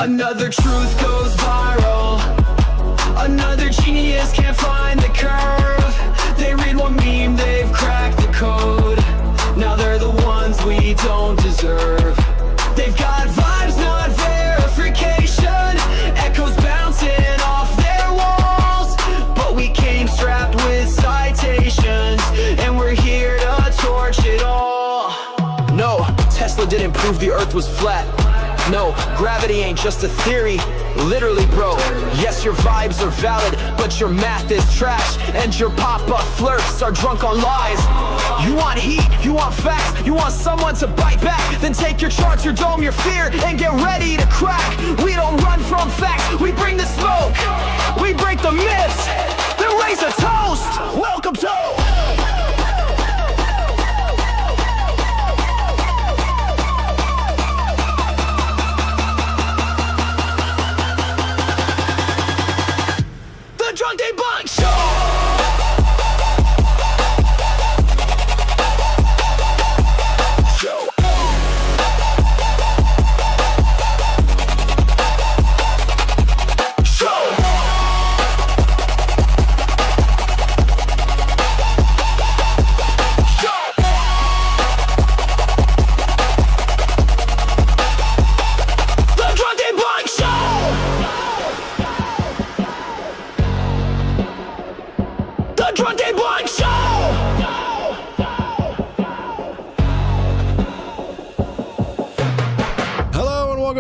Another truth goes viral. Another genius can't find the curve. They read one meme, they've cracked the code. Now they're the ones we don't deserve. They've got vibes, not verification. Echoes bouncing off their walls. But we came strapped with citations, and we're here to torch it all. No, Tesla didn't prove the earth was flat. No, gravity ain't just a theory, literally bro. Yes, your vibes are valid, but your math is trash. And your pop-up flirts are drunk on lies. You want heat, you want facts, you want someone to bite back. Then take your charts, your dome, your fear, and get ready to crack. We don't run from facts, we bring the smoke. We break the myths, then raise a toast. Welcome to Drunk Debunk Show!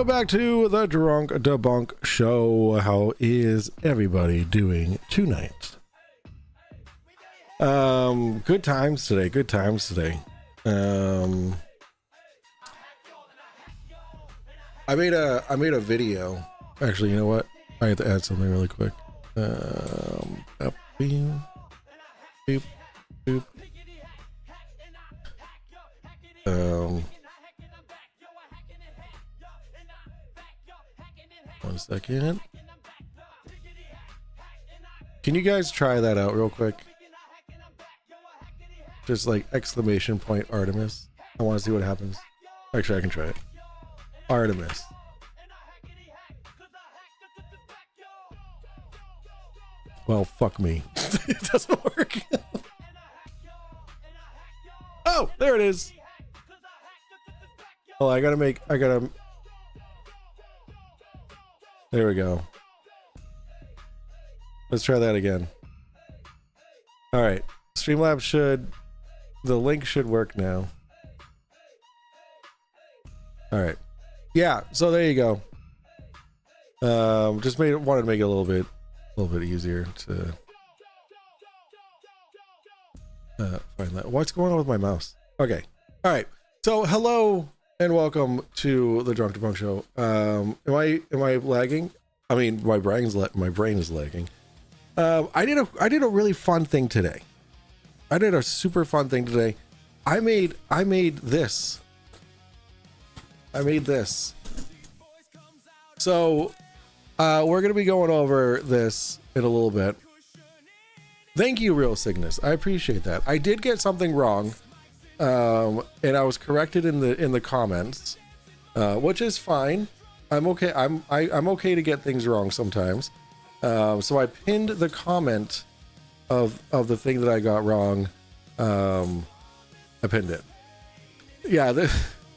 Back to the Drunk Debunk Show. How is everybody doing tonight? Good times today. Good times today. I made a video. Actually, you know what? I have to add something really quick. Boop, boop. 1 second. Can you guys try that out real quick? Just like exclamation point Artemis. I want to see what happens. Actually, I can try it. Artemis. Well, fuck me. It doesn't work. Oh, there it is. Oh, I gotta. There we go. Let's try that again. All right. Streamlabs the link should work now. All right. Yeah. So there you go. Just wanted to make it a little bit easier to find that. What's going on with my mouse? Okay. All right. So hello and welcome to the Drunk Debunk Show. Am I lagging? I mean, my brain is lagging. I did a really fun thing today. I did a super fun thing today. I made this. So we're gonna be going over this in a little bit. Thank you, Real Cygnus. I appreciate that. I did get something wrong. And I was corrected in the comments, which is fine. I'm okay. I'm okay to get things wrong sometimes. So I pinned the comment of the thing that I got wrong. I pinned it. Yeah.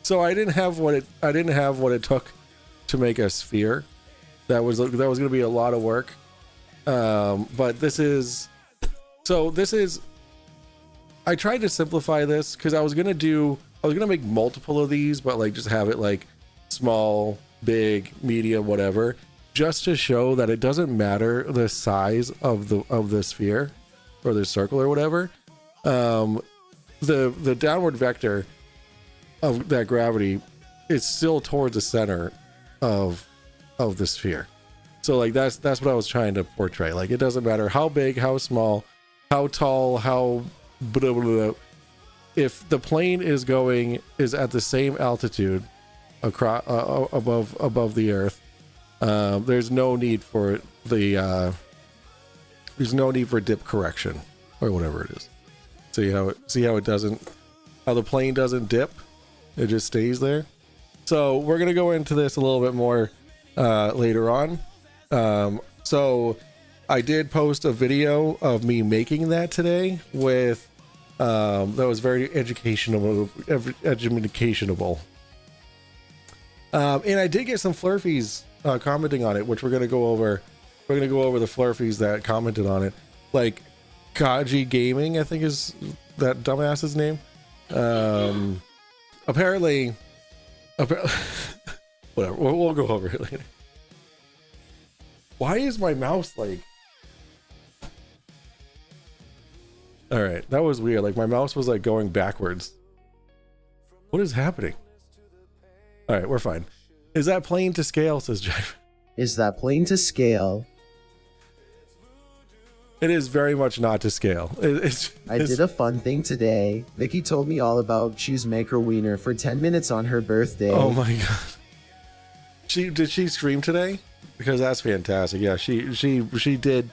So I didn't have what it took to make a sphere. That was going to be a lot of work. But this is. I tried to simplify this because I was gonna make multiple of these, but like just have it like small, big, medium, whatever, just to show that it doesn't matter the size of the sphere or the circle or whatever. The downward vector of that gravity is still towards the center of the sphere. So like that's what I was trying to portray. Like it doesn't matter how big, how small, how tall, how blah, blah, blah. If the plane is at the same altitude across above the Earth, there's no need for dip correction or whatever it is. See how the plane doesn't dip, it just stays there. So we're gonna go into this a little bit more. later on. So I did post a video of me making that today with that was very educational. And I did get some Flurfies commenting on it, which we're gonna go over. We're gonna go over the Flurfies that commented on it, like Kaji Gaming, I think is that dumbass's name. Apparently, whatever. We'll go over it later. Why is my mouse like? All right, that was weird. Like my mouse was like going backwards. What is happening? All right, we're fine. Is that plain to scale? Says Jive. Is that plain to scale? It is very much not to scale. I did a fun thing today. Vicky told me all about Cheese Maker Wiener for 10 minutes on her birthday. Oh my god. Did she stream today? Because that's fantastic. Yeah, she did.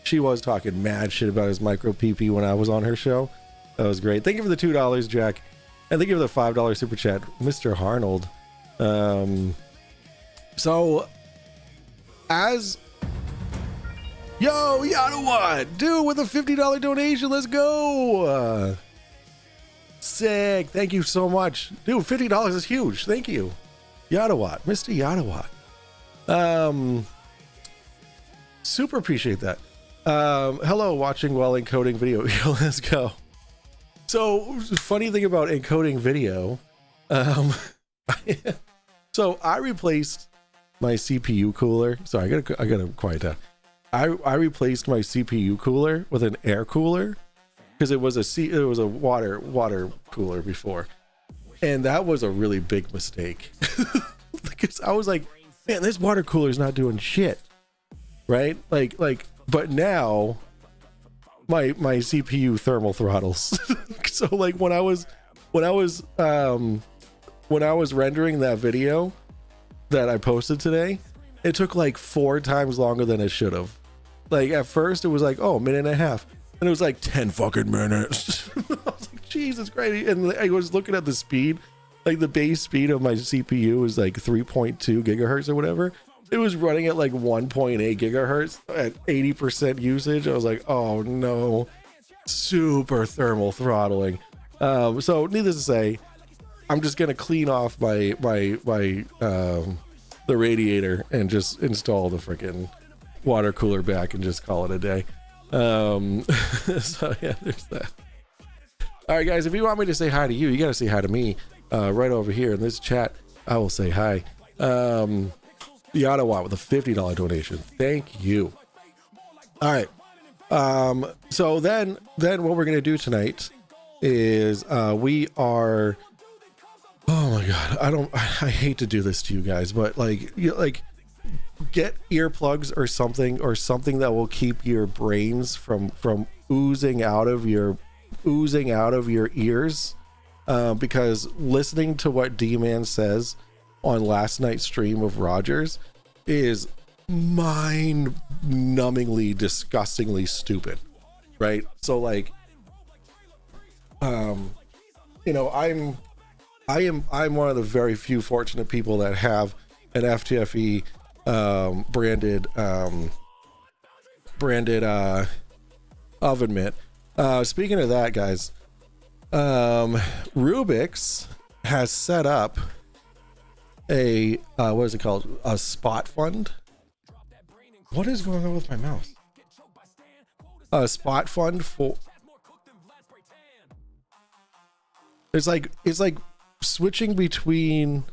She was talking mad shit about his micro PP when I was on her show. That was great. Thank you for the $2, Jack. And thank you for the $5 super chat, Mr. Harnold. So as yo, Yadawa, dude, with a $50 donation, let's go. Sick. Thank you so much. Dude, $50 is huge. Thank you. Yadawa, Mr. Yadawa. Super appreciate that. Hello, watching while encoding video. Let's go. So, funny thing about encoding video, so I replaced my CPU cooler. Sorry, I gotta quiet down. I replaced my CPU cooler with an air cooler because it was a water cooler before, and that was a really big mistake. Because I was like, man, this water cooler is not doing shit, right? Like, but now my CPU thermal throttles. So like when I was rendering that video that I posted today, it took like 4 times longer than it should have. Like at first it was like, oh, 1.5 minutes, and it was like 10 fucking minutes. I was like, Jesus Christ. And I was looking at the speed, like the base speed of my CPU is like 3.2 gigahertz or whatever. It was running at like 1.8 gigahertz at 80% usage. I was like, oh no, super thermal throttling. So needless to say, I'm just gonna clean off my the radiator and just install the freaking water cooler back and just call it a day. So yeah, there's that. All right, guys, if you want me to say hi to you, you gotta say hi to me right over here in this chat. I will say hi. Yadawa with a $50 donation. Thank you. All right. So then what we're gonna do tonight is we are. Oh my god, I hate to do this to you guys, but like get earplugs or something that will keep your brains from oozing out of your ears, because listening to what D-Man says on last night's stream of Rogers is mind-numbingly, disgustingly stupid, right? So like, you know, I'm one of the very few fortunate people that have an FTFE branded oven mitt. Speaking of that, guys, Rubik's has set up a what is it called? A spot fund. What is going on with my mouse? A spot fund for. It's like switching between.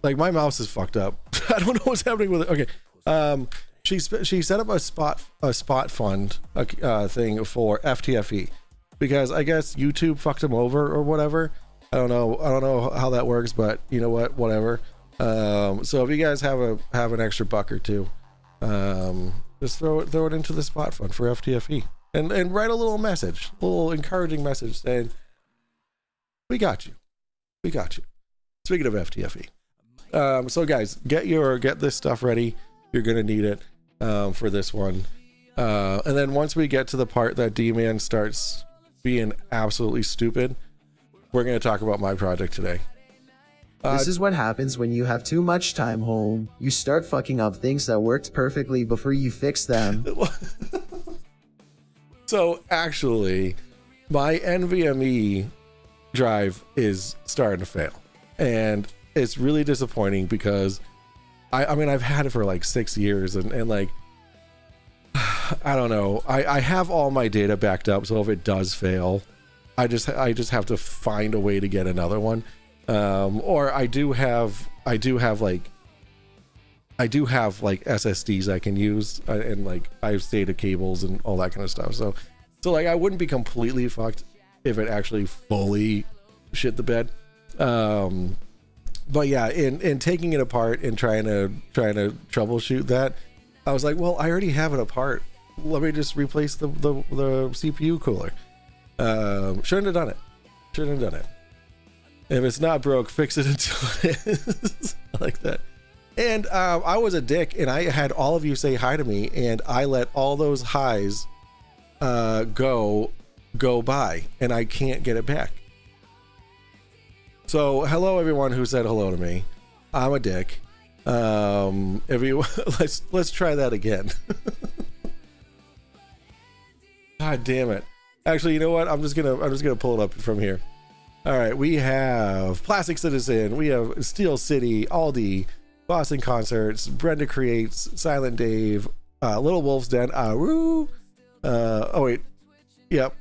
Like my mouse is fucked up. I don't know what's happening with it. Okay. She set up a spot fund thing for FTFE because I guess YouTube fucked him over or whatever. I don't know how that works, but you know what? Whatever. So if you guys have an extra buck or two, just throw it into the spot fund for FTFE and write a little message, a little encouraging message saying, "We got you. We got you." Speaking of FTFE. So guys, get this stuff ready. You're gonna need it for this one, and then once we get to the part that D-Man starts being absolutely stupid, we're gonna talk about my project today. This is what happens when you have too much time home. You start fucking up things that worked perfectly before you fix them. So actually, my NVMe drive is starting to fail, and it's really disappointing because I mean, I've had it for like 6 years, and like, I don't know. I have all my data backed up, so if it does fail, I just have to find a way to get another one. Or I do have like SSDs I can use, and like I have SATA cables and all that kind of stuff. So like I wouldn't be completely fucked if it actually fully shit the bed. But yeah, in taking it apart and trying to troubleshoot that, I was like, well, I already have it apart. Let me just replace the CPU cooler. Shouldn't have done it. If it's not broke, fix it until it is. Like that. And I was a dick, and I had all of you say hi to me, and I let all those highs go by, and I can't get it back. So hello everyone who said hello to me. I'm a dick. Everyone, let's try that again. God damn it. Actually, you know what? I'm just gonna pull it up from here. All right, we have Plastic Citizen, we have Steel City, Aldi, Boston Concerts, Brenda Creates, Silent Dave, Little Wolf's Den, Aru. Oh wait, yep.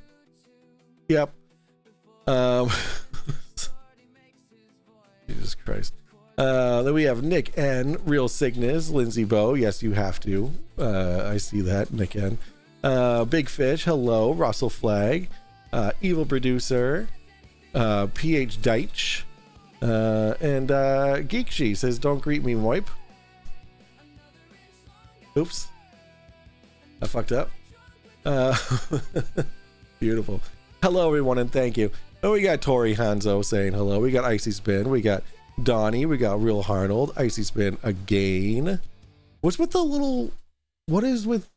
Jesus Christ. Then we have Nick N, Real Cygnus, Lindsay Bow. Yes, you have to. I see that, Nick N. Big Fish, hello. Russell Flag, Evil Producer, PH Deitch, and Geekshi says, "Don't greet me, Moip." Oops, I fucked up. Beautiful. Hello, everyone, and thank you. Oh, we got Tori Hanzo saying hello. We got Icy Spin. We got Donnie. We got Real Harnold. Icy Spin again. What's with the little? What's with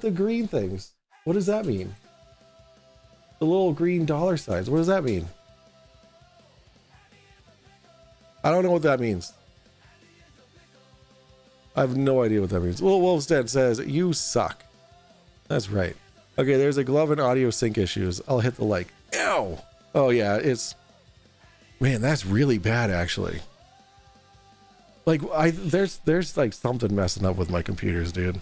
the green things? What does that mean? The little green dollar signs. What does that mean? I don't know what that means. I have no idea what that means. Little Wolfstead says, "You suck." That's right. Okay, there's a glove and audio sync issues. I'll hit the like. Ow! Oh yeah, man, that's really bad actually. Like there's like something messing up with my computers, dude.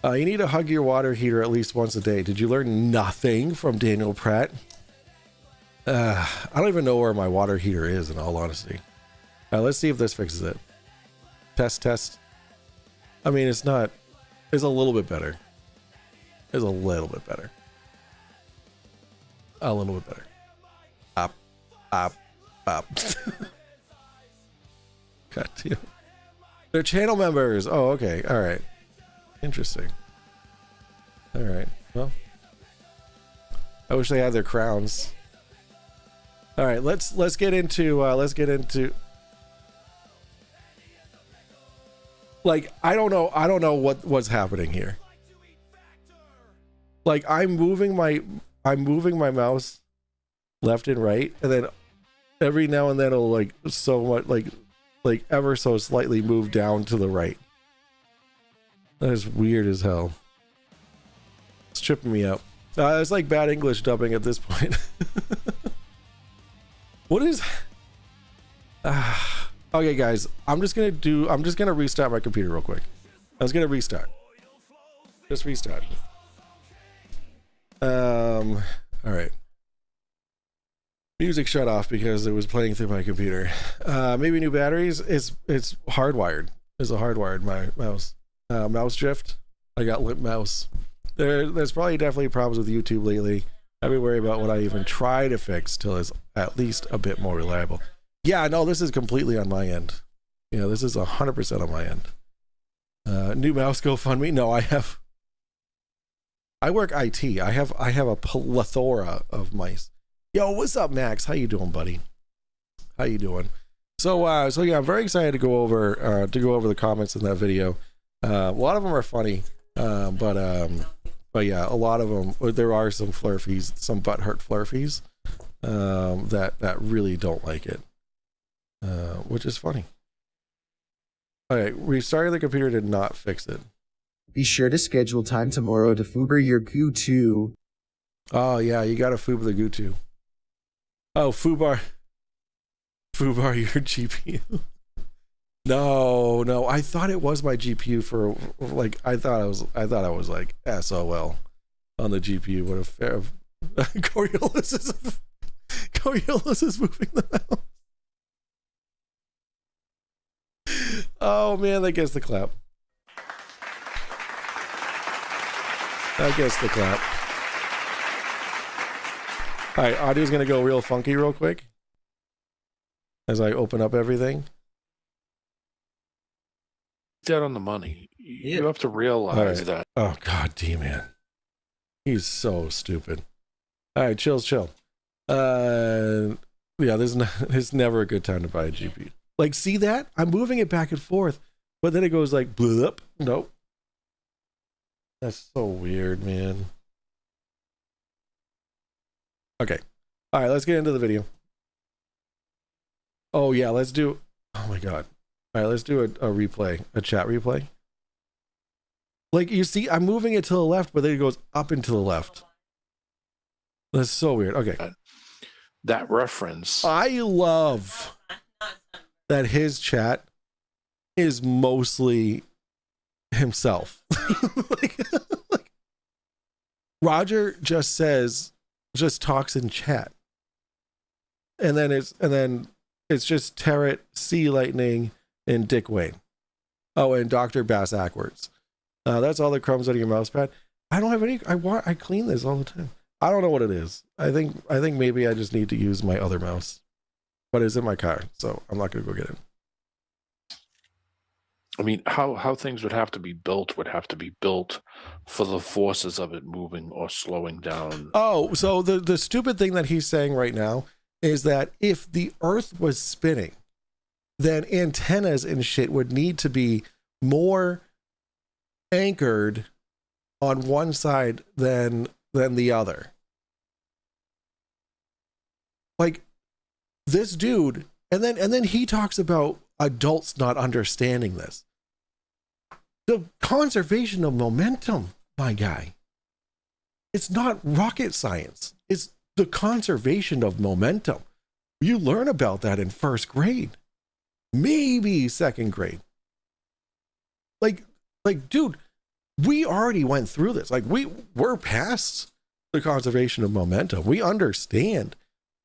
You need to hug your water heater at least once a day. Did you learn nothing from Daniel Pratt? I don't even know where my water heater is, in all honesty. Let's see if this fixes it. Test. I mean, it's a little bit better. A little bit better. Up. God damn. They're channel members. Oh, okay. All right. Interesting. All right. Well, I wish they had their crowns. All right. Let's get into. Like, I don't know what's happening here. Like, I'm moving my mouse left and right, and then every now and then it'll like so much like ever so slightly move down to the right. That is weird as hell. It's tripping me out. It's like bad English dubbing at this point. What is? Okay, guys, I'm just gonna restart my computer real quick. I was gonna restart. Just restart. All right. Music shut off because it was playing through my computer. Maybe new batteries. It's hardwired. It's a hardwired mouse. Mouse drift. I got limp mouse. There's probably definitely problems with YouTube lately. I'd be worried about what I even try to fix till it's at least a bit more reliable. Yeah, no, this is completely on my end. Yeah, this is 100% on my end. New mouse GoFundMe. No, I work IT. I have a plethora of mice. Yo, what's up, Max? How you doing, buddy? How you doing? So yeah, I'm very excited to go over the comments in that video. A lot of them are funny, but But yeah, a lot of them. There are some flurfies, some butthurt flurfies, that really don't like it, which is funny. All right, restarting the computer did not fix it. Be sure to schedule time tomorrow to Fuber your Q2. Oh yeah, you got to Fubar the Gutu. Oh, Fubar your GPU. No, I thought it was my GPU for like I thought I was like SOL on the GPU. What a fair Coriolis is moving the mouse. Oh man, that gets the clap. That gets the clap. All right, audio's gonna go real funky real quick as I open up everything. Dead on the money. You have to realize that. Oh god, D-Man. He's so stupid. All right, chill. Yeah, there's never a good time to buy a GPU. Like, see that? I'm moving it back and forth, but then it goes like bloop. Nope. That's so weird, man. Okay. All right, let's get into the video. Oh yeah, let's do. Oh my god. All right, let's do a replay, a chat replay. Like, you see, I'm moving it to the left, but then it goes up and to the left. That's so weird. Okay. That reference. I love that his chat is mostly himself. like, Roger just talks in chat. And then it's just Tarot, Sea Lightning, and Dick Wayne. Oh, and Dr. Bass Ackwards. That's all the crumbs on your mouse pad. I don't have any. I clean this all the time. I don't know what it is. I think maybe I just need to use my other mouse, but it's in my car, so I'm not gonna go get it. I mean, how things would have to be built for the forces of it moving or slowing down. Oh, so the stupid thing that he's saying right now is that if the Earth was spinning, then antennas and shit would need to be more anchored on one side than the other. Like, this dude, and then he talks about adults not understanding this. The conservation of momentum, my guy. It's not rocket science. It's the conservation of momentum. You learn about that in first grade, maybe second grade. Like, dude, we already went through this. Like, we're past the conservation of momentum. We understand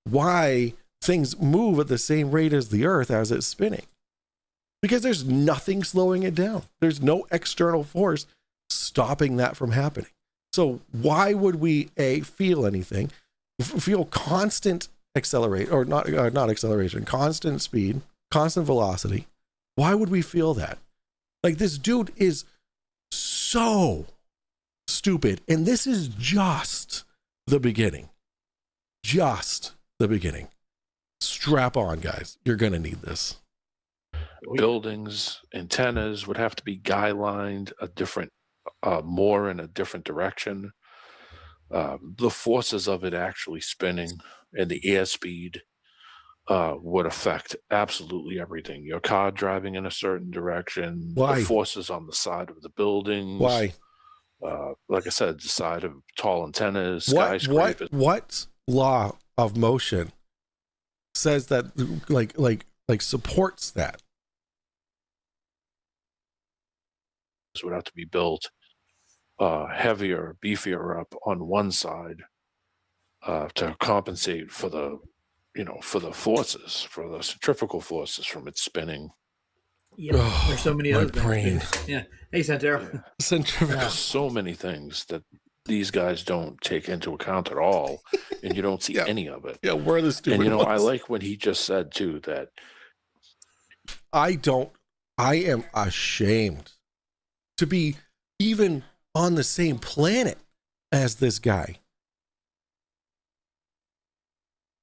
why things move at the same rate as the Earth as it's spinning, because there's nothing slowing it down. There's no external force stopping that from happening. So why would we feel anything? Feel constant constant speed, constant velocity. Why would we feel that? Like, this dude is so stupid, and this is just the beginning. Just the beginning. Strap on, guys. You're gonna need this. Buildings, antennas would have to be guy-lined more in a different direction. The forces of it actually spinning and the airspeed would affect absolutely everything. Your car driving in a certain direction. Why? The forces on the side of the buildings. Why? Like I said, the side of tall antennas, skyscrapers. What law of motion says that, like supports that? Would have to be built heavier, beefier up on one side to compensate for the forces, for the centrifugal forces from its spinning. Yeah, there's so many my other brain. things. Yeah. Hey, Santero. Yeah. Centrifugal. There's so many things that these guys don't take into account at all, and you don't see any of it. Yeah, we're the stupid And I ones. like when he just said too that I am ashamed to be even on the same planet as this guy,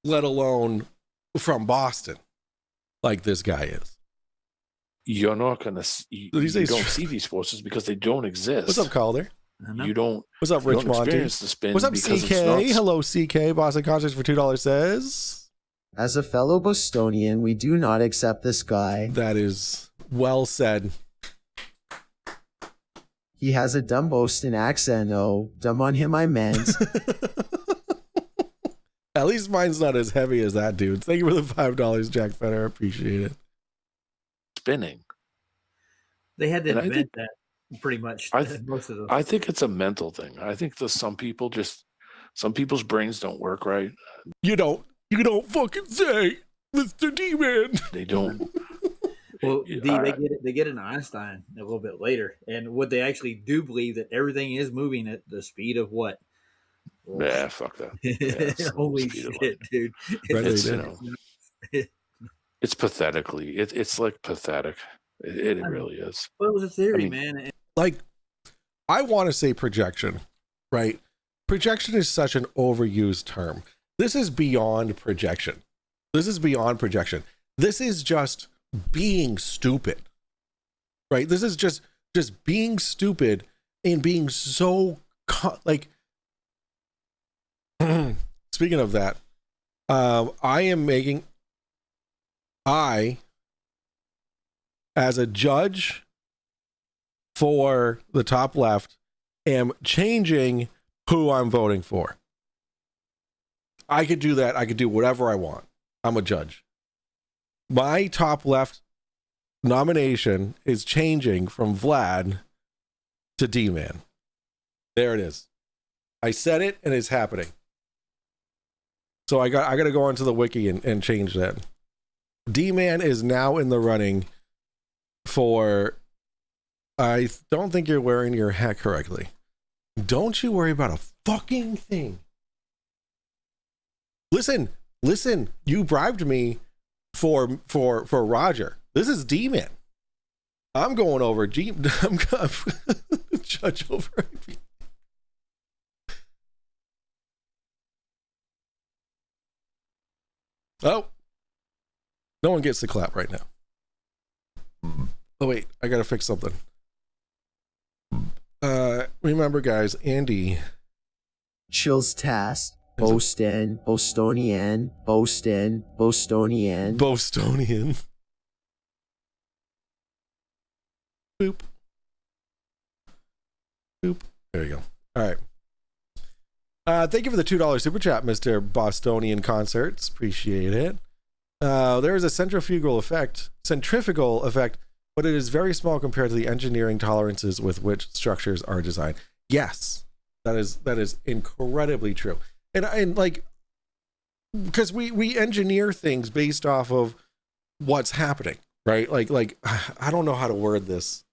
let alone from Boston, like this guy is. you're not going to you don't see these forces because they don't exist. What's up, Calder? I know. You don't. What's up, You Rich don't Monty? experience the spin What's up, because CK? it's not. Hello, CK. Boston Concerts for $2 says. As a fellow Bostonian, we do not accept this guy. That is well said. He has a dumb Boston accent. Oh, dumb on him I meant. At least mine's not as heavy as that, dude. Thank you for the $5, Jack Feder. Appreciate it. Spinning. They had to And I invent that pretty much. Most of them. I think it's a mental thing. I think that some people's brains don't work right. You don't fucking say, Mr. D-Man. They don't. Well, Yeah, they get an Einstein a little bit later, and what they actually do believe that everything is moving at the speed of what? Yeah, fuck that. Yeah, Holy speed of shit, dude! It's, Right. it's pathetically. It's like pathetic. It really is. Well, it was a theory, I mean- man. Like, I want to say projection, right? Projection is such an overused term. This is beyond projection. This is beyond projection. This is just being stupid, right? This is just being stupid and being so like. Speaking of that, I, as a judge for the top left, am changing who I'm voting for. I could do that. I could do whatever I want. I'm a judge. My top left nomination is changing from Vlad to D-Man. There it is. I said it and it's happening. So I got to go onto the wiki and change that. D-Man is now in the running for, I don't think you're wearing your hat correctly. Don't you worry about a fucking thing. Listen, you bribed me for Roger. This is D-Man. I'm going over I'm judge over. Oh, no one gets the clap right now. Oh wait, I gotta fix something. Remember guys, Andy. Chills task. Boston, Bostonian, Boston, Bostonian. Bostonian. Boop. Boop. There you go. All right. Thank you for the $2 super chat, Mr. Bostonian Concerts. Appreciate it. There is a centrifugal effect, but it is very small compared to the engineering tolerances with which structures are designed. Yes, that is incredibly true. And like, because we engineer things based off of what's happening, right? Like I don't know how to word this.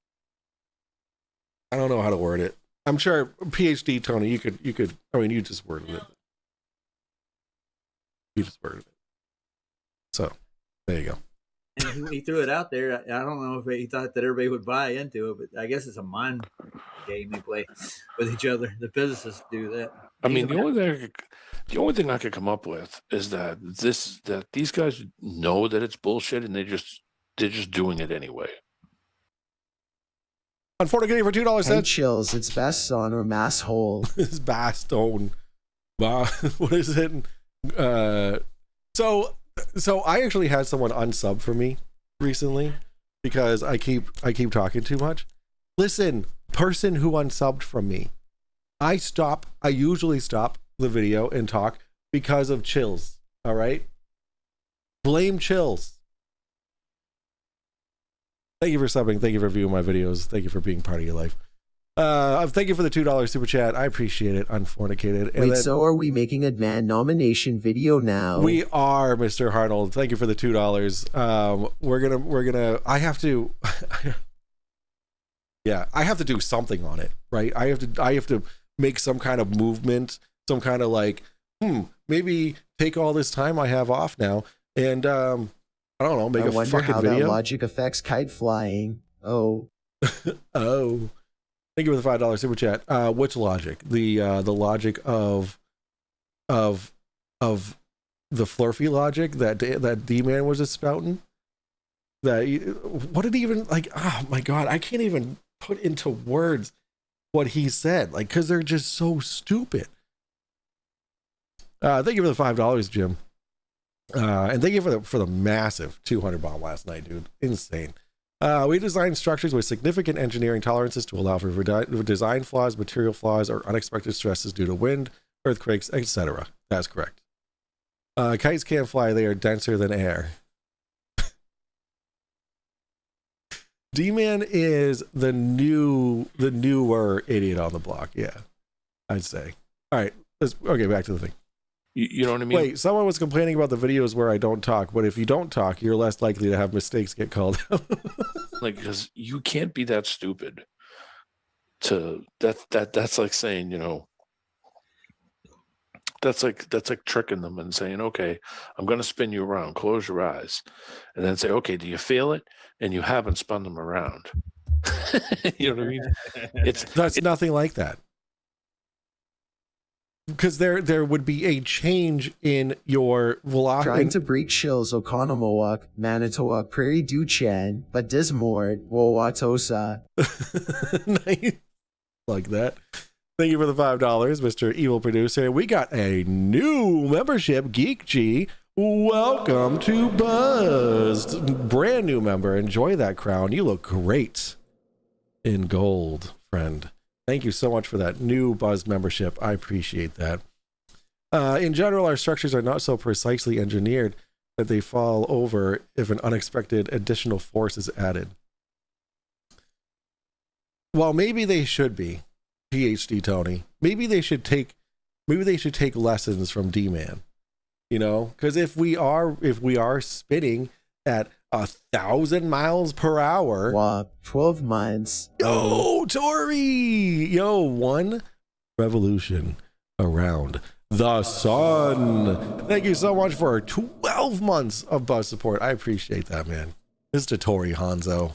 I don't know how to word it. I'm sure PhD Tony, you could. I mean, you just worded it. You just worded it. So there you go. And he threw it out there. I don't know if he thought that everybody would buy into it, but I guess it's a mind game they play with each other. The physicists do that. I mean, the only thing I could come up with is that these guys know that it's bullshit and they're just doing it anyway. Unfortunately, for $2 Hey, chills. It's Baston or Mass Hole. It's Baston. What is it? So I actually had someone unsub for me recently because I keep talking too much. Listen, person who unsubbed from me, I usually stop the video and talk because of chills. All right, blame chills. Thank you for subbing. Thank you for viewing my videos. Thank you for being part of your life. Thank you for the $2 super chat. I appreciate it. Unfornicated. And Wait, so are we making a man nomination video now? We are, Mr. Harnold. Thank you for the $2. We're gonna. I have to. Yeah, I have to do something on it, right? I have to make some kind of movement, some kind of like, maybe take all this time I have off now, and I don't know, make I a wonder fucking how video. that logic affects kite flying. Oh. Oh. Thank you for the $5 super chat. Which logic? The logic of the Flurfy logic that D-Man was spouting? What did he even like? Oh my god, I can't even put into words what he said, like, because they're just so stupid. Thank you for the $5, Jim. And thank you for the massive 200 bomb last night, dude. Insane. We designed structures with significant engineering tolerances to allow for design flaws, material flaws, or unexpected stresses due to wind, earthquakes, etc. That's correct. Kites can't fly. They are denser than air. D-Man is the newer idiot on the block. Yeah, I'd say. All right. Okay, back to the thing. You know what I mean? Wait, someone was complaining about the videos where I don't talk, but if you don't talk, you're less likely to have mistakes get called out. Like, because you can't be that stupid that's like saying, you know, that's like tricking them and saying, okay, I'm going to spin you around, close your eyes, and then say, okay, do you feel it? And you haven't spun them around. You know what I mean? That's nothing like that. Because there would be a change in your velocity. Trying to break Shills Oconomowoc, Manitowoc, Prairie du Chien, but Dismord, Wowatosa. Nice. Like that. Thank you for the $5, Mr. Evil Producer. We got a new membership, Geek G. Welcome to Buzz. Brand new member. Enjoy that crown. You look great in gold, friend. Thank you so much for that new Buzz membership. I appreciate that. In general, our structures are not so precisely engineered that they fall over if an unexpected additional force is added. Well, maybe they should be, PhD Tony. Maybe they should take lessons from D-Man. You know, because if we are spinning at 1,000 miles per hour. Wow, 12 months. Yo, Tori! Yo, one revolution around the sun. Thank you so much for 12 months of Buzz support. I appreciate that, man. Mr. Tori Hanzo.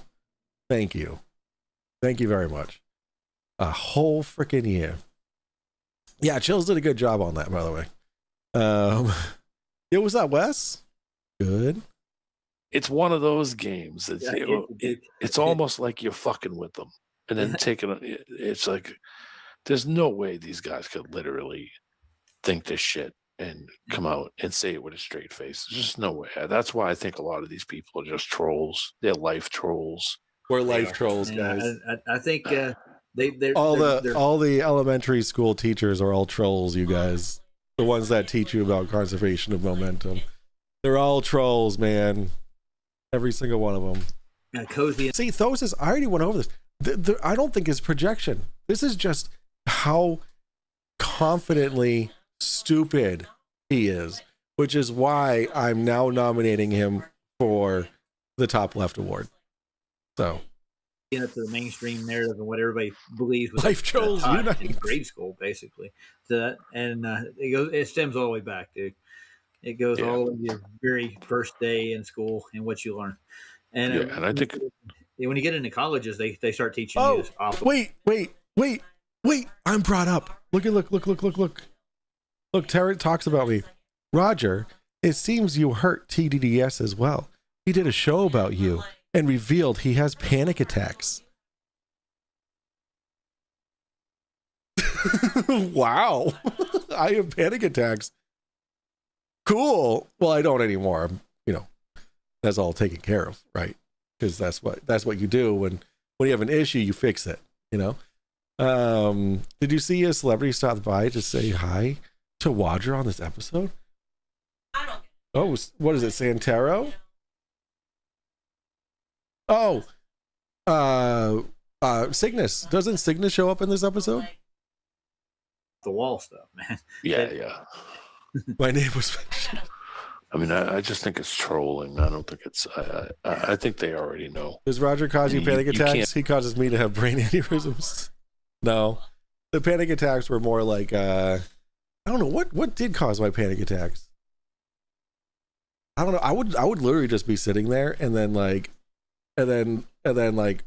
Thank you. Thank you very much. A whole freaking year. Yeah, Chills did a good job on that, by the way. Yeah, was that Wes? Good. It's one of those games. It's almost like you're fucking with them, and then taking it. It's like there's no way these guys could literally think this shit and come out and say it with a straight face. There's just no way. That's why I think a lot of these people are just trolls. They're life trolls. We're life trolls, guys. I think they're all the elementary school teachers are all trolls. You guys, the ones that teach you about conservation of momentum, they're all trolls, man. Every single one of them. Cozy. See, Thosis, I already went over this. I don't think it's projection. This is just how confidently stupid he is, which is why I'm now nominating him for the top left award. So, to the mainstream narrative and what everybody believes was life trolls unite in grade school, basically. So that, and it stems all the way back, dude. It goes all the way to your very first day in school and what you learn. And, and I think when you get into colleges, they start teaching you this. Wait. I'm brought up. Look. Look, Terry talks about me. Roger, it seems you hurt TDDS as well. He did a show about you and revealed he has panic attacks. Wow. I have panic attacks. Cool. Well, I don't anymore. You know, that's all taken care of, right? Because that's what you do when you have an issue, you fix it. You know. Did you see a celebrity stop by to say hi to Wadra on this episode? I don't. Oh, what is it, Santero? Oh, Cygnus. Doesn't Cygnus show up in this episode? The wall stuff, man. Yeah. My name was mentioned. I mean, I just think it's trolling. I don't think it's. I think they already know. Does Roger cause you panic attacks? He causes me to have brain aneurysms. No, the panic attacks were more like I don't know what did cause my panic attacks. I don't know. I would literally just be sitting there and then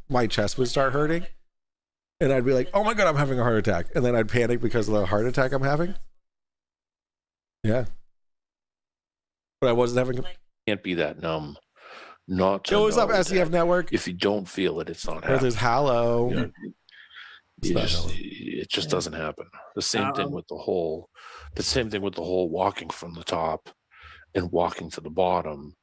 my chest would start hurting, and I'd be like, "Oh my god, I'm having a heart attack," and then I'd panic because of the heart attack I'm having. Yeah. But I wasn't having. Can't be that numb. Not to Yo, what's up, know SEF that Network? If you don't feel it, it's not There's happening. Hallow. It just doesn't happen. The same thing with the whole walking from the top and walking to the bottom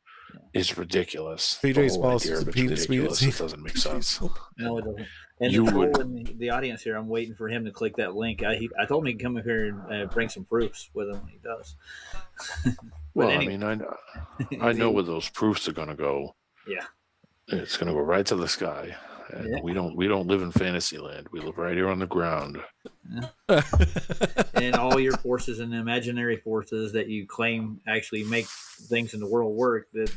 is ridiculous. PJ The whole Smalls idea of it's penis ridiculous. It doesn't make sense. No, it doesn't. And You in the audience here, I'm waiting for him to click that link. I told him he'd come up here and bring some proofs with him when he does. Well, anyway. I know where those proofs are going to go. Yeah. It's going to go right to the sky. And we don't live in fantasy land. We live right here on the ground. Yeah. And all your forces and imaginary forces that you claim actually make things in the world work. That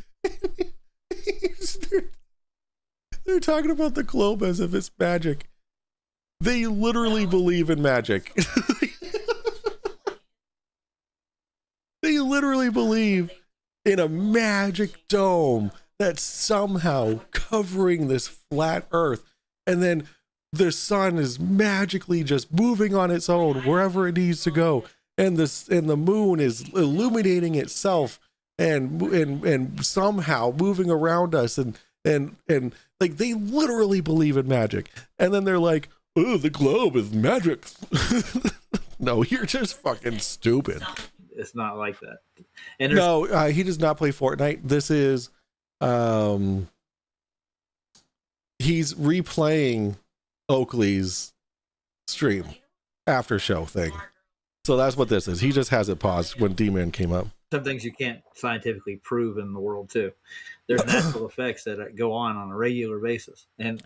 they're talking about the globe as if it's magic. They literally believe in magic. They literally believe in a magic dome that's somehow covering this flat earth, and then the sun is magically just moving on its own wherever it needs to go, and the moon is illuminating itself and somehow moving around us, and like they literally believe in magic. And then they're like, oh, the globe is magic. No, you're just fucking stupid. it's not like that. And no, he does not play Fortnite. This is he's replaying Oakley's stream after show thing. So that's what this is. He just has it paused when D-Man came up. some things you can't scientifically prove in the world too. There's natural effects that go on a regular basis, and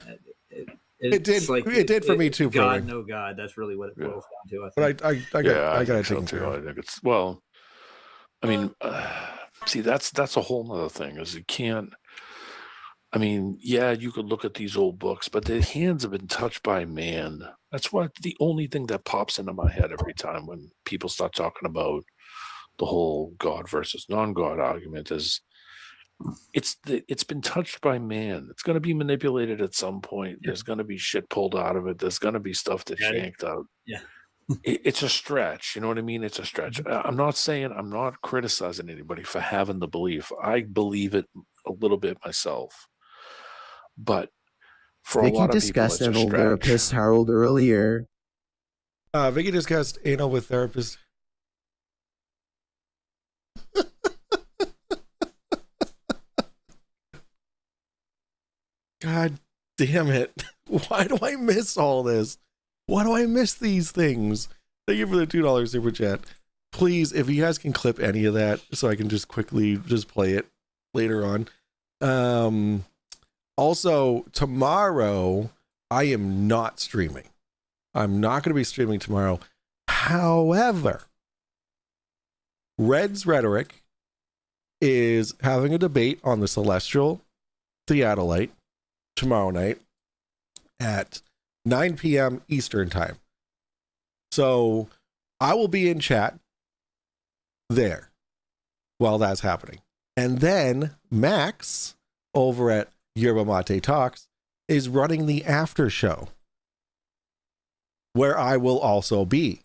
it did for me too. God, no God. That's really what it boils down to. I think. But I got to take too. I think it's well. I mean, see, that's a whole other thing. Is you can't. I mean, yeah, you could look at these old books, but their hands have been touched by man. That's what the only thing that pops into my head every time when people start talking about the whole God versus non-God argument is it's been touched by man. It's going to be manipulated at some point. There's going to be shit pulled out of it. There's going to be stuff that's shanked out. Yeah. It's a stretch. You know what I mean? It's a stretch. I'm not criticizing anybody for having the belief. I believe it a little bit myself. But for Vicky a lot of discussed people, it's a anal stretch. therapist Harold earlier. Vicky discussed anal with therapist. God damn it. Why do I miss all this? Why do I miss these things? Thank you for the $2 super chat. Please, if you guys can clip any of that so I can just quickly just play it later on. Also, tomorrow, I am not streaming. I'm not going to be streaming tomorrow. However, Red's Rhetoric is having a debate on the Celestial Theodolite tomorrow night at 9 p.m. Eastern time. So I will be in chat there while that's happening. And then Max over at Yerba Mate Talks is running the after show where I will also be.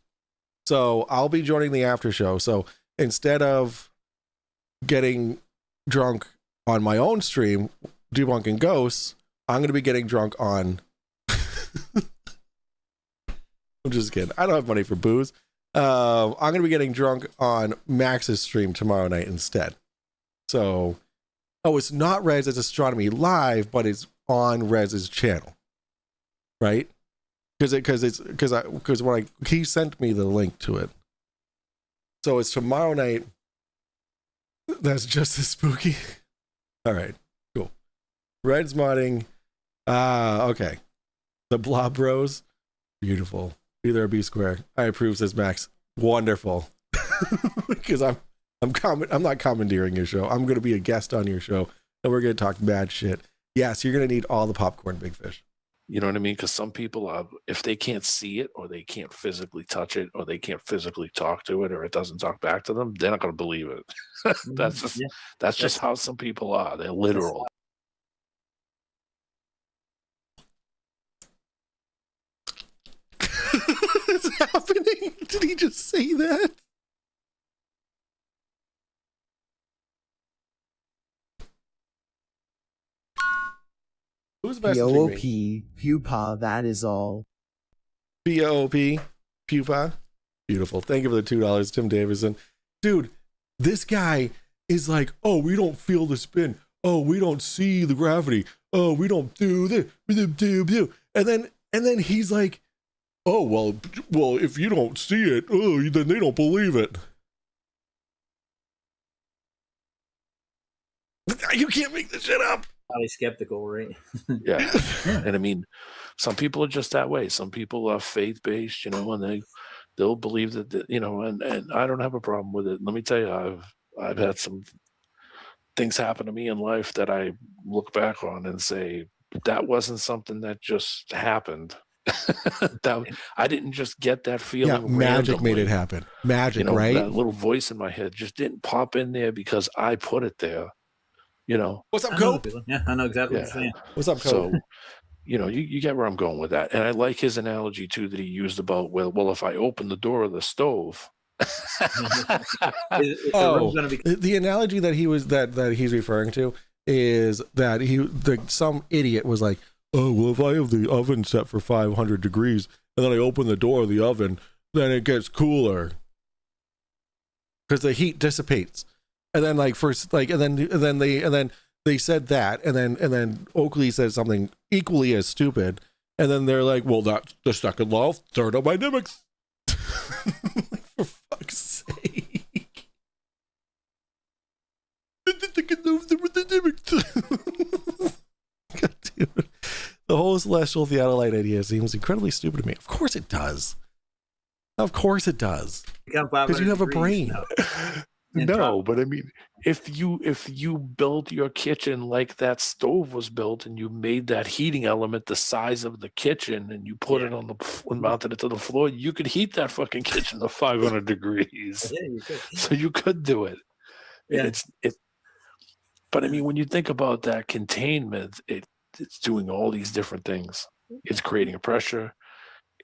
So I'll be joining the after show. So instead of getting drunk on my own stream, debunking ghosts, I'm going to be getting drunk on... I'm just kidding. I don't have money for booze. I'm going to be getting drunk on Max's stream tomorrow night instead. So, it's not Rez, it's Astronomy Live, but it's on Rez's channel, right? Because when he sent me the link to it. So it's tomorrow night. That's just as spooky. All right, cool. Red's modding. Okay. The Blob Bros. Beautiful. Be there, B square. I approve, says Max. Wonderful. Because I'm not commandeering your show. I'm going to be a guest on your show, and we're going to talk bad shit. Yes, you're going to need all the popcorn, Big Fish. You know what I mean? Because some people, if they can't see it, or they can't physically touch it, or they can't physically talk to it, or it doesn't talk back to them, they're not going to believe it. That's just how some people are. They're literal. What's happening? Did he just say that? Who's messaging me? POOP, Pupa, that is all. POP, pupa. Beautiful. Thank you for the $2, Tim Davison. Dude, this guy is like, oh, we don't feel the spin. Oh, we don't see the gravity. Oh, we don't do this. And then he's like, oh, well, if you don't see it, oh, then they don't believe it. You can't make this shit up. Highly skeptical, right? Yeah. And I mean, some people are just that way. Some people are faith-based, and they'll believe that, and I don't have a problem with it. Let me tell you, I've had some things happen to me in life that I look back on and say, that wasn't something that just happened. I didn't just get that feeling. Yeah, magic made it happen. Magic, right? That little voice in my head just didn't pop in there because I put it there. What's up, Cope? Yeah, I know exactly what you're saying. What's up, Cope? So, you get where I'm going with that. And I like his analogy too that he used about, well, if I open the door of the stove. The analogy that he's referring to is that some idiot was like, oh, well, if I have the oven set for 500 degrees and then I open the door of the oven, then it gets cooler because the heat dissipates. And then and then they said that, and then Oakley said something equally as stupid, and then they're like, well, that's the second law of thermodynamics. For fuck's sake. God damn it. The whole celestial theodolite idea seems incredibly stupid to me. Of course it does. Of course it does. Because you have a brain. No, but I mean, if you build your kitchen like that stove was built, and you made that heating element the size of the kitchen, and you put it on and mounted it to the floor, you could heat that fucking kitchen to 500 degrees. Yeah, you could. So you could do it. Yeah. And but I mean, when you think about that containment, it's doing all these different things. It's creating a pressure.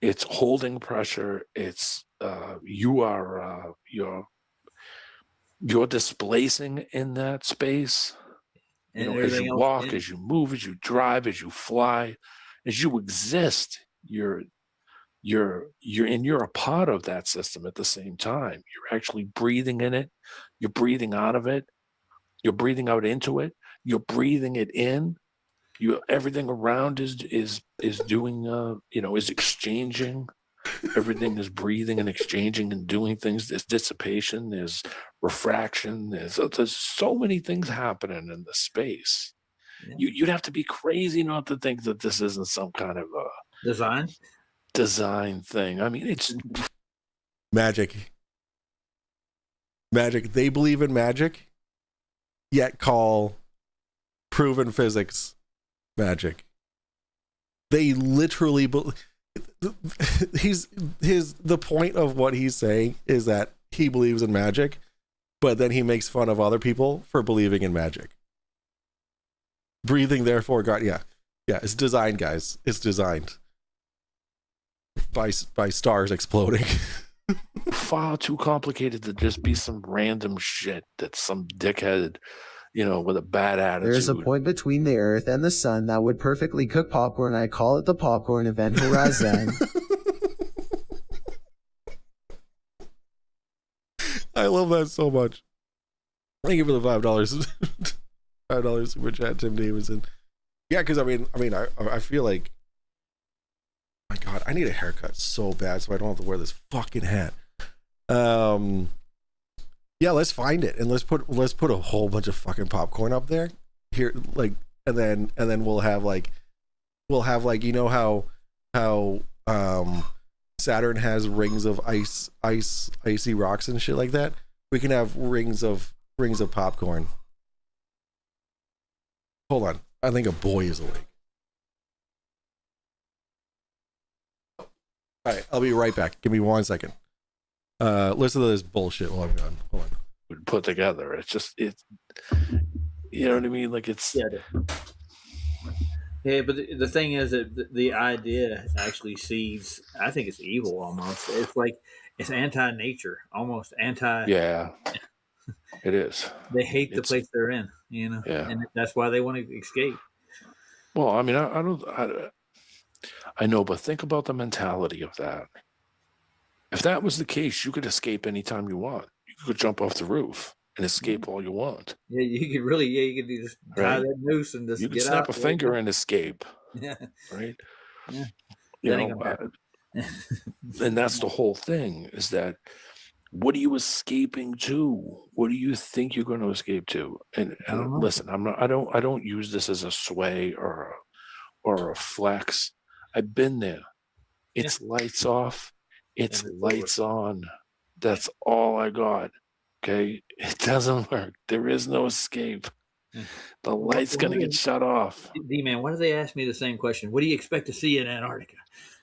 It's holding pressure. It's you're displacing in that space, as you walk, as you move, as you drive, as you fly, as you exist, you're a part of that system at the same time. You're actually breathing in it, you're breathing out of it, you're breathing out into it, you're breathing it in. Everything around is doing is exchanging. Everything is breathing and exchanging and doing things. There's dissipation, there's refraction, there's so many things happening in the space. Yeah. You'd have to be crazy not to think that this isn't some kind of a design thing. I mean, it's magic. They believe in magic, yet call proven physics magic. They literally the point of what he's saying is that he believes in magic, but then he makes fun of other people for believing in magic. Breathing, therefore, God. Yeah, it's designed, guys. It's designed by stars exploding. Far too complicated to just be some random shit that some dickhead, with a bad attitude. There's a point between the Earth and the Sun that would perfectly cook popcorn. I call it the popcorn event. Horizon. I love that so much. Thank you for the $5. $5 super chat, Tim Davidson. Yeah, because I feel like, my God, I need a haircut so bad so I don't have to wear this fucking hat. Yeah, let's find it and let's put a whole bunch of fucking popcorn up there here, like, and then we'll have like how Saturn has rings of icy rocks and shit like that. We can have rings of popcorn. Hold on, I think a boy is awake. All right, I'll be right back. Give me 1 second. Listen to this bullshit while I'm gone. Hold on. Put together. It's you know what I mean? Like it's yeah, but the thing is that the idea actually sees. I think it's evil almost. It's like it's anti-nature, almost anti. Yeah, it is. They hate the place they're in, Yeah, and that's why they want to escape. Well, I mean, I know, but think about the mentality of that. If that was the case, you could escape anytime you want. You could jump off the roof and escape all you want. Yeah, you could really, you could just tie Right? that noose and just You could get snap out. a finger and escape, Yeah, right? yeah. You That ain't know, gonna happen. and that's the whole thing, is that what are you escaping to? What do you think you're going to escape to? And, I don't know. listen, I don't use this as a sway or a flex. I've been there. It's lights off. It's And it's lights on. That's all I got. Okay. It doesn't work. There is no escape. The light's going to get shut off. D-Man, why do they ask me the same question? What do you expect to see in Antarctica?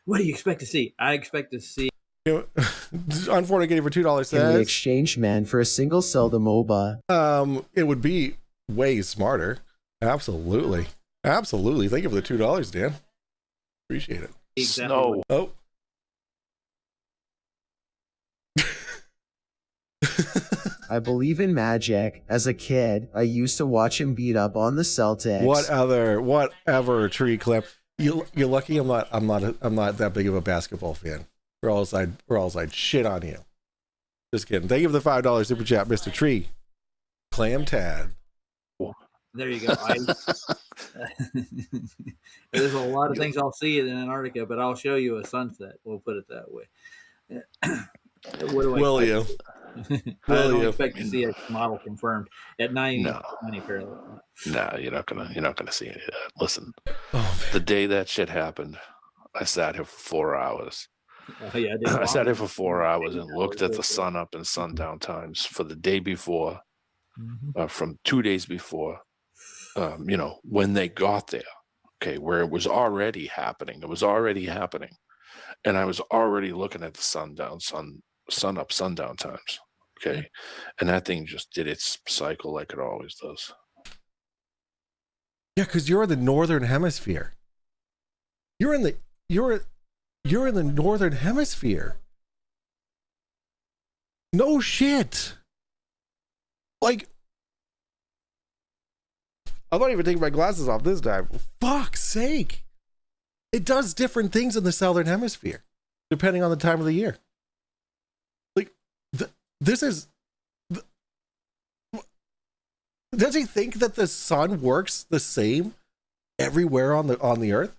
What do you expect to see? I expect to see. Unfortunately, for $2 Can we says, exchange man for a single Zelda MOBA? it would be way smarter. Absolutely. Absolutely. Thank you for the $2, Dan. Appreciate it. Exactly. Snow. Oh. I believe in Magic. As a kid, I used to watch him beat up on the Celtics. Whatever tree clip. You're lucky I'm not that big of a basketball fan. Or else I'd shit on you. Just kidding. Thank you for the $5 super chat, Mr. Tree. Clam Tad. There you go. There's a lot of things I'll see in Antarctica, but I'll show you a sunset. We'll put it that way. What do I Will expect? you? I Will don't you? expect to see a model confirmed at 90 No. parallel. No, you're not gonna see any of that. Listen, Oh, the day that shit happened, I sat here for 4 hours. Oh, yeah, I sat here for 4 hours and looked at the sun up and sundown times for the day before, from 2 days before, when they got there, okay, where it was already happening. It was already happening. And I was already looking at the sun up, sundown times. Okay. And that thing just did its cycle like it always does. yeah, because you're in the northern hemisphere. You're in the northern hemisphere. No shit. Like, I'm not even taking my glasses off this time. Fuck's sake. It does different things in the southern hemisphere, depending on the time of the year. Like, this is... Does he think that the sun works the same everywhere on the earth?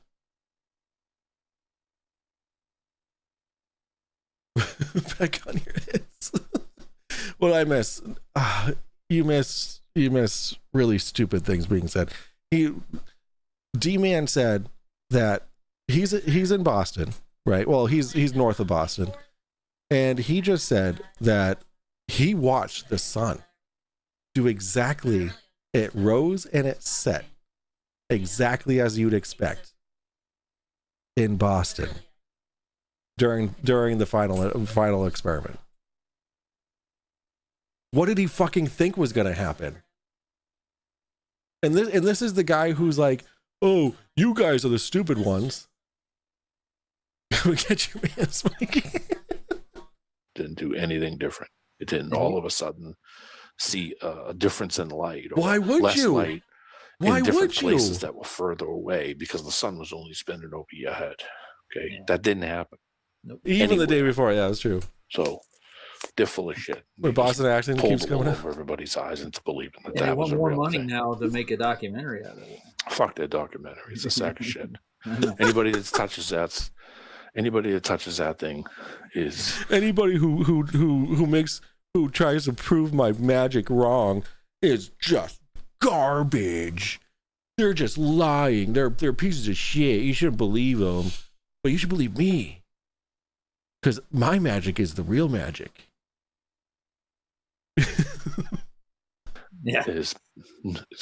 Back on your heads. What I miss? You miss really stupid things being said. D-Man said that he's in Boston, right? Well, he's north of Boston, and he just said that he watched the sun do exactly, it rose and it set exactly as you'd expect in Boston during the final experiment. What did he fucking think was going to happen? And this is the guy who's like, oh, you guys are the stupid ones. Get your man, Spike. Didn't do anything different. It didn't all of a sudden see a difference in light. Or Why would less you? light Why in different would you? places that were further away because the sun was only spinning over your head. Okay, that didn't happen. Nope. Even the day before, yeah, that's true. So they're full of shit. When Boston accent Pulled keeps the wool coming out. over everybody's eyes into believing that And they that was want a more real money thing. now to make a documentary out of it. Fuck that documentary. It's a sack of shit. I know. Anybody that touches that thing is Anybody who tries to prove my magic wrong is just garbage. They're just lying. They're pieces of shit. You shouldn't believe them, but you should believe me, because my magic is the real magic. Yeah. it's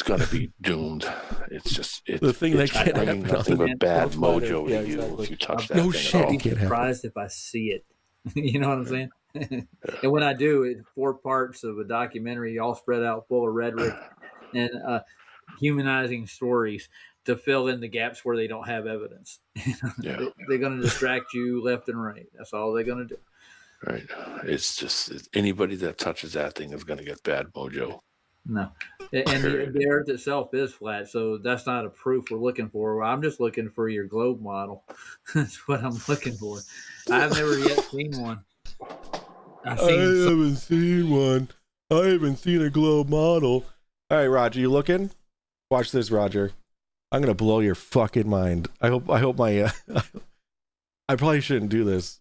going to be doomed. It's The thing that can't bringing happen. nothing but bad mojo Yeah, to you exactly. if you touch that No thing shit. at all. I'd be Can't happen. surprised if I see it. You know what I'm saying? And when I do, it's 4 parts of a documentary all spread out full of rhetoric and humanizing stories to fill in the gaps where they don't have evidence. Yeah. They're going to distract you left and right. That's all they're going to do. Right. It's just anybody that touches that thing is going to get bad mojo. No. And the Earth itself is flat, so that's not a proof we're looking for. I'm just looking for your globe model. That's what I'm looking for. I've never yet seen one. I've seen some. haven't seen one. I haven't seen a globe model. All right, Roger, you looking? Watch this, Roger. I'm gonna blow your fucking mind. I hope my I probably shouldn't do this.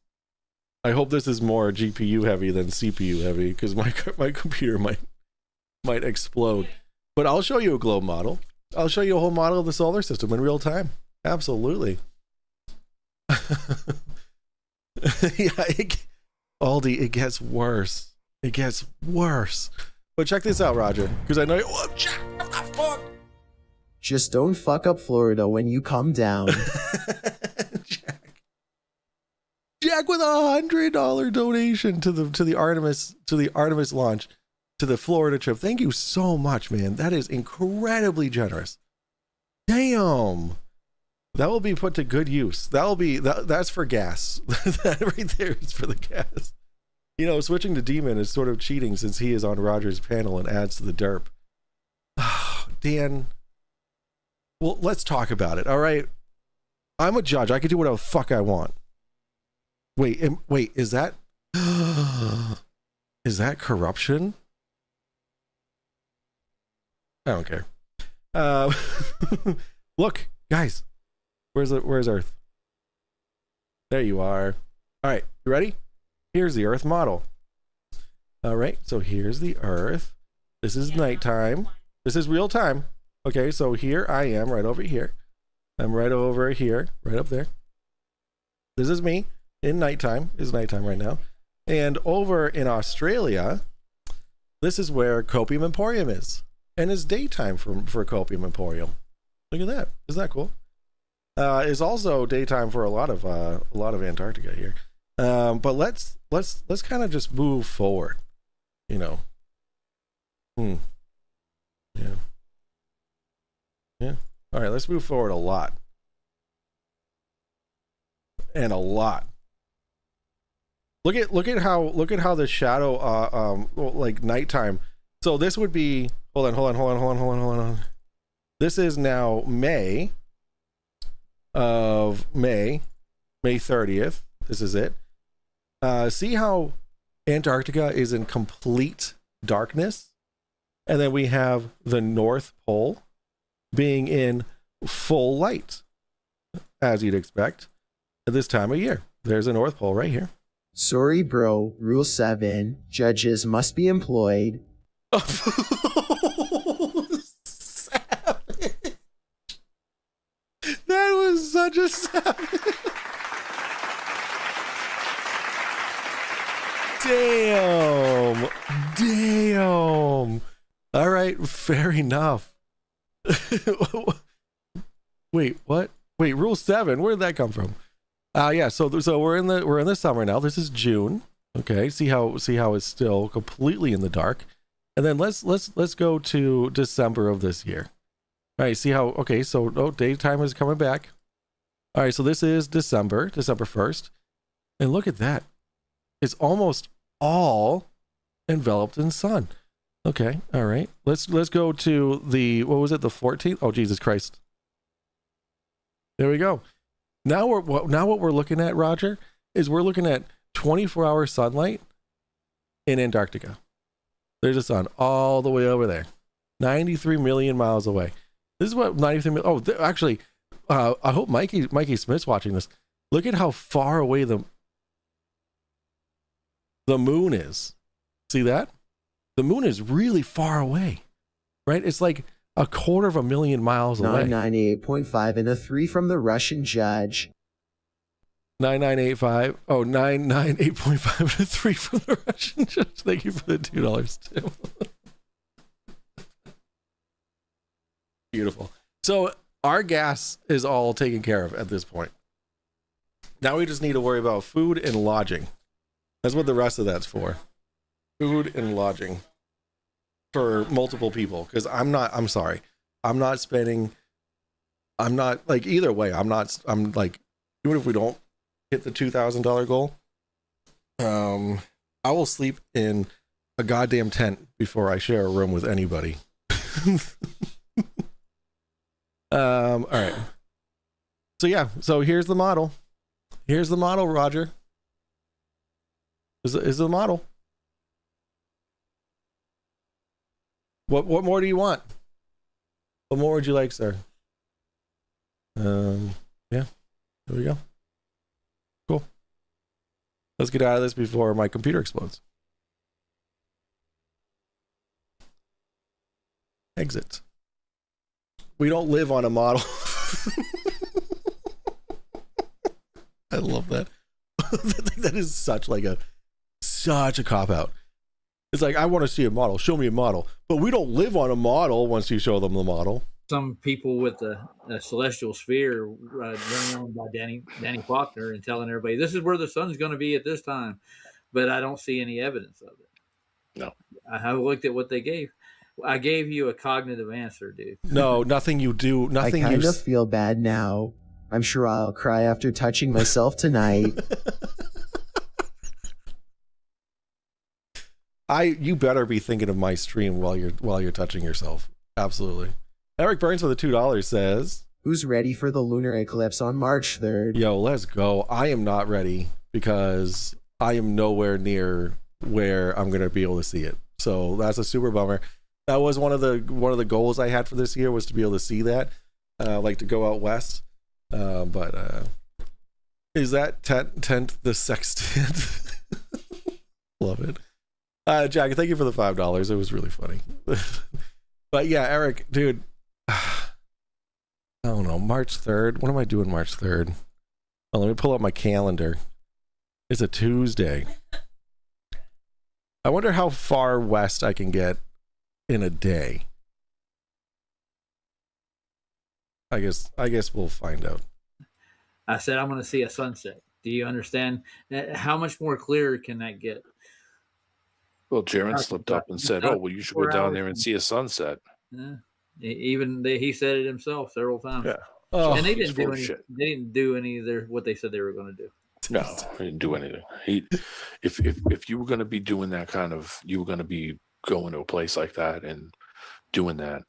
I hope this is more GPU heavy than CPU heavy, because my computer might explode. But I'll show you a globe model. I'll show you a whole model of the solar system in real time. Absolutely. Yeah, Aldi, it gets worse. It gets worse. But check this out, Roger, because I know you. Oh, Jack, what the fuck? Just don't fuck up Florida when you come down. Jack with $100 donation to the Artemis launch, to the Florida trip. Thank you so much, man. That is incredibly generous. Damn. That will be put to good use. That's for gas. That right there is for the gas. You know, switching to Demon is sort of cheating since he is on Roger's panel and adds to the derp. Dan. Well, let's talk about it. All right. I'm a judge. I can do whatever the fuck I want. Wait, is that corruption? I don't care. Look, guys. Where's Earth? There you are. All right, you ready? Here's the Earth model. All right, so here's the Earth. This is nighttime. This is real time. Okay, so here I am right over here. I'm right over here, right up there. This is me in nighttime. It's nighttime right now. And over in Australia, this is where Copium Emporium is. And it's daytime for Copium Emporium. Look at that. Isn't that cool? It's also daytime for a lot of Antarctica here. But let's kind of just move forward, you know. Yeah. All right, let's move forward a lot. And a lot. Look at how the shadow like nighttime. So this would be hold on. This is now May 30th. This is it. See how Antarctica is in complete darkness? And then we have the North Pole being in full light, as you'd expect at this time of year. There's the North Pole right here. Sorry, bro. Rule 7. Judges must be employed. Savage. That was such a savage. Damn. All right, fair enough. Wait, what? Wait, rule 7. Where did that come from? Yeah. So we're in the summer now. This is June. Okay. See how it's still completely in the dark. And then let's go to December of this year. All right. See how? Okay. So daytime is coming back. All right. So this is December 1st, and look at that. It's almost all enveloped in sun. Okay. All right. Let's go to the, what was it? The 14th? Oh, Jesus Christ. There we go. Now what we're looking at, Roger, is we're looking at 24-hour sunlight in Antarctica. There's a sun all the way over there, 93 million miles away. This is what 93 million. Oh, actually, I hope Mikey Smith's watching this. Look at how far away the moon is. See that? The moon is really far away, right? It's like 250,000 miles away. 998.5 and a 3 from the Russian judge. 9985. Oh, 998.5 and a 3 from the Russian judge. Thank you for the $2 too. Beautiful. So our gas is all taken care of at this point. Now we just need to worry about food and lodging. That's what the rest of that's for. Food and lodging for multiple people. Because I'm not like, either way, I'm like, even if we don't hit the $2,000 goal, I will sleep in a goddamn tent before I share a room with anybody. All right. So yeah, so here's the model. Here's the model, Roger. Is the model. What more do you want? What more would you like, sir? Yeah, there we go. Cool. Let's get out of this before my computer explodes. Exit. We don't live on a model. I love that. That is such a cop out. It's like, I want to see a model. Show me a model. But we don't live on a model once you show them the model. Some people with a celestial sphere running on by Danny Faulkner and telling everybody this is where the sun's going to be at this time, but I don't see any evidence of it. No, I looked at what they gave. I gave you a cognitive answer, dude. No, nothing you do. Nothing. I kind of feel bad now. I'm sure I'll cry after touching myself tonight. You better be thinking of my stream while you're touching yourself. Absolutely. Eric Burns for the $2 says, "Who's ready for the lunar eclipse on March 3rd? Yo, let's go. I am not ready because I am nowhere near where I'm gonna be able to see it. So that's a super bummer. That was one of the goals I had for this year, was to be able to see that, like to go out west. But is that tent the sextant? Love it. Jack, thank you for the $5. It was really funny. But yeah, Eric, dude, I don't know, March 3rd. What am I doing March 3rd? Oh, let me pull up my calendar. It's a Tuesday. I wonder how far west I can get in a day. I guess we'll find out. I said I'm going to see a sunset. Do you understand? How much more clear can that get? Well, Jaron slipped up and said, "Oh, well, you should go down there and see a sunset." Yeah. Even he said it himself several times. Yeah. Oh, And they he's didn't do full of any. shit. They didn't do any of what they said they were going to do. No, he didn't do anything. If you were going to be doing that you were going to be going to a place like that and doing that,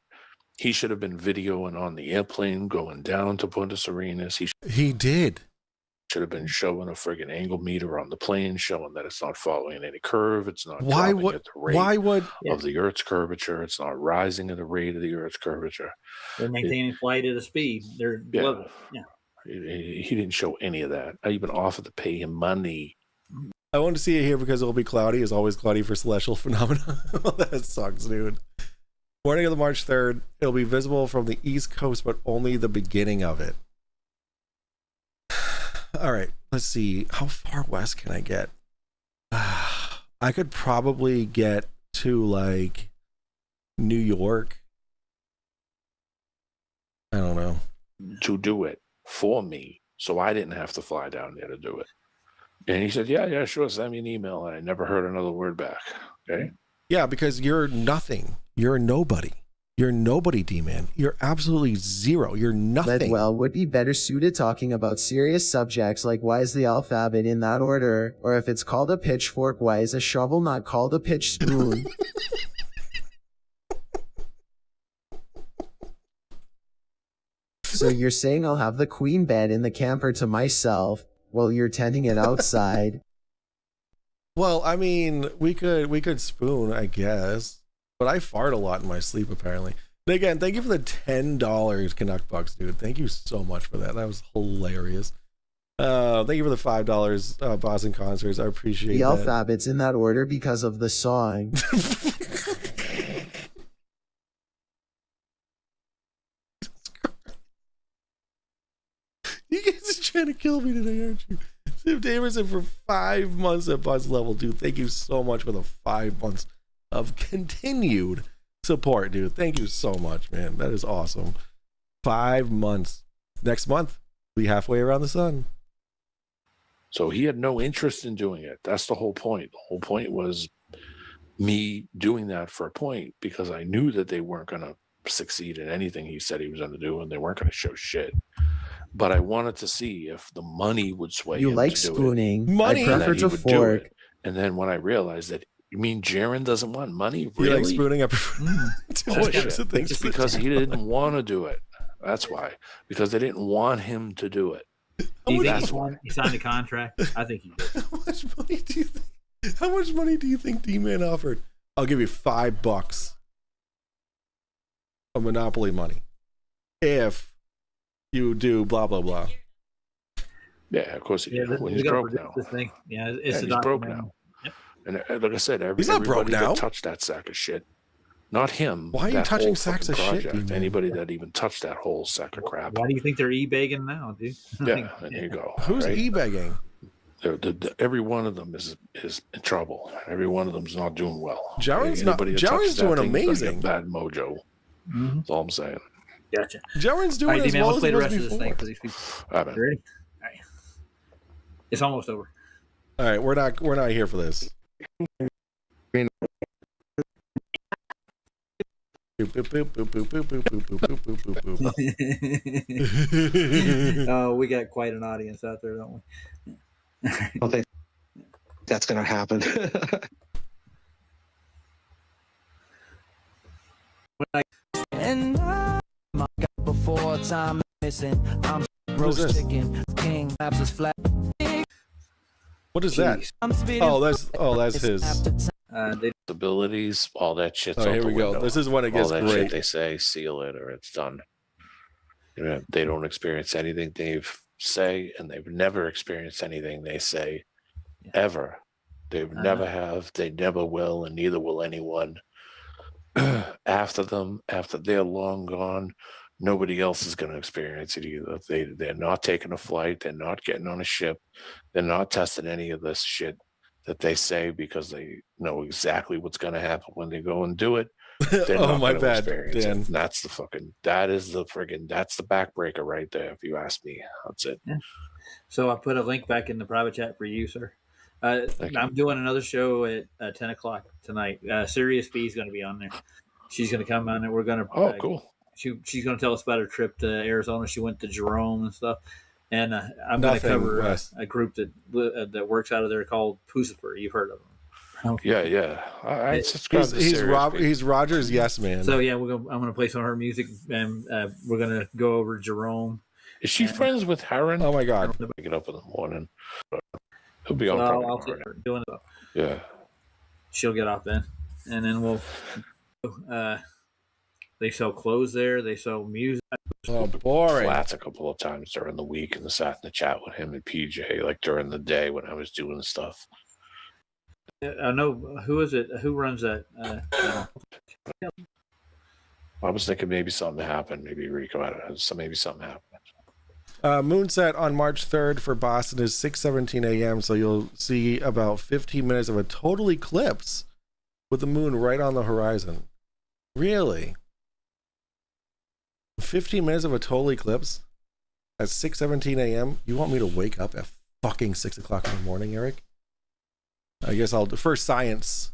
he should have been videoing on the airplane going down to Punta Arenas. He did. Should have been showing a friggin' angle meter on the plane, showing that it's not following any curve. It's not Why dropping would? at the rate Why would? of the Earth's curvature. It's not rising at the rate of the Earth's curvature. They're maintaining flight at a speed. They're level. Yeah. He didn't show any of that. I even offered to pay him money. I wanted to see it here because it'll be cloudy. It's always cloudy for celestial phenomena. That sucks, dude. Morning of the March 3rd. It'll be visible from the East Coast, but only the beginning of it. All right, let's see. How far west can I get? I could probably get to like New York. I don't know. To do it for me, so I didn't have to fly down there to do it. And he said, yeah, sure, send me an email. And I never heard another word back. Okay. Yeah, because you're nothing. You're a nobody. You're nobody, D-Man. You're absolutely zero. You're nothing. Ledwell would be better suited talking about serious subjects like why is the alphabet in that order, or if it's called a pitchfork, why is a shovel not called a pitch spoon? So you're saying I'll have the queen bed in the camper to myself while you're tenting it outside? Well, I mean, we could spoon, I guess. But I fart a lot in my sleep, apparently. And again, thank you for the $10 Canuck Bucks, dude. Thank you so much for that. That was hilarious. Thank you for the $5, Boston Concerts. I appreciate The that. alphabet's in that order because of the song. You guys are trying to kill me today, aren't you? Tim Damerson for 5 months at Buzz Level, dude. Thank you so much for the 5 months of continued support, dude. Thank you so much, man. That is awesome. 5 months. Next month, we'll be halfway around the sun. So he had no interest in doing it. That's the whole point. The whole point was me doing that for a point because I knew that they weren't going to succeed in anything he said he was going to do, and they weren't going to show shit. But I wanted to see if the money would sway You him like to do spooning. Money. I it, and prefer that he to would do fork. it. And then when I realized that You mean Jaron doesn't want money? He Really? likes spooning up Bullshit. Just because he didn't want to do it. That's why. Because they didn't want him to do it. Do you think That's why. he signed a contract? I think he did. How much money do you think D-Man offered? I'll give you $5 of Monopoly money if you do blah blah blah. Yeah, of course he did. Well, he's broke now. This thing. Yeah, it's He's broke now. Yep. And like I said, He's not broke everybody now. that touched that sack of shit. Not him. Why are you that touching whole sacks of fucking shit, project. D-Man? Anybody that even touched that whole sack of crap. Why do you think they're e-begging now, dude? Yeah, and there you go. Who's right? e-begging? Every one of them is in trouble. Every one of them's not doing well. Jaren's Anybody that touches doing that thing is gonna amazing. get bad mojo. Mm-hmm. That's all I'm saying. Gotcha. Jaren's All doing right, as D-Man, well let's as play he the was rest of this thing before. for these people. All right, man. You ready? All right. It's almost over. All right, we're not here for this. Oh, we got quite an audience out there, don't we? I don't think that's going to happen. And I got before time missing. I'm Who's roast this? chicken, king laps is flat. What is that? Jeez. I'm speeding. Oh, that's his. They Abilities, all that shit's Oh, out here the we go. window. This is when it gets all that great. shit they say, seal it or it's done. You know, they don't experience anything they say, and they've never experienced anything they say ever. They never have, they never will, and neither will anyone after them. After they're long gone, nobody else is going to experience it either. They're not taking a flight. They're not getting on a ship. They're not testing any of this shit that they say because they know exactly what's going to happen when they go and do it. They're Oh not my gonna bad, experience Dan. it. And that's the backbreaker right there. If you ask me, that's it. So I put a link back in the private chat for you, sir. Thank you. I'm doing another show at 10 o'clock tonight. Serious B is going to be on there. She's going to come on and we're going to. Oh, cool. She's going to tell us about her trip to Arizona. She went to Jerome and stuff. And I'm going to Nothing, cover Wes. a group that works out of there called Pucifer. You've heard of them. Yeah. I subscribe to He's Serious B. He's Roger's yes man. So yeah, I'm going to play some of her music, and we're going to go over Jerome. Is she friends with Heron? Oh my god. Wake it up in the morning. He'll be on. Well, probably I'll tomorrow. see her doing it. Yeah. She'll get off then, and then we'll. They sell clothes there. They sell music. Oh, boring. Flats a couple of times during the week and sat in the chat with him and PJ, like during the day when I was doing stuff. I know who is it? Who runs that? Channel? I was thinking maybe something happened. Maybe Rico had it. So maybe something happened. Moonset on March 3rd for Boston is 6:17 a.m. So you'll see about 15 minutes of a total eclipse with the moon right on the horizon. Really? 15 minutes of a total eclipse at 6:17 a.m. You want me to wake up at fucking 6 o'clock in the morning, Eric? I guess I'll do for science.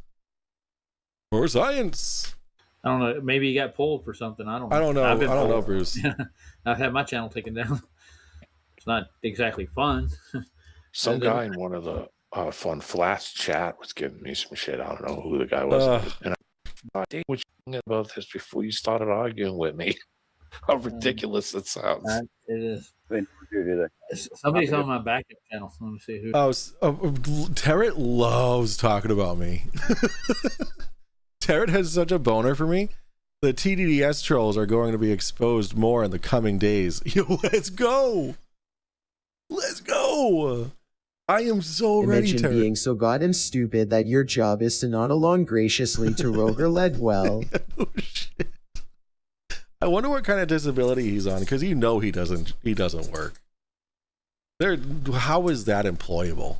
For science. I don't know. Maybe he got pulled for something. I don't know. I don't know. I I've been don't know, pulled. Bruce. I've had my channel taken down. It's not exactly fun. Some And then- guy in one of the Fun Flats chat was giving me some shit. I don't know who the guy was. And I think what you thinking about this before you started arguing with me. How ridiculous it sounds. It is. Somebody's on my backup channel. Let me see who. Tarrant loves talking about me. Tarrant has such a boner for me. The TDDS trolls are going to be exposed more in the coming days. Yo, let's go. Let's go. I am so ready, Imagine Tarrant. being so goddamn stupid that your job is to nod along graciously to Roger Ledwell. Oh, shit. I wonder what kind of disability he's on, because he doesn't work. How is that employable?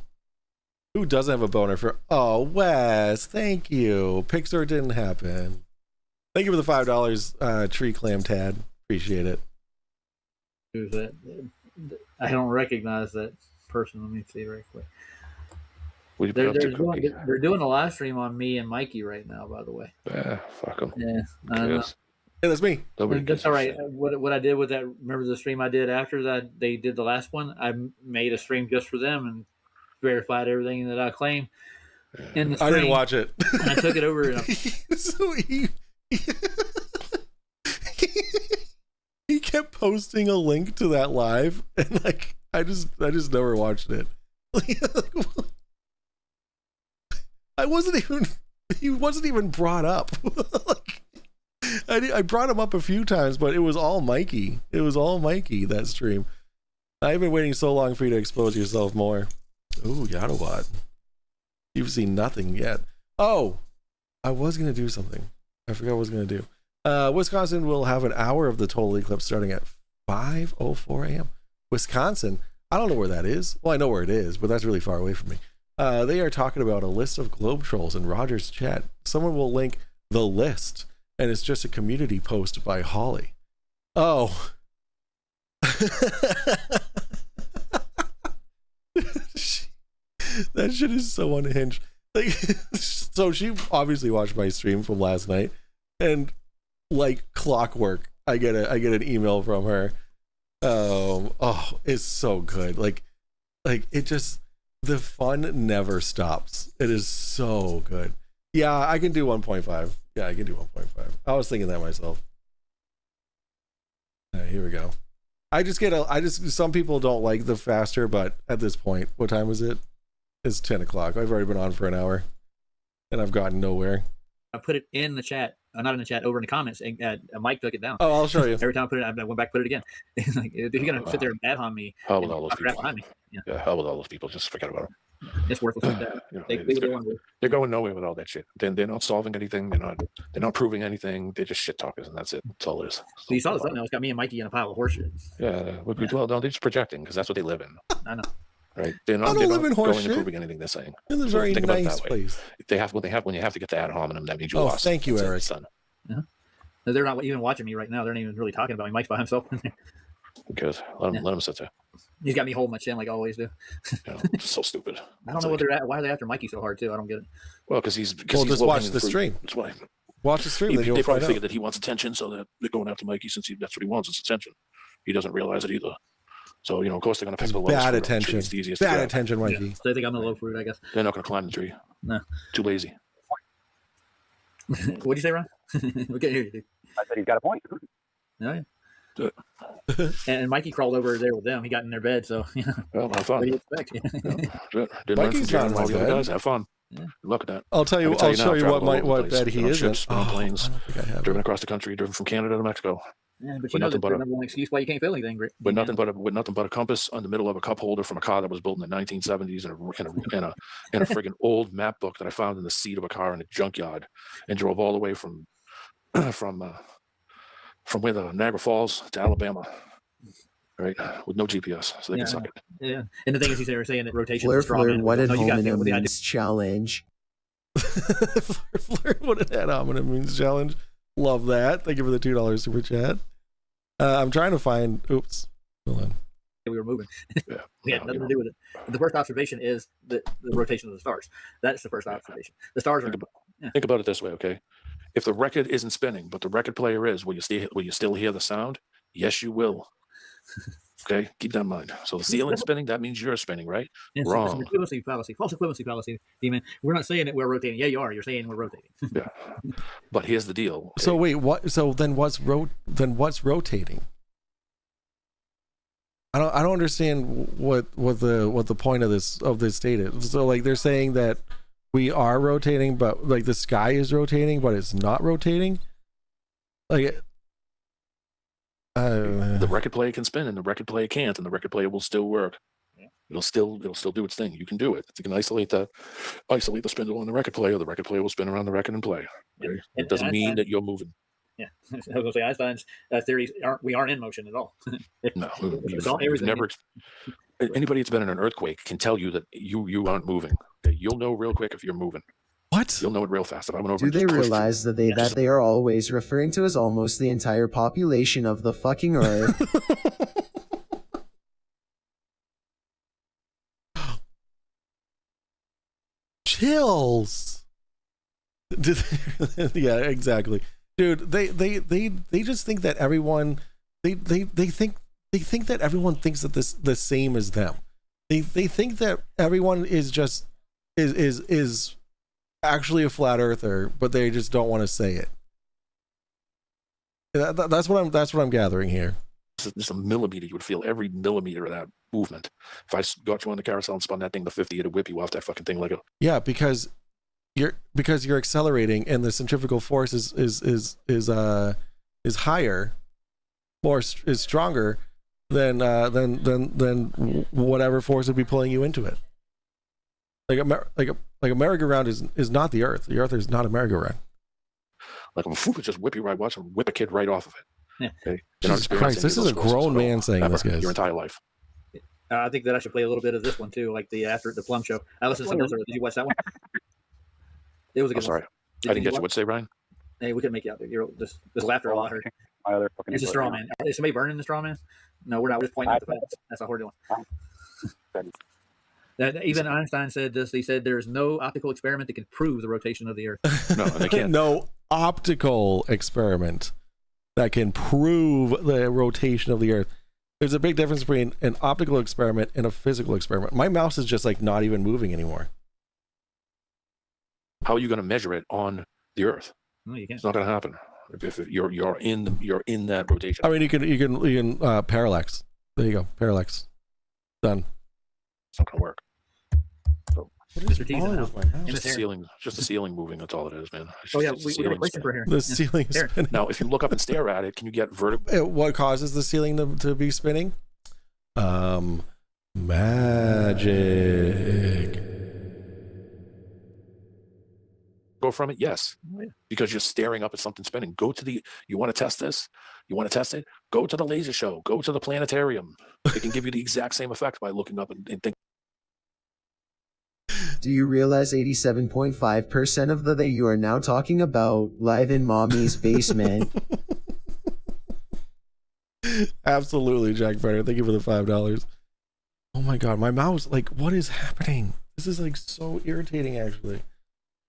Who doesn't have a boner for? Oh, Wes, thank you. Pixar didn't happen. Thank you for the $5, Tree Clam Tad. Appreciate it. Who's that? I don't recognize that person. Let me see right quick. What you been up to, Cookie? They're doing a live stream on me and Mikey right now. By the way. Fuck him. Yeah. I don't know. Hey, that's me. Nobody That's gives all a right. shit. What I did with that? Remember the stream I did after that? They did the last one. I made a stream just for them and verified everything that I claimed. in the I didn't spring, watch it. and I took it over. And So he kept posting a link to that live, and like I just never watched it. I wasn't even. He wasn't even brought up. Like, I brought him up a few times, but it was all Mikey. It was all Mikey, that stream. I've been waiting so long for you to expose yourself more. Ooh, Yadawat. You've seen nothing yet. Oh, I was going to do something. I forgot what I was going to do. Wisconsin will have an hour of the total eclipse starting at 5:04 a.m. Wisconsin, I don't know where that is. Well, I know where it is, but that's really far away from me. They are talking about a list of globe trolls in Roger's chat. Someone will link the list, and it's just a community post by Holly. Oh. That shit is so unhinged. Like, so she obviously watched my stream from last night, and like clockwork, I get an email from her. Oh, it's so good. Like it just, the fun never stops. It is so good. Yeah, I can do 1.5. Yeah, I can do 1.5. I was thinking that myself. All right, here we go. Some people don't like the faster, but at this point, what time is it? It's 10 o'clock. I've already been on for an hour, and I've gotten nowhere. I put it in the chat, not in the chat, over in the comments, and Mike took it down. Oh, I'll show you. Every time I put it, I went back, put it again. Like, if you're gonna sit there and bad on me, Hell with all those people. behind me. Yeah, hell with all those people. Just forget about them. It's worthless like that. You know, They do what they want to do. they're going nowhere with all that shit. They're not solving anything. They're not proving anything. They're just shit talkers, and that's it. That's all it is. So you saw this now. It's got me and Mikey in a pile of horseshit. Yeah. Well, no, they're just projecting because that's what they live in. I know. Right? They're I not don't live in going horseshit. and proving anything they're saying. It's a So very think about it nice that way. place. When you have to get to ad hominem, that means you Oh, lost. thank you, That's it, Eric. son. They're not even watching me right now. They're not even really talking about me. Mike's by himself. Because let him sit there. He's got me holding my chin like I always do. You know, it's so stupid. I don't know what they're at. Why are they after Mikey so hard too? I don't get it. Well, because he's Well, just watch the stream. That's why. Watch the stream, then They you'll probably find figured out. that he wants attention, so that they're going after Mikey since that's what he wants is attention. He doesn't realize it either. So, of course, they're going to pick the lowest Bad fruit. attention. It's the easiest to Bad grab. attention, Mikey. So they think I'm a low fruit, I guess. They're not going to climb the tree. No. Too lazy. What'd you say, Ron? We can't hear you, dude. I said he's got a point. Oh, yeah. And Mikey crawled over there with them. He got in their bed, so Well, have what fun. do you expect? Didn't learn Mikey's from not in Jared and my all the other bed. guys. Have fun. Yeah. Good luck at that. I'll tell you. I can tell I'll you now, show you traveled what all over the bed place. he Been on is in. ships, been on planes, I don't think I have. driven it. across the country, driven from Canada to Mexico. Yeah, but With you know nothing the but a- number one excuse why you can't feel anything. With nothing but a compass on the middle of a cup holder from a car that was built in the 1970s, and a friggin' old map book that I found in the seat of a car in a junkyard, and drove all the way from where the Niagara Falls to Alabama, right, with no GPS, so they Yeah. can suck it. Yeah, and the thing is, they were saying that rotation Fleur is strong. Fleur, what an No, you gotta think hominem what the idea. means challenge. Flirt, what an ad hominem means challenge. Love that. Thank you for the $2 super chat. I'm trying to find. Oops. Hold on. We were moving. Yeah. We had nothing to do with it. The first observation is the rotation of the stars. That's the first observation. The stars are. Think about it this way, okay? If the record isn't spinning, but the record player is, will you still hear the sound? Yes, you will. Okay, keep that in mind. So the ceiling's spinning, that means you're spinning, right? It's Wrong. an equivalency fallacy, false equivalency fallacy, Demon. We're not saying that we're rotating. Yeah, you are. You're saying we're rotating. Yeah. But here's the deal. So wait, what? So then what's rotating? I don't understand what the point of this state is. So like they're saying that we are rotating, but like the sky is rotating, but it's not rotating. Like The record player can spin, and the record player can't, and the record player will still work. Yeah. It'll still do its thing. You can do it. You can isolate the spindle on the record player. The record player will spin around the record and play. Yeah. Okay? And It doesn't mean that you're moving. Yeah, I was going to say Einstein's theories aren't in motion at all. No, It's all everything. never. Anybody that's been in an earthquake can tell you that you aren't moving. Okay? You'll know real quick if you're moving. what? You'll know it real fast. If I went over Do and they just pushed you- realize that they are always referring to as almost the entire population of the fucking earth? Chills. Yeah, exactly, dude. They just think that everyone they think that everyone thinks that the same as them. They think that everyone is just is actually a flat earther, but they just don't want to say it. That's what I'm gathering here. Just a millimeter, you would feel every millimeter of that movement. If I got you on the carousel and spun that thing to 50, it'd whip you off that fucking thing like a. Yeah, because you're accelerating, and the centrifugal force is higher, or is stronger than whatever force would be pulling you into it. Like a merry-go-round is not the Earth. The Earth is not a merry-go-round. Like a fool would just whip you right, watch him whip a kid right off of it. Yeah. Okay? Jesus Christ, this is a grown man saying this, guys. Your entire life. I think that I should play a little bit of this one too, like the after the Plum Show. I listened to some of this. Did you watch that one? It was a good I'm sorry. one. I didn't get you. What'd you say, Ryan? Hey, we couldn't make you out there. You're just laughter all I heard. It's a straw man. Is somebody burning the straw man? No, we're not. We're just pointing out the facts. That's all we're doing. That even Einstein said this. He said there's no optical experiment that can prove the rotation of the Earth. No, they can't. No optical experiment that can prove the rotation of the Earth. There's a big difference between an optical experiment and a physical experiment. My mouse is just like not even moving anymore. How are you going to measure it on the Earth? No, you can't. It's not going to happen. If you're in that rotation. I mean, you can parallax. There you go, parallax. Done. It's not going to work. So, Mr. T's in the house. just the ceiling moving. That's all it is, man. Oh yeah, we got a question for here. The ceiling is spinning. Now, if you look up and stare at it, can you get vertigo? What causes the ceiling to be spinning? Magic. Go from it? Yes. Oh, yeah. Because you're staring up at something spinning. You want to test this? You want to test it? Go to the laser show. Go to the planetarium. It can give you the exact same effect by looking up and thinking. Do you realize 87.5% of the you are now talking about live in mommy's basement? Absolutely, Jack Frederick. Thank you for the $5. Oh my god, my mouse, like, what is happening? This is like so irritating, actually.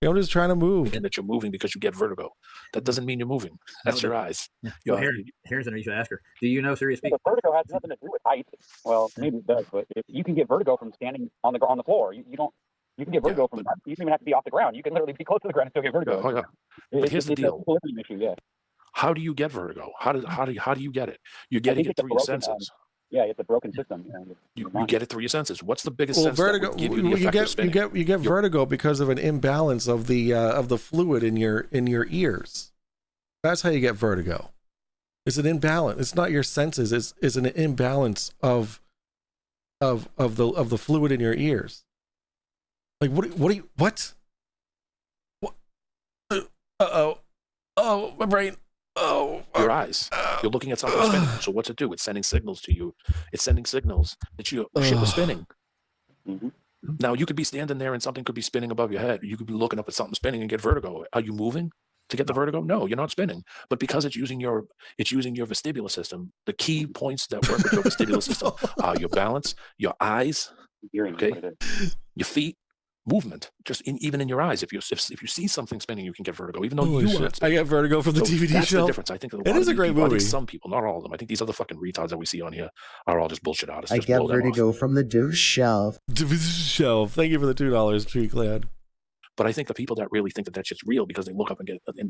I'm just trying to move. And that you're moving because you get vertigo. That doesn't mean you're moving. That's your eyes. Yeah. Well, here's an issue to ask her. Do you know serious people? Vertigo has nothing to do with height. Well, maybe it does, but if you can get vertigo from standing on the floor. You can get vertigo from. You don't even have to be off the ground. You can literally be close to the ground and still get vertigo. Oh, yeah. But here's the deal. It's a equilibrium issue, yeah. How do you get vertigo? How do you get it? You're getting it through your senses. Yeah, it's a broken system. You get it through your senses. What's the biggest sense? Vertigo. You get vertigo because of an imbalance of the fluid in your ears. That's how you get vertigo. It's an imbalance. It's not your senses. It's an imbalance of the fluid in your ears. Like what? Oh, my brain. Your eyes. You're looking at something spinning. So what's it do? It's sending signals to you. It's sending signals that your shit is spinning. Mm-hmm. Now you could be standing there and something could be spinning above your head. You could be looking up at something spinning and get vertigo. Are you moving to get the vertigo? No, you're not spinning. But because it's using your vestibular system, the key points that work with your vestibular system are your balance, your eyes, okay, your feet. Movement, even in your eyes. If you see something spinning, you can get vertigo. Even though you aren't. I get vertigo from the DVD that's show. The difference. I think it is a great movie. Some people, not all of them. I think these other fucking retards that we see on here are all just bullshit artists. I get vertigo from the div shelf. Thank you for the $2, Tree Clad. But I think the people that really think that shit's real because they look up and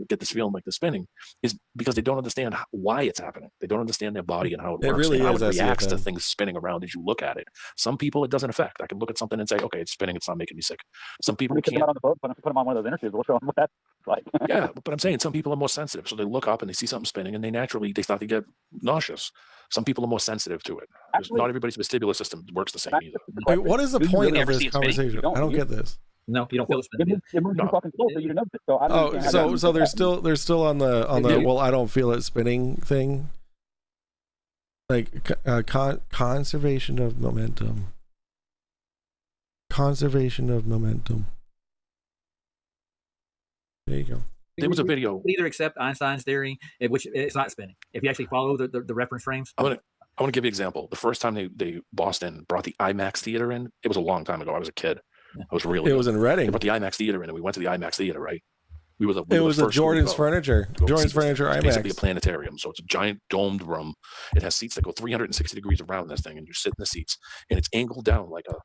get this feeling like the spinning is because they don't understand why it's happening. They don't understand their body and how it works really and how is, it reacts to things spinning around as you look at it. Some people it doesn't affect. I can look at something and say, okay, it's spinning. It's not making me sick. Some people can't. On the boat, put them on one of those interviews. We'll show them what that's like. Yeah, but I'm saying some people are more sensitive. So they look up and they see something spinning and they start to get nauseous. Some people are more sensitive to it. Not everybody's vestibular system works the same either. Wait, what is the point of this conversation? I don't get this. No, you don't feel the spinning. It moves too fucking slow for you to notice it. So I don't so they're still on the well, I don't feel it spinning thing. Like conservation of momentum. Conservation of momentum. There you go. There was a video. Either accept Einstein's theory, which it's not spinning. If you actually follow the reference frames. I want to give you an example. The first time Boston brought the IMAX theater in, it was a long time ago. I was a kid. I was really. It was in Reading. They brought the IMAX theater in, and we went to the IMAX theater. Right. It was a Jordan's Furniture. Jordan's Furniture IMAX. It's basically a planetarium. So it's a giant domed room. It has seats that go 360 degrees around this thing, and you sit in the seats, and it's angled down like a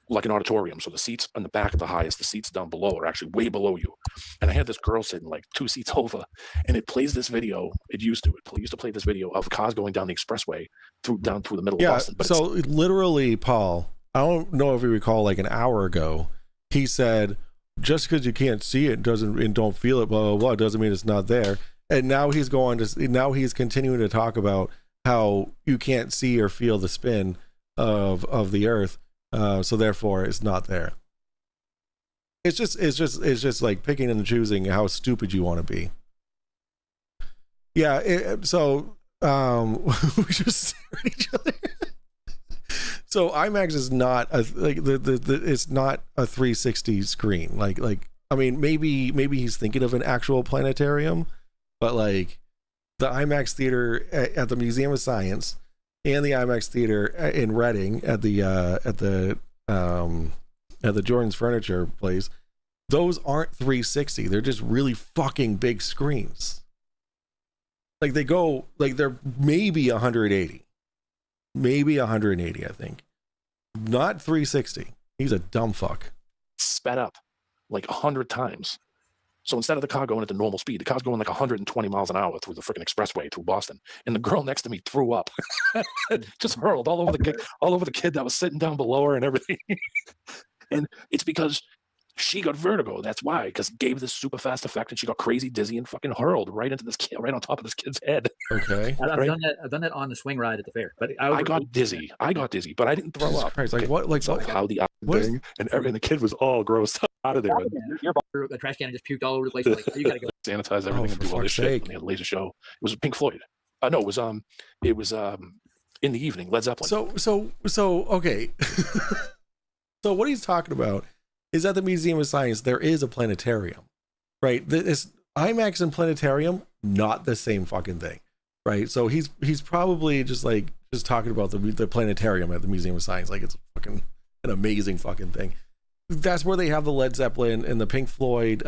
like an auditorium. So the seats on the back are the highest. The seats down below are actually way below you. And I had this girl sitting like 2 seats over, and it plays this video. It used to play this video of cars going down the expressway down through the middle of Boston. But so literally, Paul, I don't know if you recall, like an hour ago, he said, just because you can't see it and don't feel it, blah, blah, blah, doesn't mean it's not there. And now he's continuing to talk about how you can't see or feel the spin of the earth. So therefore it's not there. It's just like picking and choosing how stupid you want to be. Yeah. We just stare at each other. So IMAX is not it's not a 360 screen. Like, I mean, maybe he's thinking of an actual planetarium, but like the IMAX theater at the Museum of Science and the IMAX theater in Reading at the Jordan's Furniture place, those aren't 360. They're just really fucking big screens. Like they're maybe 180. Maybe 180, I think. Not 360. He's a dumb fuck. sped up like 100 times. So instead of the car going at the normal speed, the car's going like 120 miles an hour through the freaking expressway through Boston. And the girl next to me threw up, just hurled all over the kid that was sitting down below her and everything. And it's because she got vertigo. That's why, because it gave this super fast effect, and she got crazy dizzy and fucking hurled right into this kid, right on top of this kid's head. Okay, I've done that on the swing ride at the fair, but I got dizzy, but I didn't throw Jesus up. Christ, like what? Like so what? How the thing, and the kid was all grossed out of there. The trash can just puked all over the place. Like, you gotta go Sanitize everything and do all this shit. And they had a laser show. It was Pink Floyd. No, it was in the evening, Led Zeppelin. So okay. So what he's talking about is at the Museum of Science there is a planetarium, right? This IMAX and planetarium, not the same fucking thing, right? So he's probably just talking about the planetarium at the Museum of Science, like it's fucking an amazing fucking thing. That's where they have the Led Zeppelin and the Pink Floyd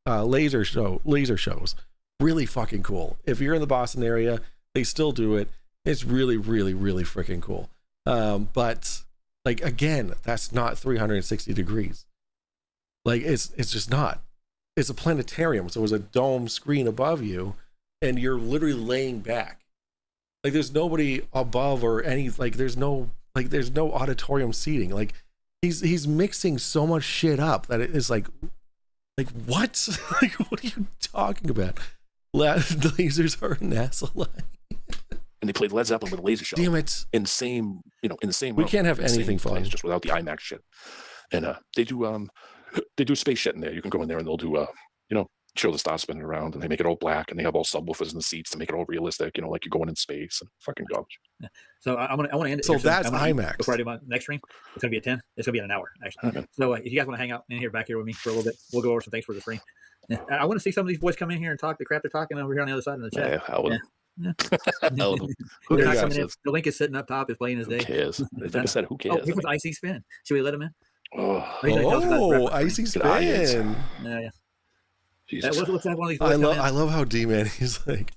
laser shows. Really fucking cool. If you're in the Boston area, they still do it. It's really, really, really freaking cool. But like, again, that's not 360 degrees. Like it's just not. It's a planetarium, so it's a dome screen above you, and you're literally laying back. Like there's nobody above or any, like there's no auditorium seating. Like he's mixing so much shit up that it is like what? Like what are you talking about? Lasers are NASA line. And they played Led Zeppelin with a laser show. Damn it! In the same We can't have anything fun, just without the IMAX shit. And they do space shit in there. You can go in there and they'll do show the stars spinning around, and they make it all black, and they have all subwoofers in the seats to make it all realistic. Like you're going in space and fucking garbage. Yeah. So I want to end it. So here. that's IMAX. Before I do my next stream, it's gonna be at 10. It's gonna be in an hour actually. Okay. So if you guys want to hang out in here back here with me for a little bit, we'll go over some things for the stream. Yeah. I want to see some of these boys come in here and talk the crap they're talking over here on the other side of the chat. Yeah, I would. Yeah. Who They're cares? not coming in. The link is sitting up top. It's playing his day. Who cares? Like I said, who cares? Oh, he was Icy Spin. Should we let him in? Icy Spin. Yeah. Jesus. Let's have one of these. I love how D-Man, he's like,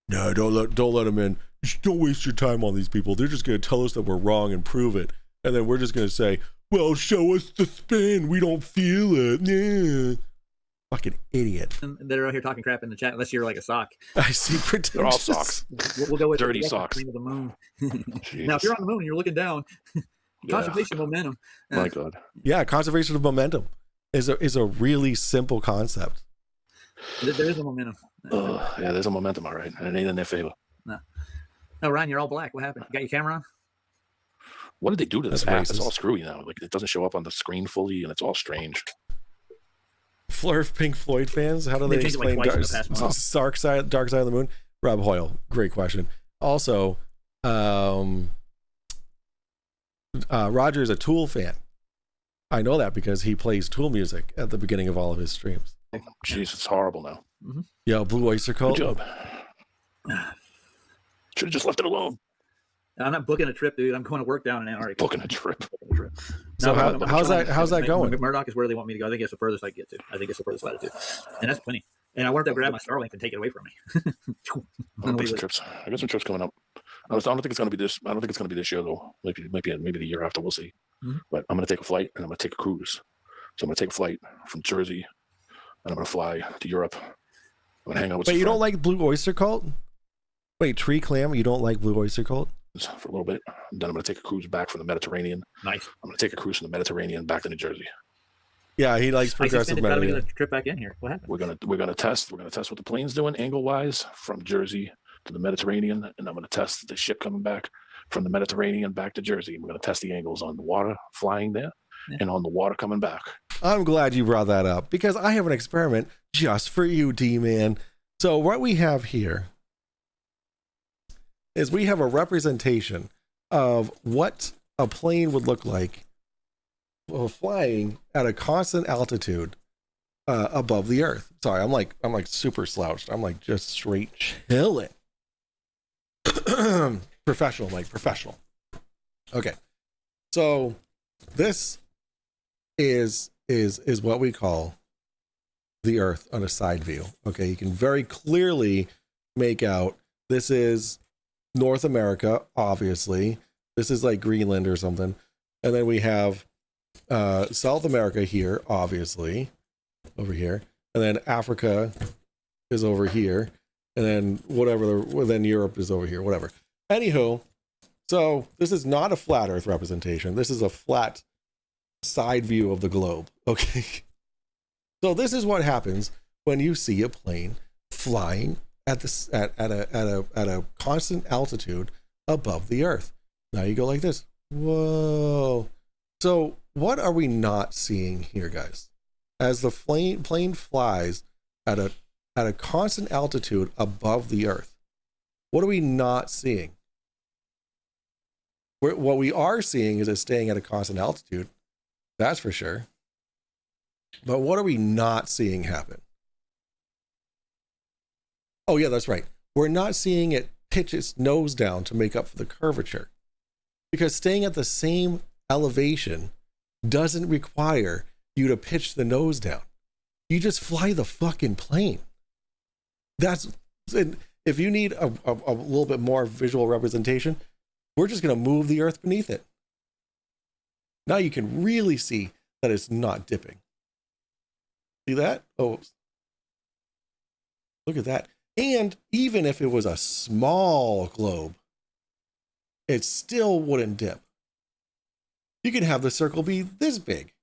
no, don't let him in. Just don't waste your time on these people. They're just going to tell us that we're wrong and prove it. And then we're just going to say, well, show us the spin. We don't feel it. Yeah. Fucking idiot. They're out here talking crap in the chat, unless you're like a sock. I see pretentious. They're all socks. We'll go with dirty socks. The moon. Now, if you're on the moon and you're looking down, conservation of momentum. My God. Yeah, conservation of momentum is a really simple concept. There is a momentum. Yeah, there's a momentum, all right, and it ain't in their favor. No, Ryan, you're all black. What happened? You got your camera on? What did they do to this That's app? racist. It's all screwy now. Like it doesn't show up on the screen fully, and it's all strange. Flurf Pink Floyd fans, how do they changed it like explain twice in the past month. Dark Side of the Moon? Rob Hoyle, great question. Also, Roger is a Tool fan. I know that because he plays Tool music at the beginning of all of his streams. Jeez, it's horrible now. Mm-hmm. Yeah, Blue Oyster Cult. Good job. Should have just left it alone. I'm not booking a trip, dude. I'm going to work down in Antarctica. Booking a trip. So how's that going? Murdoch is where they want me to go. I think it's the furthest I can get to. I think it's the furthest latitude, and that's plenty. And I wanted to grab my Starlink and take it away from me. I got some trips coming up. I don't think it's going to be this. I don't think it's going to be this year though. Maybe the year after. We'll see. But I'm going to take a flight and I'm going to take a cruise. So I'm going to take a flight from Jersey and I'm going to fly to Europe. I'm going to hang out with But some you don't friends like Blue Oyster Cult? Wait, Tree Clam, you don't like Blue Oyster Cult? for a little bit. And then I'm going to take a cruise back from the Mediterranean. Nice. I'm going to take a cruise from the Mediterranean back to New Jersey. Yeah, he likes progressive got to metal. get a trip back in here. What happened? We're gonna test what the plane's doing angle wise from Jersey to the Mediterranean, and I'm gonna test the ship coming back from the Mediterranean back to Jersey. We're gonna test the angles on the water flying there and on the water coming back. I'm glad you brought that up because I have an experiment just for you, D-Man. So what we have here is we have a representation of what a plane would look like flying at a constant altitude above the earth. Sorry, I'm like super slouched. I'm like just straight chilling. Professional, Mike, professional. Okay. So this is what we call the earth on a side view. Okay, you can very clearly make out this is North America, obviously. This is like Greenland or something. And then we have South America here, obviously, over here, and then Africa is over here, and then then Europe is over here, whatever. Anywho, so this is not a flat Earth representation. This is a flat side view of the globe. Okay, so this is what happens when you see a plane flying at a constant altitude above the Earth. Now you go like this. Whoa. So what are we not seeing here, guys? As the plane flies at a constant altitude above the Earth, what are we not seeing? What we are seeing is it staying at a constant altitude. That's for sure. But what are we not seeing happen? Oh, yeah, that's right. We're not seeing it pitch its nose down to make up for the curvature. Because staying at the same elevation doesn't require you to pitch the nose down. You just fly the fucking plane. If you need a little bit more visual representation, we're just going to move the earth beneath it. Now you can really see that it's not dipping. See that? Oh, look at that. And even if it was a small globe, it still wouldn't dip. You can have the circle be this big.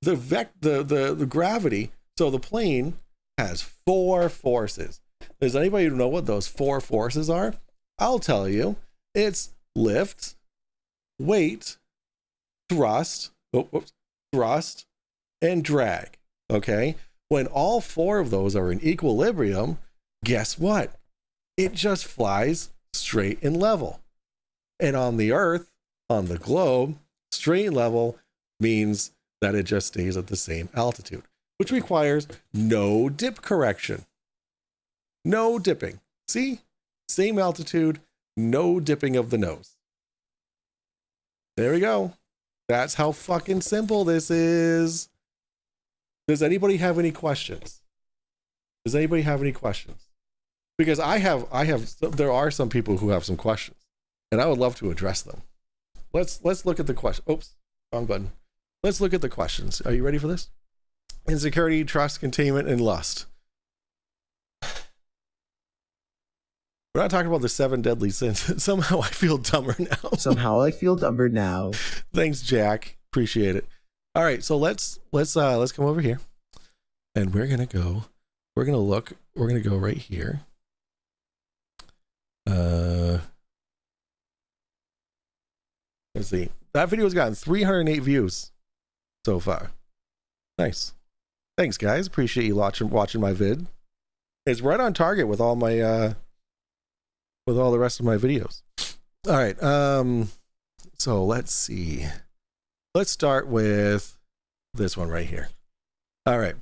The gravity, so the plane has 4 forces. Does anybody know what those 4 forces are? I'll tell you. It's lift, weight, thrust, and drag. Okay? When all 4 of those are in equilibrium, guess what? It just flies straight and level. And on the Earth, on the globe, straight and level means that it just stays at the same altitude, which requires no dip correction. No dipping. See? Same altitude, no dipping of the nose. There we go. That's how fucking simple this is. Does anybody have any questions? Does anybody have any questions? Because there are some people who have some questions, and I would love to address them. Let's look at the question. Oops, wrong button. Let's look at the questions. Are you ready for this? Insecurity, trust, containment, and lust. We're not talking about the 7 deadly sins. Somehow I feel dumber now. Thanks, Jack. Appreciate it. All right, so let's come over here, and we're gonna go right here. Let's see. That video's gotten 308 views so far. Nice. Thanks, guys. Appreciate you watching my vid. It's right on target with all my with all the rest of my videos. All right. So let's see. Let's start with this one right here. All right.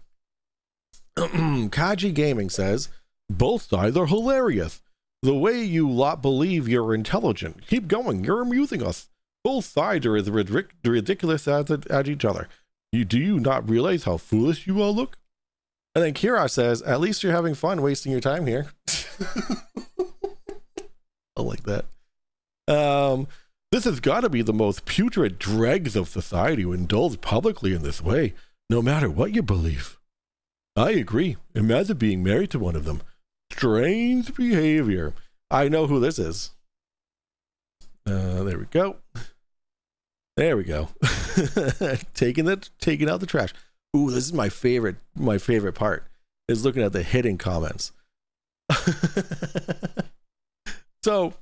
Kaji Gaming says, both sides are hilarious. The way you lot believe you're intelligent. Keep going. You're amusing us. Both sides are as ridiculous as each other. Do you not realize how foolish you all look? And then Kira says, at least you're having fun wasting your time here. I like that. This has got to be the most putrid dregs of society who indulge publicly in this way, no matter what you believe. I agree. Imagine being married to one of them. Strange behavior. I know who this is. There we go. There we go. taking out the trash. Ooh, this is my favorite part, is looking at the hidden comments. So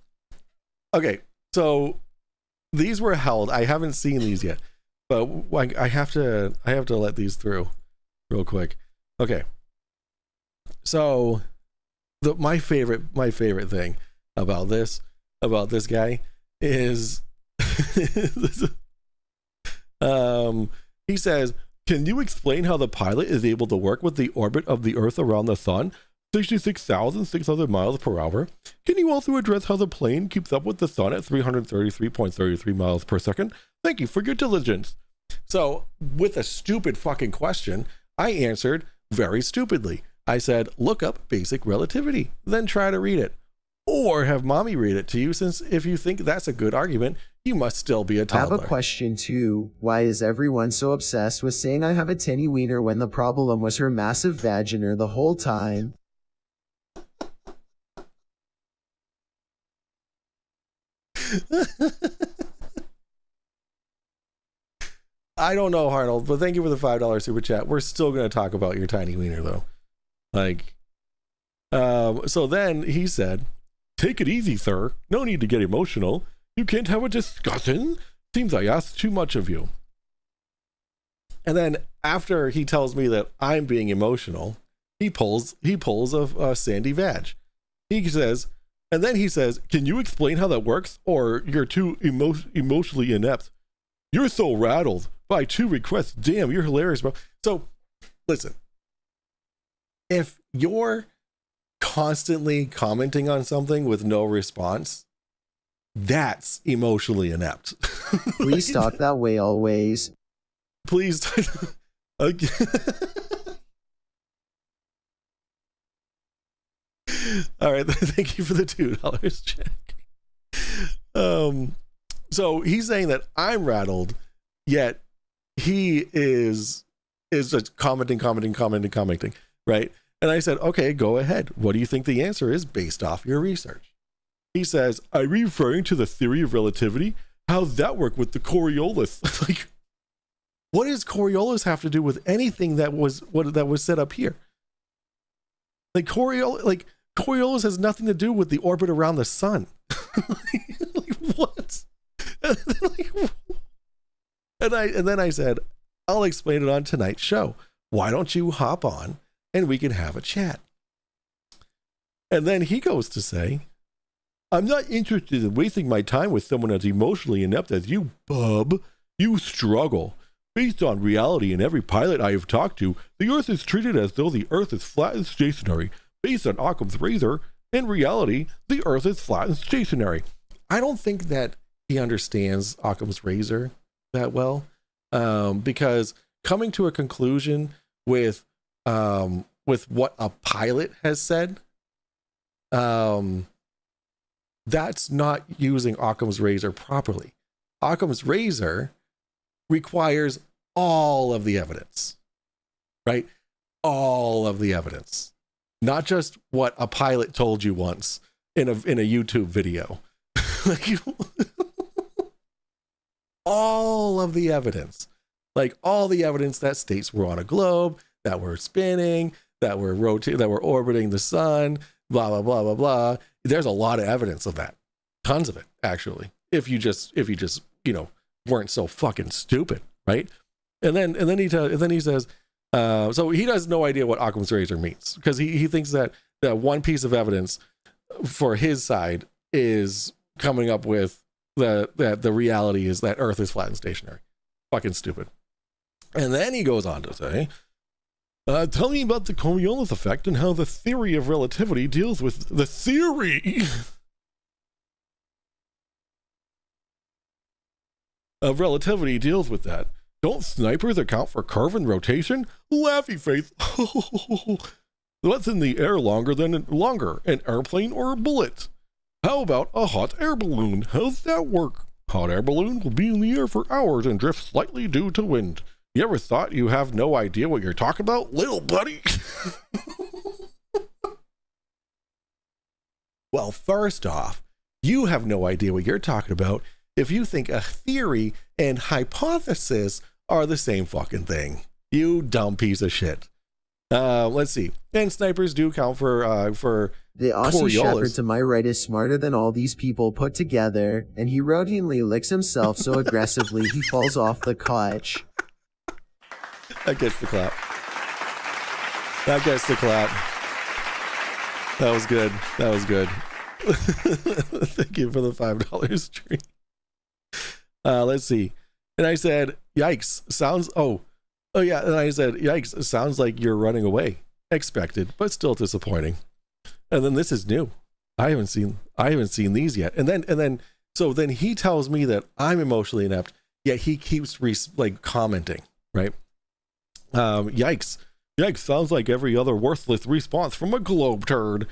these were held. I haven't seen these yet, but I have to let these through real quick. Okay. So my favorite thing about this guy is he says, can you explain how the pilot is able to work with the orbit of the Earth around the sun, 66,600 miles per hour? Can you also address how the plane keeps up with the sun at 333.33 miles per second? Thank you for your diligence. So with a stupid fucking question, I answered very stupidly. I said, look up basic relativity, then try to read it. Or have mommy read it to you, since if you think that's a good argument, you must still be a toddler. I have a question too. Why is everyone so obsessed with saying I have a tinny wiener when the problem was her massive vagina the whole time? I don't know, Arnold, but thank you for the $5 super chat. We're still going to talk about your tiny wiener, though. So then he said, take it easy, sir. No need to get emotional. You can't have a discussion. Seems I asked too much of you. And then after he tells me that I'm being emotional, he pulls a Sandy vag. He says, can you explain how that works? Or you're too emotionally inept. You're so rattled by 2 requests. Damn, you're hilarious, bro. So listen, if you're constantly commenting on something with no response, that's emotionally inept. Please talk that way always. Please. Okay. All right. Thank you for the $2 check. So he's saying that I'm rattled, yet he is just commenting, right? And I said, okay, go ahead. What do you think the answer is based off your research? He says, are you referring to the theory of relativity? How's that work with the Coriolis? Like, what does Coriolis have to do with anything that was set up here? Like Coriolis has nothing to do with the orbit around the sun. Like, what? And then I said, I'll explain it on tonight's show. Why don't you hop on and we can have a chat? And then he goes to say, I'm not interested in wasting my time with someone as emotionally inept as you, bub. You struggle. Based on reality and every pilot I have talked to, the Earth is treated as though the Earth is flat and stationary. Based on Occam's razor, in reality, the Earth is flat and stationary. I don't think that he understands Occam's razor that well, because coming to a conclusion with what a pilot has said, that's not using Occam's razor properly. Occam's razor requires all of the evidence, right? All of the evidence, not just what a pilot told you once in a YouTube video. Like, all of the evidence, like all the evidence that states we're on a globe, that we're spinning, that we're rotating, that we're orbiting the sun, blah blah blah blah blah. There's a lot of evidence of that, tons of it actually. If you just weren't so fucking stupid, right? And then he says, so he has no idea what Occam's razor means, because he thinks that one piece of evidence for his side is coming up with that the reality is that Earth is flat and stationary. Fucking stupid. And then he goes on to say, tell me about the Coriolis effect and how the theory of relativity deals with the theory of relativity deals with that. Don't snipers account for curve and rotation? Laughy face. What's in the air longer, an airplane or a bullet? How about a hot air balloon? How's that work? Hot air balloon will be in the air for hours and drift slightly due to wind. You ever thought you have no idea what you're talking about, little buddy? Well, first off, you have no idea what you're talking about if you think a theory and hypothesis are the same fucking thing. You dumb piece of shit. Let's see. And snipers do count for The Aussie Coriolis. Shepherd to my right is smarter than all these people put together, and he routinely licks himself so aggressively he falls off the couch. That gets the clap. That gets the clap. That was good. That was good. Thank you for the $5 stream. Let's see. And I said, yikes, sounds, oh yeah. And I said, yikes, sounds like you're running away. Expected, but still disappointing. And then this is new. I haven't seen these yet. And then, so then he tells me that I'm emotionally inept, yet he keeps commenting, right? Yikes, sounds like every other worthless response from a globe turd.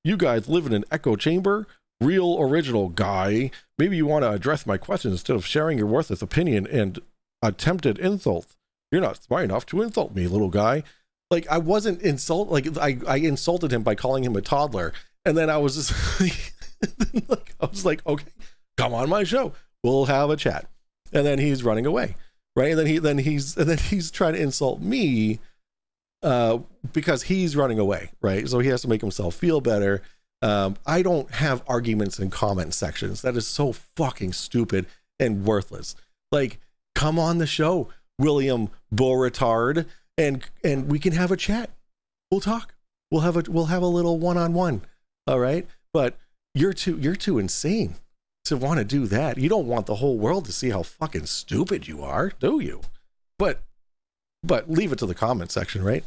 You guys live in an echo chamber? Real original guy. Maybe you want to address my questions instead of sharing your worthless opinion and attempted insults. You're not smart enough to insult me, little guy. Like, I wasn't I insulted him by calling him a toddler. And then I was just I was like, okay, come on my show. We'll have a chat. And then he's running away. Right. And then he's trying to insult me because he's running away. Right. So he has to make himself feel better. I don't have arguments in comment sections. That is so fucking stupid and worthless. Like, come on the show, William Beauretard, and we can have a chat. We'll talk. We'll have a little one-on-one. All right. But you're too insane to want to do that. You don't want the whole world to see how fucking stupid you are, do you? But leave it to the comment section, right?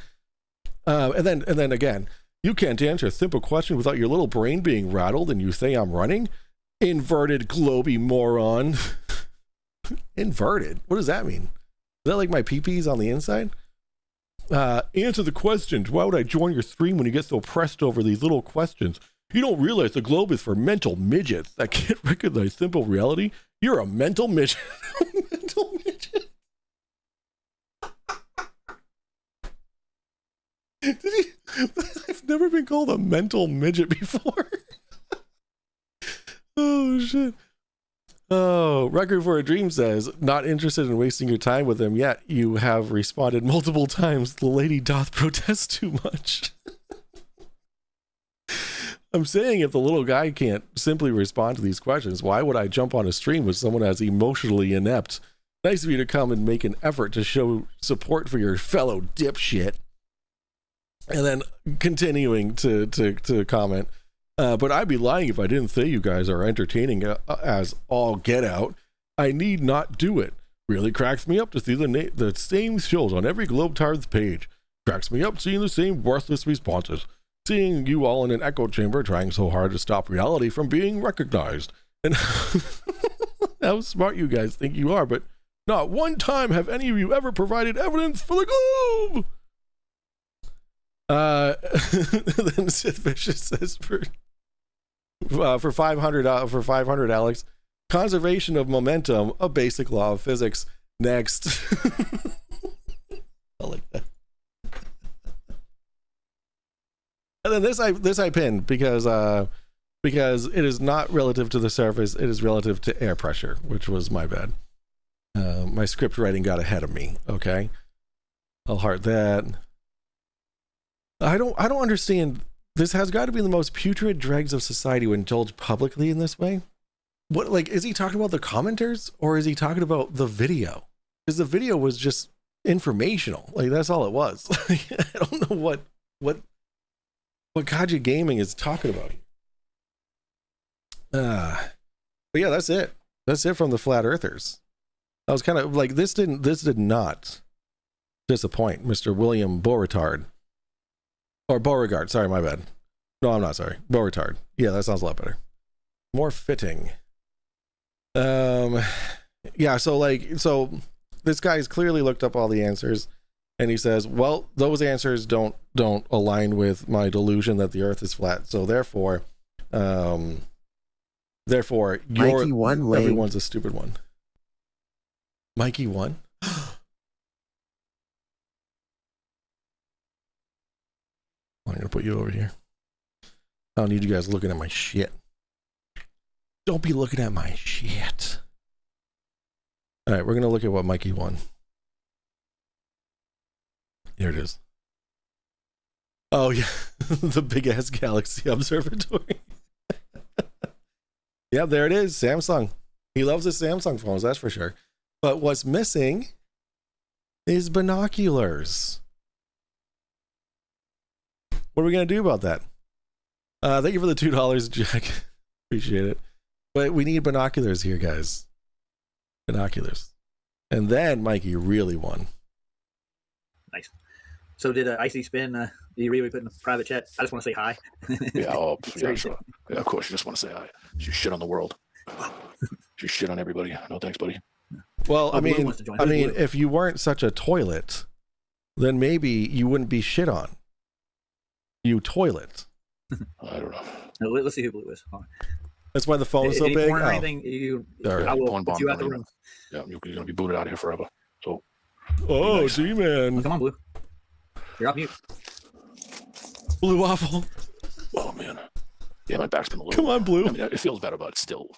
And then again, you can't answer a simple question without your little brain being rattled, and you say I'm running? Inverted globy moron. Inverted? What does that mean? Is that like my pee-pee's on the inside? Answer the questions. Why would I join your stream when you get so pressed over these little questions? You don't realize the globe is for mental midgets that can't recognize simple reality? You're a mental midget. Mental midget. I've never been called a mental midget before. Oh shit. Oh, Record for a Dream says, not interested in wasting your time with him yet. You have responded multiple times. The lady doth protest too much. I'm saying if the little guy can't simply respond to these questions, why would I jump on a stream with someone as emotionally inept? Nice of you to come and make an effort to show support for your fellow dipshit. And then continuing to comment, but I'd be lying if I didn't say you guys are entertaining as all get out. I need not do it. Really cracks me up to see the same shows on every Globetard's page. Cracks me up seeing the same worthless responses. Seeing you all in an echo chamber trying so hard to stop reality from being recognized. And how smart you guys think you are, but not one time have any of you ever provided evidence for the globe. Then Sith Vicious says for 500 Alex, conservation of momentum, a basic law of physics. Next. I like that. And then this I pinned because it is not relative to the surface, it is relative to air pressure, which was my bad. My script writing got ahead of me. Okay, I'll heart that. I don't understand. This has got to be the most putrid dregs of society when indulged publicly in this way. What, like, is he talking about the commenters or is he talking about the video? Because the video was just informational. Like, that's all it was. I don't know what Kaji Gaming is talking about. But yeah, that's it. That's it from the Flat Earthers. I was kind of like, this did not disappoint Mr. William Beauretard. Or Beauregard, sorry, my bad. No, I'm not sorry. Beauretard. Yeah, that sounds a lot better. More fitting. Yeah, so this guy's clearly looked up all the answers, and he says, well, those answers don't align with my delusion that the earth is flat, so therefore Therefore, Mikey won late. everyone's a stupid one. Mikey won? I'm going to put you over here. I don't need you guys looking at my shit. Don't be looking at my shit. All right, we're going to look at what Mikey won. Here it is. Oh, yeah. The big-ass Galaxy Observatory. Yeah, there it is. Samsung. He loves his Samsung phones, that's for sure. But what's missing is binoculars. What are we going to do about that? Thank you for the $2, Jack. Appreciate it. But we need binoculars here, guys. Binoculars. And then Mikey really won. Nice. So did Icy Spin, you really put in the private chat? I just want to say hi. Yeah, yeah, sure. Yeah, of course, you just want to say hi. You shit on the world. You shit on everybody. No thanks, buddy. Well, I mean, Blue. if you weren't such a toilet, then maybe you wouldn't be shit on. You toilet. I don't know. Let's see who Blue is. That's why the phone's so Any big. porn or anything, I will Porn put you out the bomb. room. Yeah, you're going to be booted out of here forever. So. Oh, Nice. D-Man. Come on, Blue. You're off mute. Blue waffle. Oh, man. Yeah, my back's been a little. Come on, Blue. I mean, it feels better, but it still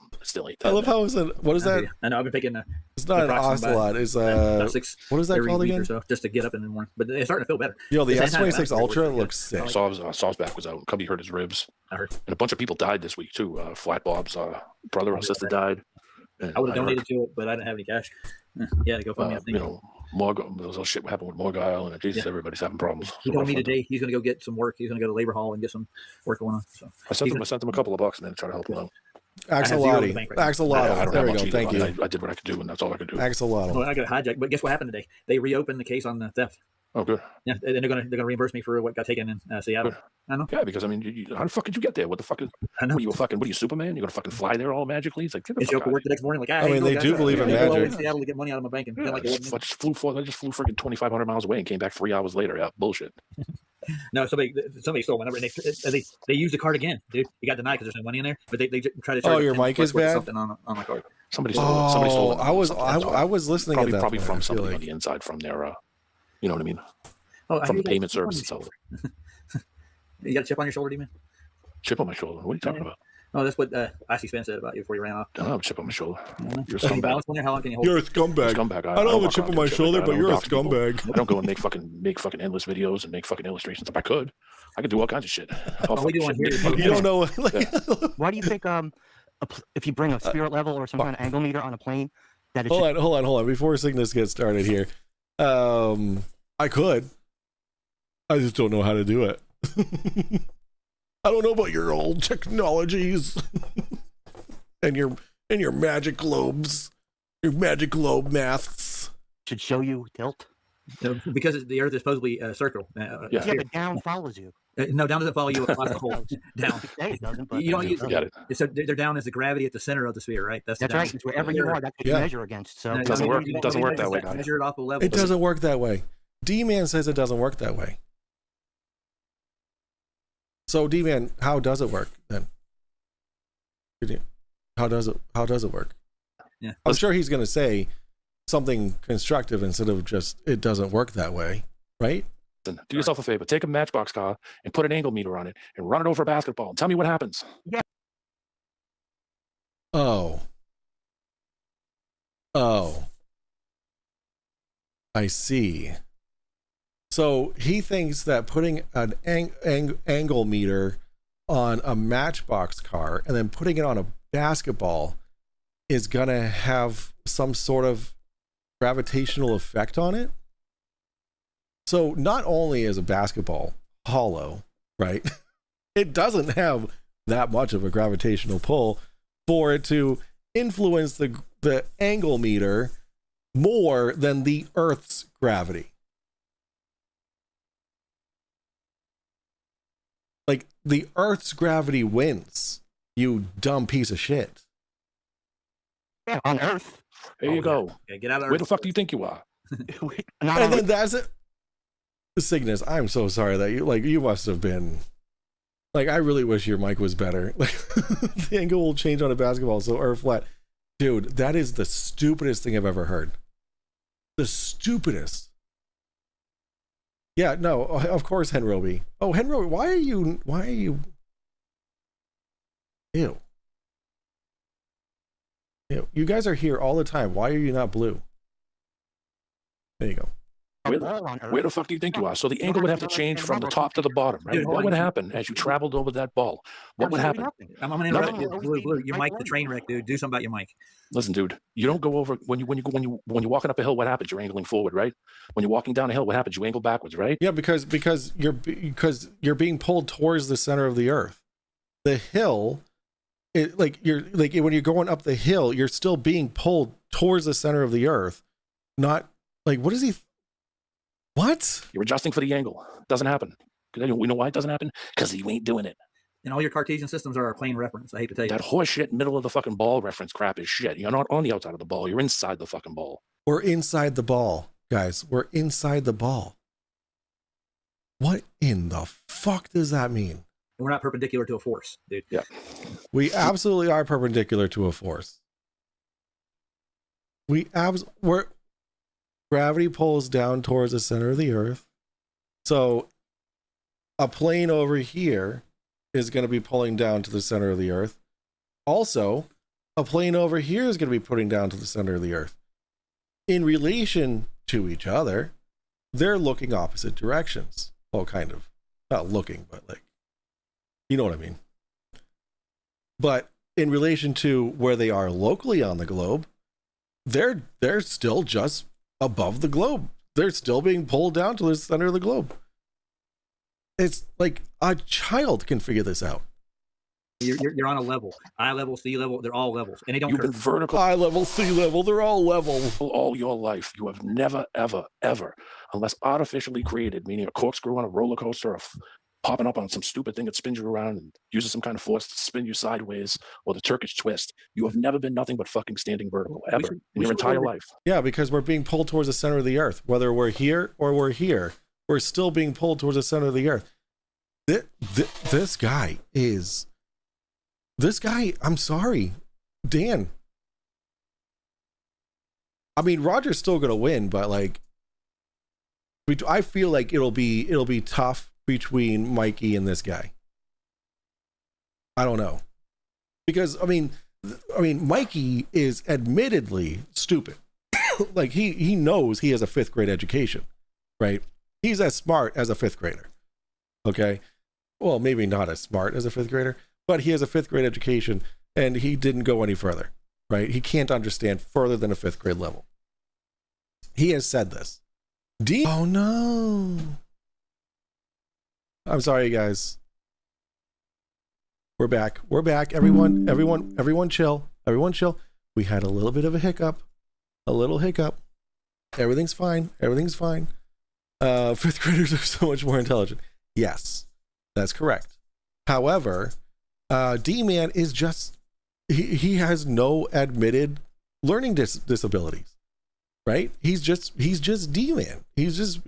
ain't that. I love how it's a, what is that? I know, I've been taking It's not an ocelot. It's about 6 what is that every called week again? or so, just to get up in the morning. But it's starting to feel better. Yo, the It's S26 had Ultra time. looks sick. Saul's back was out. Cubby hurt his ribs. I heard. And a bunch of people died this week, too. Flat Bob's brother or sister died. And I would have donated to it, but I didn't have any cash. Yeah, to go find me. I think. There was all shit happened with Morgile, and Jesus, everybody's having problems. He told me today he's going to go get some work. He's going to go to Labor Hall and get some work going on. So I sent him a couple of bucks and then try to help him out. Axolotl. Axolotl. There we go. Thank you. I did what I could do, and that's all I could do. Axolotl. Well, I got hijacked, but guess what happened today? They reopened the case on the theft. Oh, good. Yeah, and they're gonna reimburse me for what got taken in Seattle. Good. I know. Yeah, because I mean, how the fuck did you get there? What the fuck is? I know. What are you, Superman? You're gonna fucking fly there all magically? It's like get the And fuck she go work the next morning. Like, I mean, they do believe in I go magic. to Seattle to get money out of my bank, and Yeah, like I just flew freaking 2,500 miles away and came back 3 hours later. Yeah, bullshit. no, somebody stole my number, and they used the card again, dude. You got denied because there's no money in there, but they try to charge. Oh, your mic is bad? Something on my card. Somebody stole it. I was listening probably, at that probably point, from I feel something like. on the inside from their, you know what I mean? Oh, From the payment service itself. You got a chip on your shoulder, D-Man? Chip on my shoulder. What are you talking about? Oh, that's what Icy Spence said about you before you ran off. I don't have a chip on my shoulder. You're a So you scumbag. balance on there? How long can you hold? You're a scumbag. Scumbag. I don't have a chip on my shoulder, but you're a scumbag. I don't go and make fucking endless videos and make fucking illustrations. If I could do all kinds of shit. We do one here. You don't know. Like, Why do you think if you bring a spirit level or some kind of angle meter on a plane, that it hold on. Before Cygnus gets started here, I could. I just don't know how to do it. I don't know about your old technologies and your magic globes, your magic globe maths. should show you tilt? Because the Earth is supposedly a circle. Yeah, but down follows you. No, down doesn't follow you across the whole. Down. It doesn't, but You don't use Got it. So their down is the gravity at the center of the sphere, right? that's right. It's wherever you are, that's what you measure against. So It doesn't work. It doesn't work that way, guys. Measure it off a level. It doesn't work that way. D-Man says it doesn't work that way. So D-Man, how does it work then? How does it work? Yeah. I'm sure he's going to say something constructive instead of just it doesn't work that way, right? Do yourself a favor. Take a Matchbox car and put an angle meter on it and run it over a basketball and tell me what happens. Yeah. Oh. I see. So he thinks that putting an angle meter on a Matchbox car and then putting it on a basketball is going to have some sort of gravitational effect on it. So not only is a basketball hollow, right? It doesn't have that much of a gravitational pull for it to influence the angle meter more than the Earth's gravity. Like the Earth's gravity wins, you dumb piece of shit. Yeah, on Earth. There you go. Okay, get out of Where the fuck do you think you are? Not And on then that's it. Cygnus, I'm so sorry that you must have been Like, I really wish your mic was better. Like, the angle will change on a basketball, so or flat. Dude, that is the stupidest thing I've ever heard. The stupidest. Yeah, no, of course, Henroby. Oh, Henroby, why are you? Ew. Ew. You guys are here all the time. Why are you not blue? There you go. Where the fuck do you think you are? So the angle would have to change from the top to the bottom, right? Dude, What would happen as you traveled over that ball? What would happen? I'm gonna interrupt you. Blue, your mic, the train wreck, dude. Do something about your mic. Listen, dude, you don't go over when you're walking up a hill. What happens? You're angling forward, right? When you're walking down a hill, what happens? You angle backwards, right? Yeah, because you're being pulled towards the center of the earth. The hill, when you're going up the hill, you're still being pulled towards the center of the earth. Not like, what is he? What? You're adjusting for the angle. Doesn't happen. We know why it doesn't happen? Because you ain't doing it. And all your Cartesian systems are a plane reference. I hate to tell you. That horse shit middle of the fucking ball reference crap is shit. You're not on the outside of the ball. You're inside the fucking ball. We're inside the ball, guys. We're inside the ball. What in the fuck does that mean? And we're not perpendicular to a force, dude. Yeah. We absolutely are perpendicular to a force. We're gravity pulls down towards the center of the earth. So a plane over here is going to be pulling down to the center of the earth. Also, a plane over here is going to be putting down to the center of the earth. In relation to each other, they're looking opposite directions. Well, kind of. Not looking, but like, you know what I mean. But in relation to where they are locally on the globe, they're still just above the globe. They're still being pulled down to the center of the globe. It's like a child can figure this out. You're on a level. Eye level, sea level, they're all levels. And they don't. You've been vertical. Eye level, sea level, they're all level. All your life. You have never, ever, ever, unless artificially created, meaning a corkscrew on a roller coaster or popping up on some stupid thing that spins you around and uses some kind of force to spin you sideways, or the Turkish twist. You have never been nothing but fucking standing vertical, ever, in your entire life. Yeah, because we're being pulled towards the center of the earth. Whether we're here or we're here, we're still being pulled towards the center of the earth. This guy, I'm sorry, Dan. I mean, Roger's still going to win, but like, I feel like it'll be tough between Mikey and this guy. I don't know, because I mean, Mikey is admittedly stupid. Like he knows he has a 5th grade education, right? He's as smart as a 5th grader. Okay, well, maybe not as smart as a 5th grader, but he has a 5th grade education, and he didn't go any further, right? He can't understand further than a 5th grade level. He has said this. Oh no. I'm sorry, guys. We're back. Everyone chill. Everyone chill. We had a little bit of a hiccup. Everything's fine. 5th graders are so much more intelligent. Yes, that's correct. However, D-Man is just, he has no admitted learning disabilities, right? He's just D-Man. He's just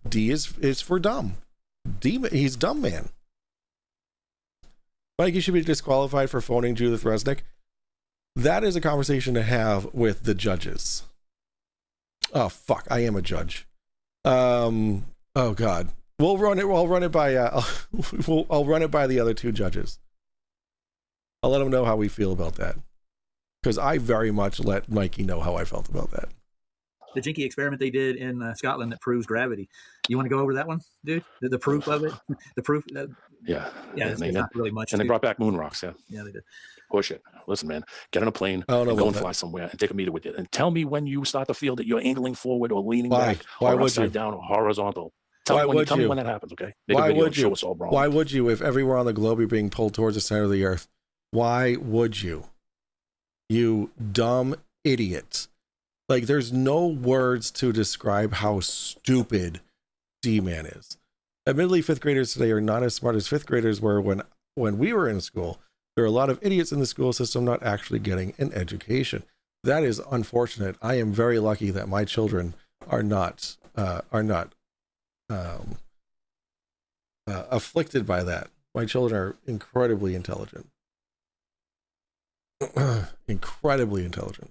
D is for dumb. He's DumbMan. Mike, you should be disqualified for phoning Judith Resnick. That is a conversation to have with the judges. Oh fuck, I am a judge. Oh god. I'll run it by I'll run it by the other 2 judges. I'll let them know how we feel about that, because I very much let Mikey know how I felt about that. The Jinky experiment they did in Scotland that proves gravity. You want to go over that one, dude? The proof of it? The proof? Yeah. It's not really much. And they brought back moon rocks, Yeah, they did. Push it. Listen, man, get on a plane and go and fly somewhere and take a meter with you. And tell me when you start to feel that you're angling forward or leaning back or upside down or horizontal. Tell me when that happens, okay? Make a video and show us all wrong. Why would you, if everywhere on the globe you're being pulled towards the center of the earth? Why would you? You dumb idiot. Like, there's no words to describe how stupid D-Man is. Admittedly, 5th graders today are not as smart as 5th graders were when we were in school. There are a lot of idiots in the school system not actually getting an education. That is unfortunate. I am very lucky that my children are not afflicted by that. My children are incredibly intelligent. Incredibly intelligent.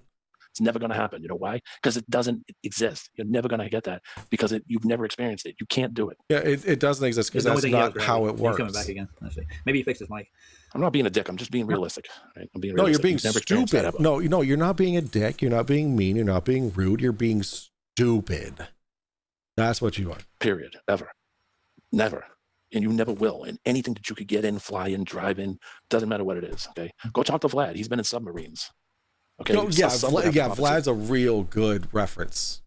It's never going to happen. You know why? Because it doesn't exist. You're never going to get that because you've never experienced it. You can't do it. Yeah, it doesn't exist because that's not how it works. He's coming back again. Let's see. Maybe he fixed his mic. I'm not being a dick. I'm just being realistic. Right? I'm being No, realistic. you're being You've never experienced that stupid. ever. No, you're not being a dick. You're not being mean. You're not being rude. You're being stupid. That's what you are. Period. Ever. Never. And you never will. And anything that you could get in, fly in, drive in, doesn't matter what it is. Okay. Go talk to Vlad. He's been in submarines. Okay. No, yeah, yeah. Vlad's a real good reference.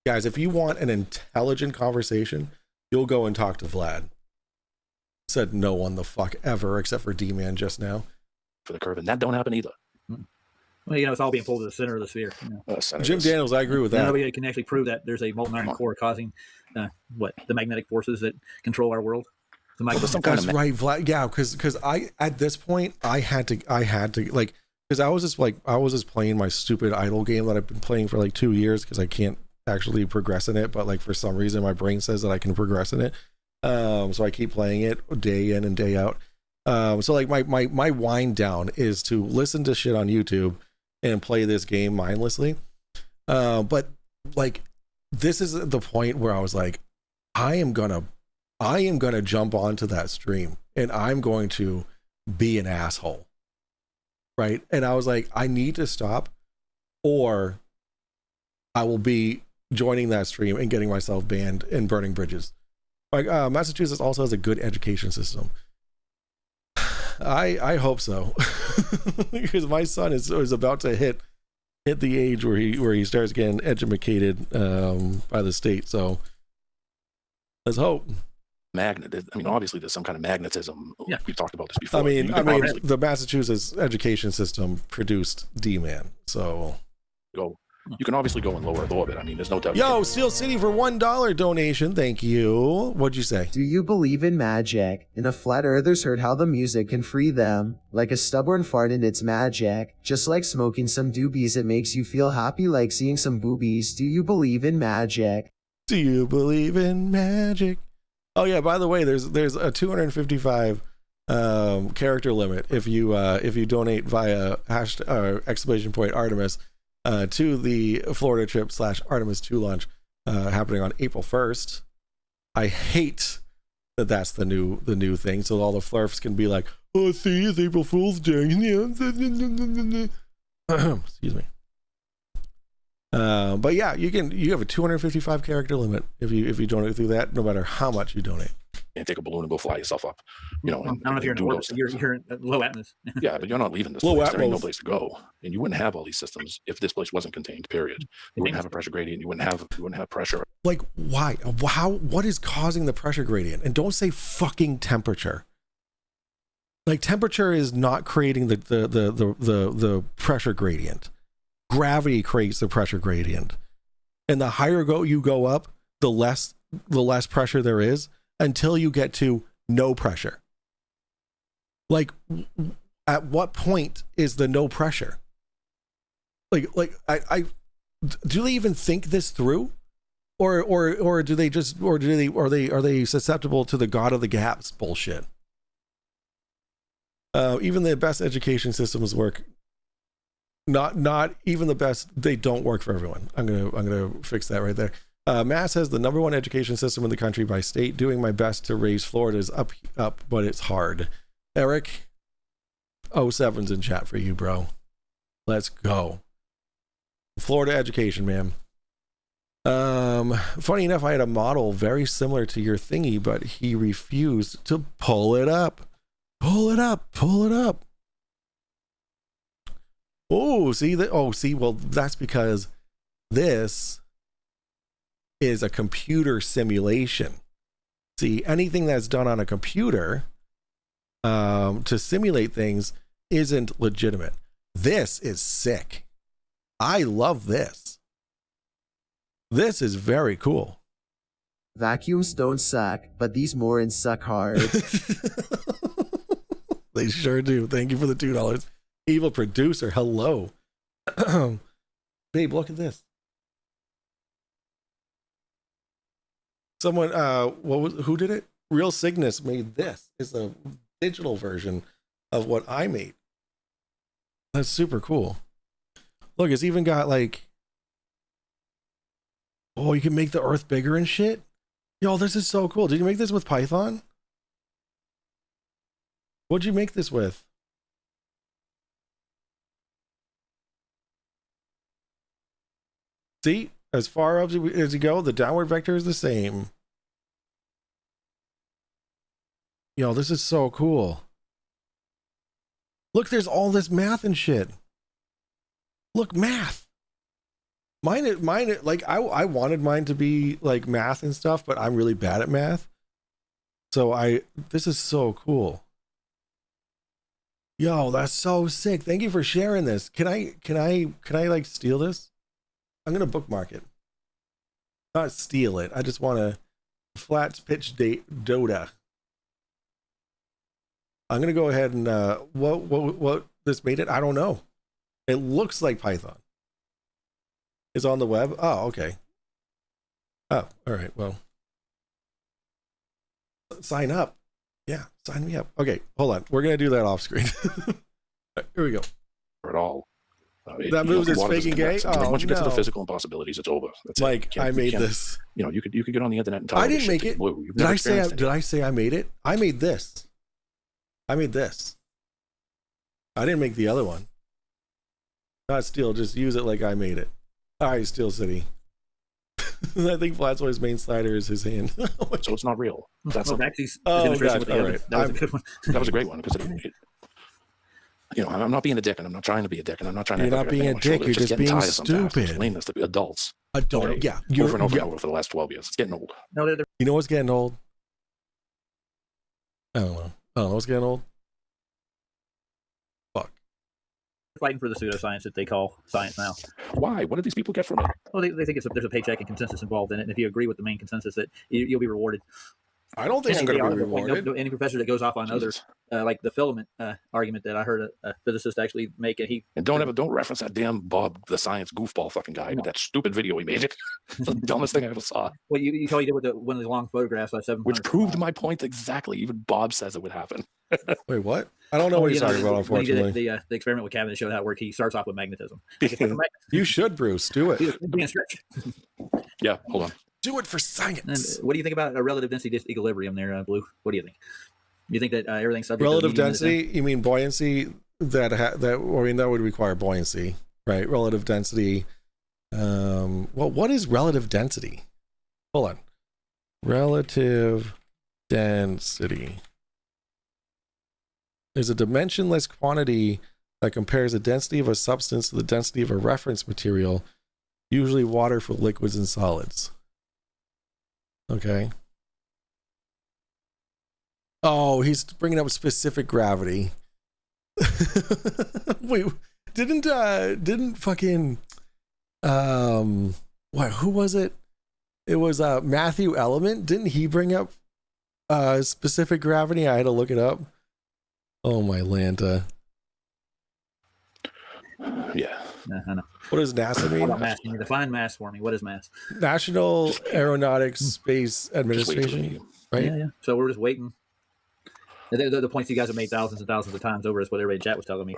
Guys, if you want an intelligent conversation, you'll go and talk to Vlad. Said no one the fuck ever except for D-Man just now. For the curve. And that don't happen either. Well, it's all being pulled to the center of the sphere. Jim Daniels, I agree with that. Nobody can actually prove that there's a molten iron core causing the magnetic forces that control our world. That's right, Vlad. Yeah, because I at this point I had to like, because I was just playing my stupid idle game that I've been playing for like 2 years because I can't actually progress in it, but like for some reason my brain says that I can progress in it. So I keep playing it day in and day out. So like my wind down is to listen to shit on YouTube and play this game mindlessly. But like this is the point where I was like, I am gonna jump onto that stream and I'm going to be an asshole. Right. And I was like, I need to stop or I will be joining that stream and getting myself banned and burning bridges. Like Massachusetts also has a good education system. I hope so. Because my son is about to hit the age where he starts getting educated by the state. So let's hope. Obviously there's some kind of magnetism. Yeah. We've talked about this before. I mean, the Massachusetts education system produced D-Man, so you can obviously go in low Earth orbit. I mean, there's no doubt. Yo, Steel City for $1 donation. Thank you. What'd you say? Do you believe in magic? And if flat earthers heard how the music can free them, like a stubborn fart and it's magic, just like smoking some doobies, it makes you feel happy like seeing some boobies. Do you believe in magic? Do you believe in magic? Oh yeah, by the way, there's a 255 character limit if you donate via !Artemis to the Florida trip / Artemis 2 launch happening on April 1st. I hate that that's the new thing, so all the flurfs can be like, oh, see, it's April Fool's Day. Excuse me. But yeah, you have a 255 character limit if you donate through that, no matter how much you donate. And take a balloon and go fly yourself up. You know, I don't know if you're in orbit, you're in low atmosphere. Yeah, but you're not leaving this Low place. There ain't no atmos. place to go. And you wouldn't have all these systems if this place wasn't contained, period. You wouldn't have a pressure gradient, you wouldn't have pressure. Like, why? What is causing the pressure gradient? And don't say fucking temperature. Like, temperature is not creating the pressure gradient. Gravity creates the pressure gradient. And the higher you go up, the less pressure there is until you get to no pressure. Like, at what point is the no pressure? Like I do they even think this through? Or are they susceptible to the God of the gaps bullshit? Even the best education systems work. Not even the best. They don't work for everyone. I'm gonna fix that right there. Mass has the #1 education system in the country by state. Doing my best to raise Florida's up, but it's hard. Eric, 07's in chat for you, bro. Let's go. Florida education, man. Funny enough, I had a model very similar to your thingy, but he refused to pull it up. Pull it up. Oh, see that? Oh, see. Well, that's because this is a computer simulation. See, anything that's done on a computer to simulate things isn't legitimate. This is sick. I love this. This is very cool. Vacuums don't suck, but these Morons suck hard. They sure do. Thank you for the $2. Evil producer, hello. Babe, look at this. Someone, who did it? Real Cygnus made this. It's a digital version of what I made. That's super cool. Look, it's even got like, oh, you can make the earth bigger and shit. Yo, this is so cool. Did you make this with Python? What'd you make this with? See, as far up as you go, the downward vector is the same. Yo, this is so cool. Look, there's all this math and shit. Look, math. Mine, like I wanted mine to be like math and stuff, but I'm really bad at math. So this is so cool. Yo, that's so sick. Thank you for sharing this. Can I like steal this? I'm gonna bookmark it. Not steal it. I just want to flat pitch Dota. I'm gonna go ahead and what this made it? I don't know. It looks like Python. It's on the web. Oh, okay. Oh, all right. Well, sign up. Yeah, sign me up. Okay, hold on. We're gonna do that off screen. Here we go. At all. That moves is faking gay. Oh, once you get to the no. physical impossibilities, it's over. That's Like, it. I made this. You know, you could get on the internet and tell I didn't make it. Did I say I made it? I made this. I made this. I didn't make the other one. Not steal, just use it like I made it. All right, Steel City. I think Flatsoy's main slider is his hand. So it's not real. That's Well, a, Maxie's Oh, demonstration God, with the all other- right. That was a good one. that was a great one because you know, I'm not being a dick, and I'm not trying to be a dick, and I'm not trying to. You're not being a dick. You're just being stupid. Explain this to be adults. Adult, Okay. yeah. Over and over and over for the last 12 years. It's getting old. No, they're You know what's getting old? I don't know what's getting old. Fuck. fighting for the pseudoscience that they call science now. Why? What do these people get from it? Well, they think there's a paycheck and consensus involved in it, and if you agree with the main consensus, that you'll be rewarded. I don't think I'm going to be rewarded. Any professor that goes off on Jesus. other, like the filament argument that I heard a physicist actually make, and don't reference that damn Bob the science goofball fucking guy with that stupid video he made. It's the dumbest thing I ever saw. Well, you told you did with one of the long photographs, like 700. Which proved my point exactly. Even Bob says it would happen. Wait, what? I don't know what he's talking about, When he unfortunately. did the experiment with Cavendish showed how it worked. He starts off with magnetism. You should, Bruce. Do it. Being a stretch. Yeah, hold on. Do it for And science. what do you think about a relative density equilibrium there, Blue? What do you think? You think that everything's subject Relative to density? You mean buoyancy? That would require buoyancy, right? Relative density. Well, what is relative density? Hold on. Relative density is a dimensionless quantity that compares the density of a substance to the density of a reference material, usually water for liquids and solids. Okay. Oh, he's bringing up specific gravity. Wait, didn't fucking what? Who was it? It was Matthew Element. Didn't he bring up specific gravity? I had to look it up. Oh my Lanta. Yeah. I know. What does NASA How mean? about mass? Can you define mass for me? What is mass? National Aeronautics Space Just wait till we Administration, meet him. right? Yeah. So we're just waiting. The points you guys have made thousands and thousands of times over is what everybody in chat was telling me.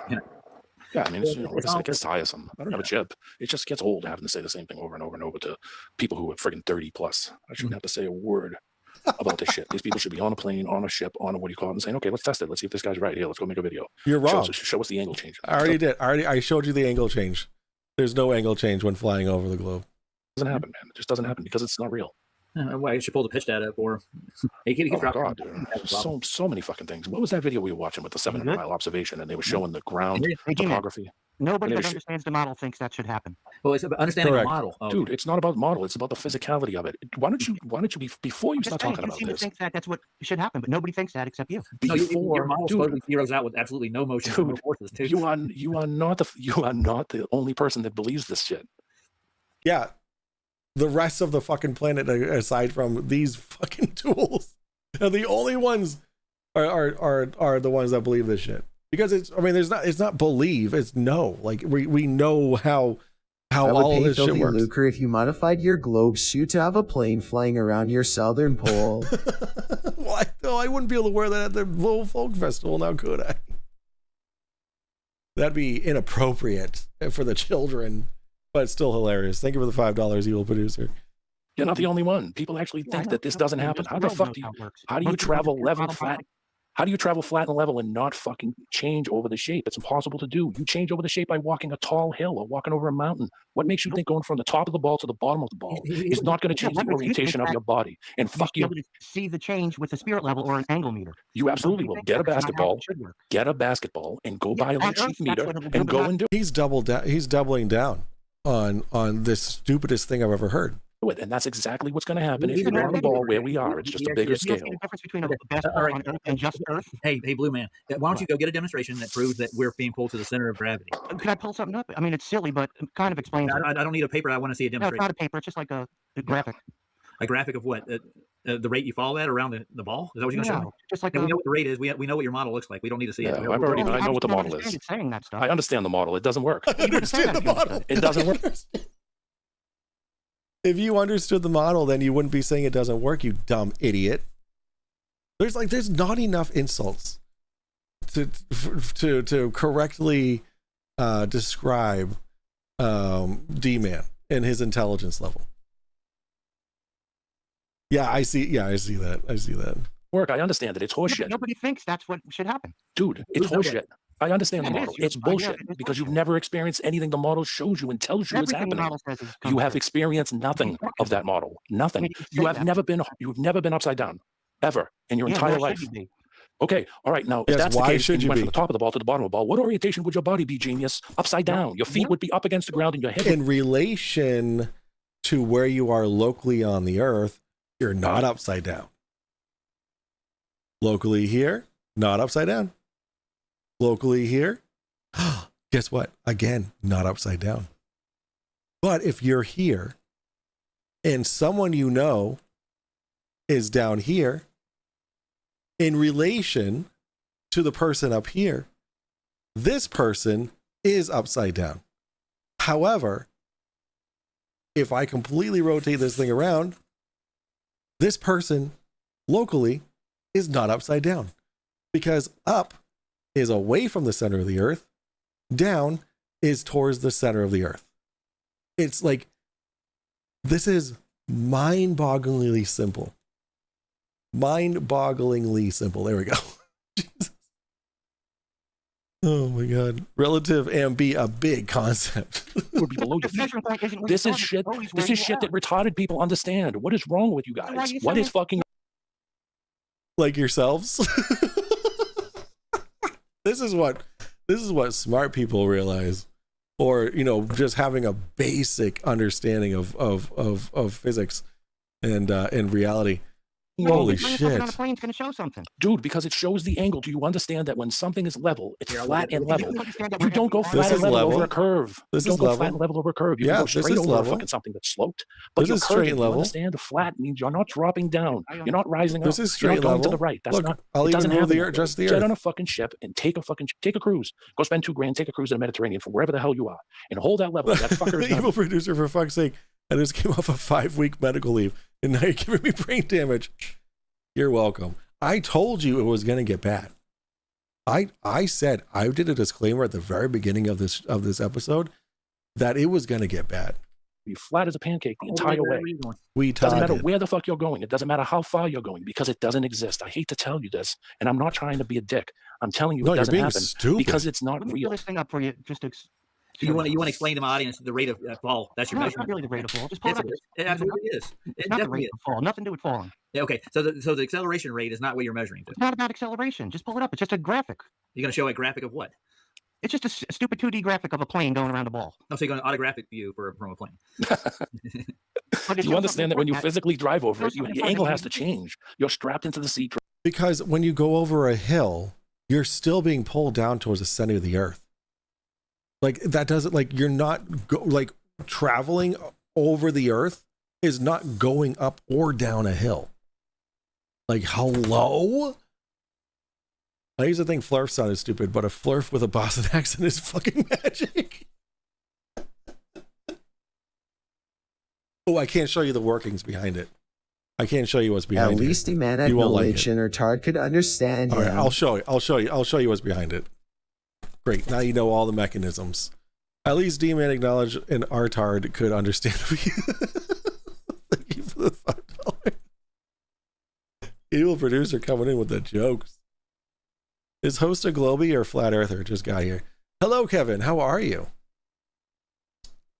Yeah, I mean, it gets tiresome. I don't have a chip. It just gets old having to say the same thing over and over and over to people who are friggin' 30 plus. I shouldn't have to say a word about this shit. These people should be on a plane, on a ship, on a, what do you call it, and saying, okay, let's test it. Let's see if this guy's right. Here, let's go make a video. You're wrong. Show us the angle change. I already did. I showed you the angle change. There's no angle change when flying over the globe. It doesn't happen, man. It just doesn't happen because it's not real. Well, I should pull the pitch data for. He can Oh drop God, dude. So many fucking things. What was that video we were watching with the 700-mile observation, and they were showing the ground topography? Nobody Yeah, that understands the model thinks that should happen. Well, it's about understanding Correct. the model. Oh, Dude, it's not about model. It's about the physicality of it. Why don't you before you start talking you about seem to this? think that that's what should happen, but nobody thinks that except you. no, your Before, model dude, totally zeroes out with absolutely no motion, no Dude, forces. Too. you are not the only person that believes this shit. Yeah. The rest of the fucking planet, aside from these fucking tools, are the only ones are the ones that believe this shit. Because it's not believe, it's know. Like we know how I would all pay this shit filthy works. lucre if you modified your globe suit to have a plane flying around your southern pole. What the no, I wouldn't be able to wear that at the Little Folk Festival now, could I? That'd be inappropriate for the children, but still hilarious. Thank you for the $5, evil producer. You're not the only one. People actually think that this doesn't happen. How the fuck do you? How do you travel level flat? How do you travel flat and level and not fucking change over the shape? It's impossible to do. You change over the shape by walking a tall hill or walking over a mountain. What makes you think going from the top of the ball to the bottom of the ball is not going to change the orientation of your body? And fuck you. See the change with a spirit level or an angle meter. You absolutely will. Get a basketball. Get a basketball and go buy a little cheap meter and go and do it. He's doubling down on this stupidest thing I've ever heard. And that's exactly what's going to happen if you run the ball where we are. It's just a bigger scale. The difference between a basketball on Earth and just Earth. Hey, Blue Man, why don't you go get a demonstration that proves that we're being pulled to the center of gravity? Can I pull something up? I mean, it's silly, but it kind of explains it. I don't need a paper. I want to see a No, it's demonstration. not a paper. It's just like a graphic. A graphic of what? The rate you fall at around the ball? Is that what you're going to show me? Just like we know what the rate is. We know what your model looks like. We don't need to see it. I know what the model is. Saying that stuff. I understand the model. It doesn't work. I understand the model. It doesn't work. If you understood the model, then you wouldn't be saying it doesn't work, you dumb idiot. There's not enough insults to correctly describe D-Man and his intelligence level. I see that. Work. I understand it. It's horseshit. Nobody thinks that's what should happen. Dude, it's horseshit. I understand the It is. model. It's bullshit because you've never experienced anything the model shows you and tells you it's Everything the happening. model says is You have true. experienced nothing of that model. Nothing. You You say have that. never been upside down ever in your Yeah, entire why life. should you be? Okay, all right. Now, if Yes, that's the why case, should and you you went be? from the top of the ball to the bottom of the ball, what orientation would your body be, genius? Upside down. Your feet would be up against the ground and your head. In relation to where you are locally on the earth, you're not upside down. Locally here, not upside down. Locally here, guess what? Again, not upside down. But if you're here and someone you know is down here, in relation to the person up here, this person is upside down. However, if I completely rotate this thing around, this person locally is not upside down, because up is away from the center of the earth, down is towards the center of the earth. It's like, this is mind-bogglingly simple. Mind-bogglingly simple. There we go. Jesus. Oh my God. Relative and be a big concept. Would be below your feet. This is shit. This is shit that retarded people understand. What is wrong with you guys? What is fucking like yourselves? This is what smart people realize, or just having a basic understanding of physics and reality. Holy shit. On a plane's going to show something. Dude, because it shows the angle. Do you understand that when something is level, it's flat and level? You You don't go flat and level over a curve. This You is don't go level. flat and level over a curve. You Yeah, can go this straight is over level. fucking something that's sloped. But This you're is straight curving. You level. understand? The flat means you're not dropping down. You're not rising This up. is You're straight not going to level. the right. That's Look, not. I'll It even doesn't move happen the that earth, way. just the Get earth. on a fucking ship and take a cruise. Go spend $2,000. Take a cruise in the Mediterranean from wherever the hell you are, and hold that level. That fucker is The done. evil producer, for fuck's sake. I just came off a 5-week medical leave, and now you're giving me brain damage. You're welcome. I told you it was going to get bad. I said, I did a disclaimer at the very beginning of this episode that it was going to get bad. Be flat as a pancake the entire way. We It doesn't taught matter it. where the fuck you're going. It doesn't matter how far you're going, because it doesn't exist. I hate to tell you this, and I'm not trying to be a dick. I'm telling you No, it you're doesn't being happen stupid. because it's not Let me real. pull this thing up for you. Just to You want to explain to my audience the rate of fall? That's your No, it's not measurement. really the rate of fall. Just pull Yes, it up. it is. It absolutely is. It It's not the definitely rate is. of fall. Nothing to do with falling. Yeah, okay, so the acceleration rate is not what you're measuring to. It's not about acceleration. Just pull it up. It's just a graphic. You're going to show a graphic of what? It's just a stupid 2D graphic of a plane going around a ball. No, so you're going to autographic view from a plane. But You understand that when you physically drive over it, There's something your angle has to important. change. You're strapped into the seat. Because when you go over a hill, you're still being pulled down towards the center of the earth. Like, that doesn't, like, you're not like traveling over the earth is not going up or down a hill. Like, hello? I used to think flurf sounded stupid, but a flurf with a Boston accent is fucking magic. Oh, I can't show you the workings behind it. I can't show you what's behind At it. least the man You won't like acknowledged it. and retard could understand All right, him. I'll show you. I'll show you what's behind it. Great. Now you know all the mechanisms. At least D-Man acknowledged and Artard could understand. Thank you for the $5. Evil producer coming in with the jokes. Is host a Globie or flat earther? Just got here. Hello, Kevin. How are you?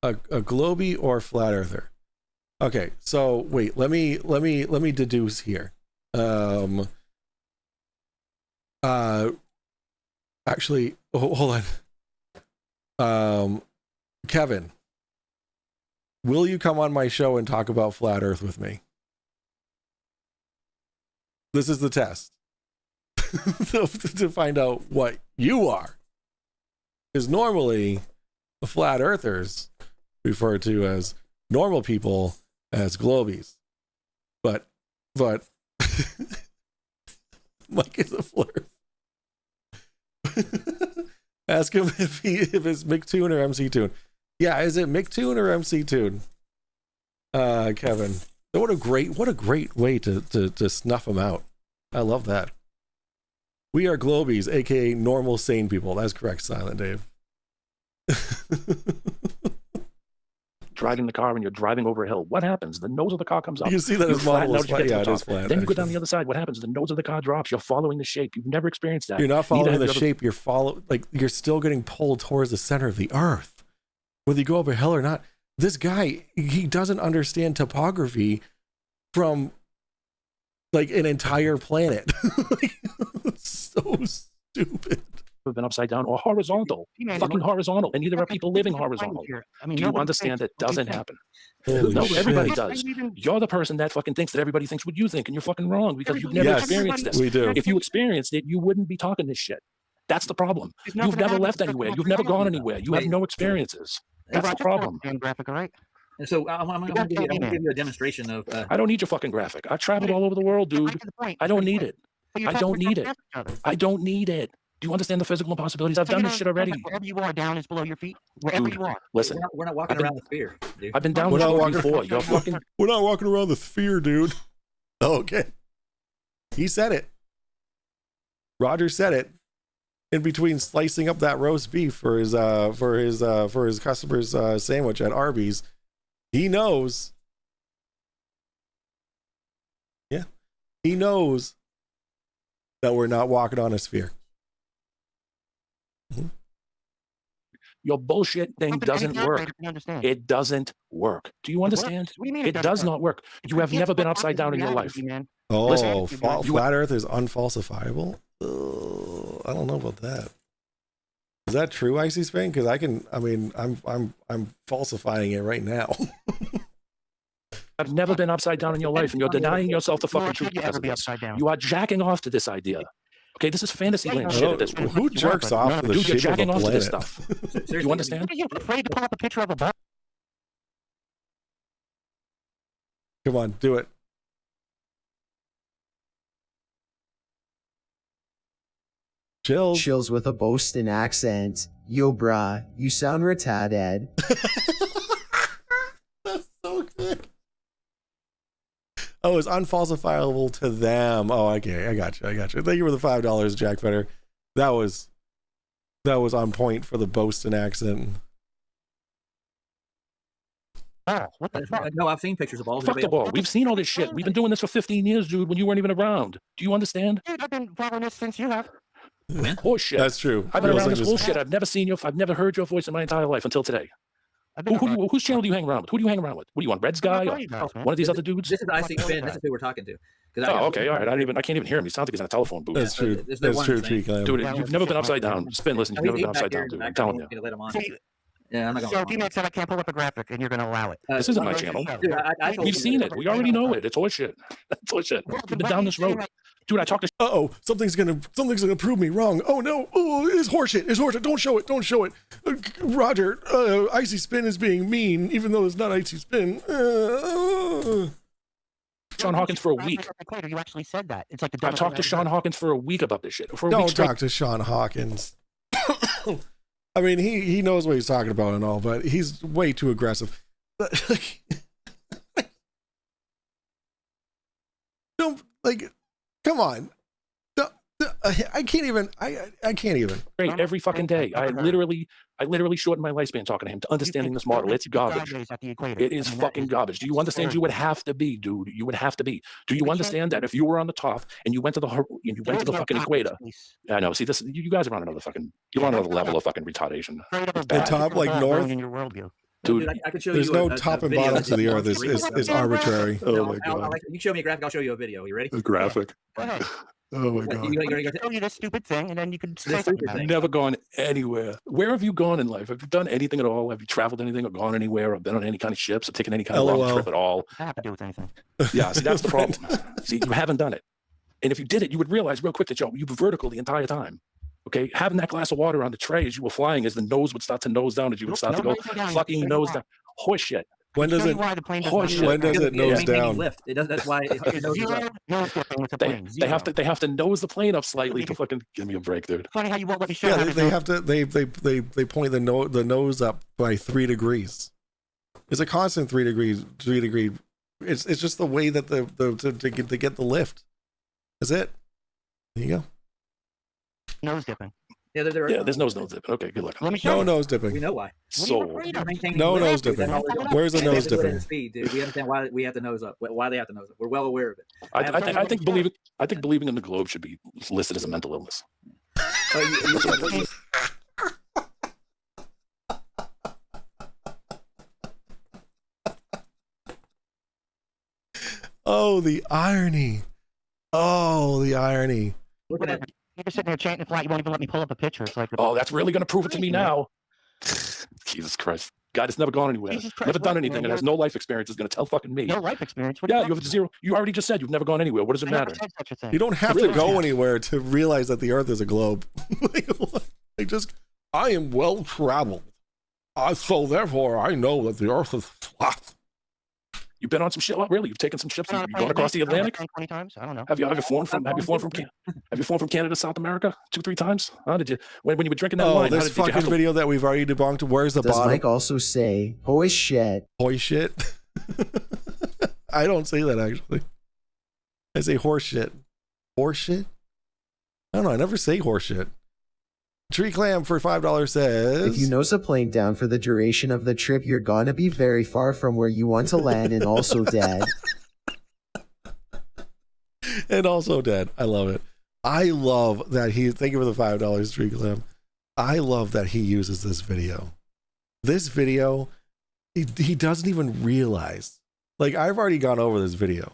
A Globie or flat earther? Okay, so wait. Let me deduce here. Actually, hold on. Kevin, will you come on my show and talk about flat Earth with me? This is the test to find out what you are. Because normally, the flat earthers referred to as normal people as globies, but Mike is a flirt. Ask him if it's McToon or MC Toon. Yeah, is it McToon or MC Toon? Kevin. What a great way to snuff him out. I love that. We are globies, aka normal sane people. That's correct, Silent Dave. Driving the car and you're driving over a hill. What happens? The nose of the car comes up. You can see that his model is flat. Yeah, it is flat. Then you go down the other side. What happens? The nose of the car drops. You're following the shape. You've never experienced that. You're not following the shape. You're still getting pulled towards the center of the earth. Whether you go up a hill or not. This guy, he doesn't understand topography from like an entire planet. So stupid. Have been upside down or horizontal, fucking horizontal, and neither are people living horizontal. Do you understand that doesn't happen? No, everybody does. You're the person that fucking thinks that everybody thinks what you think, and you're fucking wrong because you've never experienced this. We do. If you experienced it, you wouldn't be talking this shit. That's the problem. You've never left anywhere. You've never gone anywhere. You have no experiences. That's the problem. Graphic, all right? And so I'm gonna give you a demonstration of. I don't need your fucking graphic. I traveled all over the world, dude. I don't need it. I don't need it. I don't need it. Do you understand the physical impossibilities? I've done this shit already. Wherever you are, down is below your feet. Wherever you are. Listen, we're not walking around the sphere, dude. I've been down this road before. You're fucking. We're not walking around the sphere, dude. Okay. He said it. Roger said it. In between slicing up that roast beef for his customer's sandwich at Arby's, he knows. Yeah, he knows that we're not walking on a sphere. Mm-hmm. Your bullshit thing doesn't work. It doesn't work. Do you understand? What do you mean it does not work. You have never been upside down in your life. Oh, Listen, flat Earth is unfalsifiable. I don't know about that. Is that true, Icy Spain? Because I'm falsifying it right now. I've never been upside down in your life, and you're denying yourself the fucking truth. You are jacking off to this idea. Okay, this is fantasy land shit at this point. Who jerks off to the Dude, you're shape of jacking a off to this planet? stuff. Do you understand? You're afraid to pull up a picture of a ball. Come on, do it. Chills with a Boston accent. Yo, brah, you sound retarded. That's so good. Oh, it's unfalsifiable to them. Oh, okay, I got you. Thank you for the $5, Jack Fetter. That was on point for the Boston accent. What the fuck? No, I've seen pictures of balls. Fuck the ball. We've seen all this shit. We've been doing this for 15 years, dude, when you weren't even around. Do you understand? Dude, I've been following this since you have. Horse shit. That's true. I've been around this bullshit. I've never heard your voice in my entire life until today. Whose channel do you hang around with? Who do you hang around with? What do you want, Red's guy or one of these other dudes? This is IC Finn. This is who we're talking to. Oh, okay, all right. I can't even hear him. He sounds like he's in a telephone booth. That's true. That's true, Tree Clam. Dude, you've never been upside down. Spin, listen, you've never been upside down, dude. I'm telling you. Yeah, I'm not gonna. So D-Man said I can't pull up a graphic, and you're going to allow it. This isn't my channel. Dude, We've seen it. We already know it. It's horseshit. That's horseshit. We've been down this road. Dude, I talked to. Uh-oh, something's gonna prove me wrong. Oh no! Oh, it's horseshit. It's horseshit. Don't show it. Roger, Icy Spin is being mean, even though it's not Icy Spin. Sean Hawkins for a week. You actually said that. It's like the. I've talked to Sean Hawkins for a week about this shit. Don't talk to Sean Hawkins. I mean, he knows what he's talking about and all, but he's way too aggressive. Like, come on. I can't even. I can't even. Great, every fucking day. I literally shortened my lifespan talking to him to understanding this model. It's garbage. It is fucking garbage. Do you understand? You would have to be, dude. You would have to be. Do you understand that if you were on the top and you went to the fucking equator? I know. See, this you guys are on another fucking. You're on another level of fucking retardation. The top, like north. In your worldview. Dude, I can show there's you no a top and video bottom that's to the on earth. It's arbitrary. Oh my god. You show me a graphic, I'll show you a video. You ready? A graphic. Go ahead. Oh my god. You Show you this stupid thing, and then you can say This something stupid about thing. it. Never gone anywhere. Where have you gone in life? Have you done anything at all? Have you traveled anything or gone anywhere or been on any kind of ships or taken any kind of long trip at all? That have to do with anything. Yeah, see, that's the problem. See, you haven't done it. And if you did it, you would realize real quick that, you were vertical the entire time. Okay? Having that glass of water on the tray as you were flying, as the nose would start to nose down, as you would start to go fucking nose down. Horse shit. When does it? Horseshit. When does it nose down? Lift. It does. That's why it noses up. They have to nose the plane up slightly to fucking give me a break, dude. Funny how you won't let me show. Yeah, they have to. They point the nose up by 3 degrees. It's a constant 3 degrees. 3 degree. It's just the way that to get the lift. That's it. There you go. Nose dipping. Yeah, there's no nose dipping. Okay, good luck. Let me show No you. nose dipping. We know why. So No nose dipping. Where's the nose dipping? Speed, dude. We understand why we have to nose up. Why they have to nose up. We're well aware of it. I think believing in the globe should be listed as a mental illness. Oh, the irony. Oh, the irony. Look at that. You're just sitting there chanting flat. You won't even let me pull up a picture. It's like, Oh, that's really going to prove it to me now. Jesus Christ. Guy that's never gone anywhere, Jesus Christ, never done what, anything, man, and has no life experience is going to tell fucking me. no life experience. What Yeah, are you have zero. You already just said you've never gone anywhere. What does it I never matter? said such a thing. You don't have Really? to go anywhere to realize that the Earth is a globe. I am well traveled. So therefore, I know that the Earth is flat. You've been on some shit. Oh, really? You've taken some ships. You've gone across the Atlantic. 20 times. I don't know. Have you flown from Canada to South America 2-3 times? How did you when you were drinking that Oh, wine? this did you fucking have to- video that we've already debunked. Where's the Does bottom? Mike also say, holy shit? Hoy shit. I don't say that actually. I say horse shit. Horse shit? I don't know. I never say horse shit. Tree Clam for $5 says, If you nose a plane down for the duration of the trip, you're gonna be very far from where you want to land and also dead. and also dead. I love it. I love that thank you for the $5, Tree Clam. I love that he uses this video. This video, he doesn't even realize. Like, I've already gone over this video.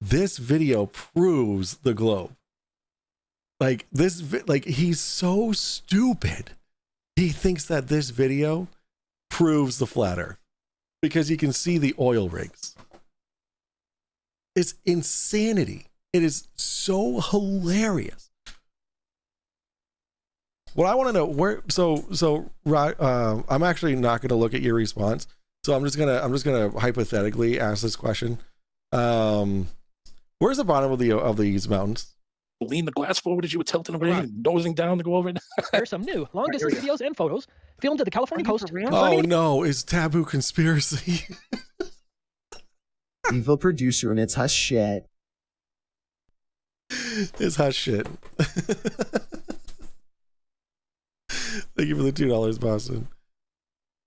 This video proves the globe. Like he's so stupid. He thinks that this video proves the flat earth because you can see the oil rigs. It's insanity. It is so hilarious. What I want to know I'm actually not going to look at your response. So I'm just gonna hypothetically ask this question. Where's the bottom of these mountains? Lean the glass forward as you were tilting away and nosing down to go over it. There's some new long distance videos and photos filmed at the California coast. Oh no, it's taboo conspiracy. Evil producer and it's hush shit. It's hush shit. Thank you for the $2, Boston.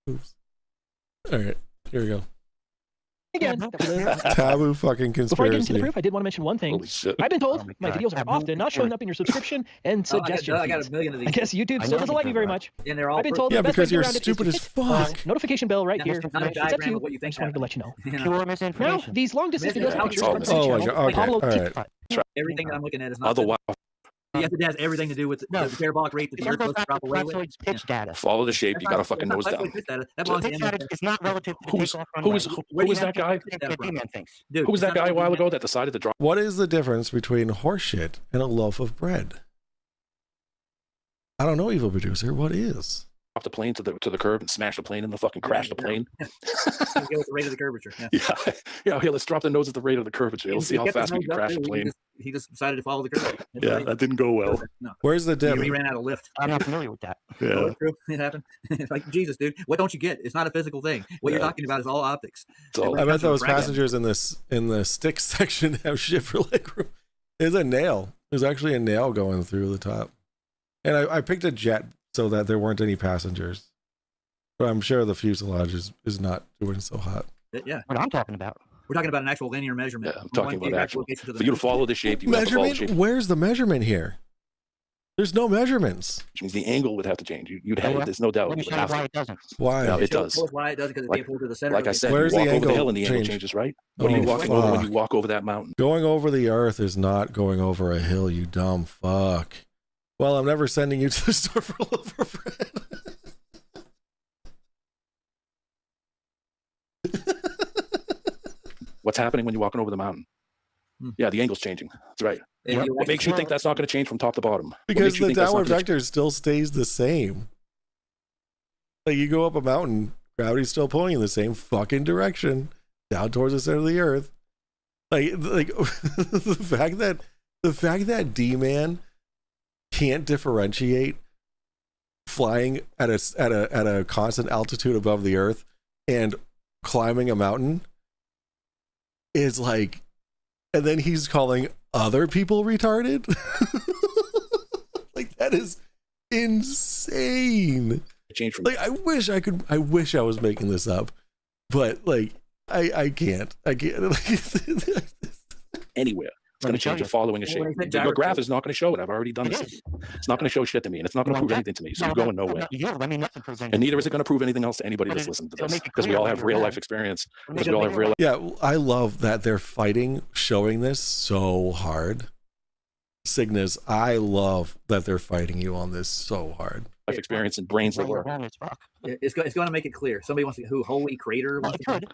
Oops. All right, here we go. Again, taboo fucking conspiracy. Before I get into the proof, I did want to mention one thing. Holy shit. I've been told my videos are often not showing up in your subscription and suggestion I got feeds. a million of these. I guess YouTube still doesn't like me very much. And they're all I've been told Yeah, the best way because to you're get around it is stupid to as hit fuck. notification bell right here. Not a It's up to diagram you. of what you I think just wanted to let you know. Pure Now, misinformation. these long distance Yeah, videos yeah, and pictures yeah. from the Oh my channel, God, like okay, Pablo all keep- right. Everything that I'm looking at is not. Otherwise, Yes, it has everything to do with the parabolic rate that It the all Earth goes goes back to drop away with. Planetoid's pitch data. follow the shape. You got to fucking nose down. That The belongs pitch to data MFS. is not relative to Who's takeoff who was runway. who was that guy? D-Man thinks. Dude, Who was that it's not guy a while something ago that decided to drop What is the difference between horseshit and a loaf of bread? I don't know, evil producer. What is? the plane to the curb and smash the plane and the fucking crash the plane? Go with the rate of the curvature. Yeah. Yeah. Here, let's drop the nose at the rate of the curvature. Let's see how He kept fast his we can nose up, crash the too. plane. He just decided to follow the curve. Yeah, that didn't go well. No. Where's the dip? He ran out of lift. I'm not familiar with that. Oh, Yeah. it's true. It happened. It's like, Jesus, dude, what don't you get? It's not a physical thing. What you're Yeah. talking about is all optics. So I bet those passengers in the stick section have shit for legroom. There's a nail. There's actually a nail going through the top. And I picked a jet so that there weren't any passengers. But I'm sure the fuselage is not doing so hot. Yeah. What I'm talking about. We're talking about an actual linear measurement. Yeah, I'm talking about actual. location to the For you to follow the shape, you have to follow the shape. Where's the measurement here? There's no measurements. Which means the angle would have to change. You'd Oh, have, yeah? there's no doubt. Let me You would show you have why to. it doesn't. Why? No, it does. Show us why it does, because it's being pulled to the center. Like of I the- said, Where's you walk the over angle the hill and the angle change? changes, right? What do Oh, you walk over when fuck. you walk over that mountain? Going over the earth is not going over a hill, you dumb fuck. Well, I'm never sending you to the store for loaf of bread. What's happening when you're walking over the mountain? Yeah, the angle's changing. That's right. And What makes you think that's not going to change from top to bottom? What Because makes you the think that's not downward gonna vector still stays the same. Like you go up a mountain, gravity's still pulling in the same fucking direction down towards the center of the earth. Like the fact that D-Man can't differentiate flying at a constant altitude above the earth and climbing a mountain is like, and then he's calling other people retarded. Like that is insane. change from Like I wish I was making this up, but like I can't. anywhere. It's going to change. You're following a shape. Your graph is not going to show it. I've already done this. It's not going to show shit to me, and it's not going to prove anything to me. So you're going nowhere. And neither is it going to prove anything else to anybody that's listening to this, because we all have real life experience. Because we all have real life. Yeah, I love that they're fighting, showing this so hard. Cygnus, I love that they're fighting you on this so hard. Life experience and brains that work. It's going to make it clear. Somebody wants to who Holy Crater. Well, it could.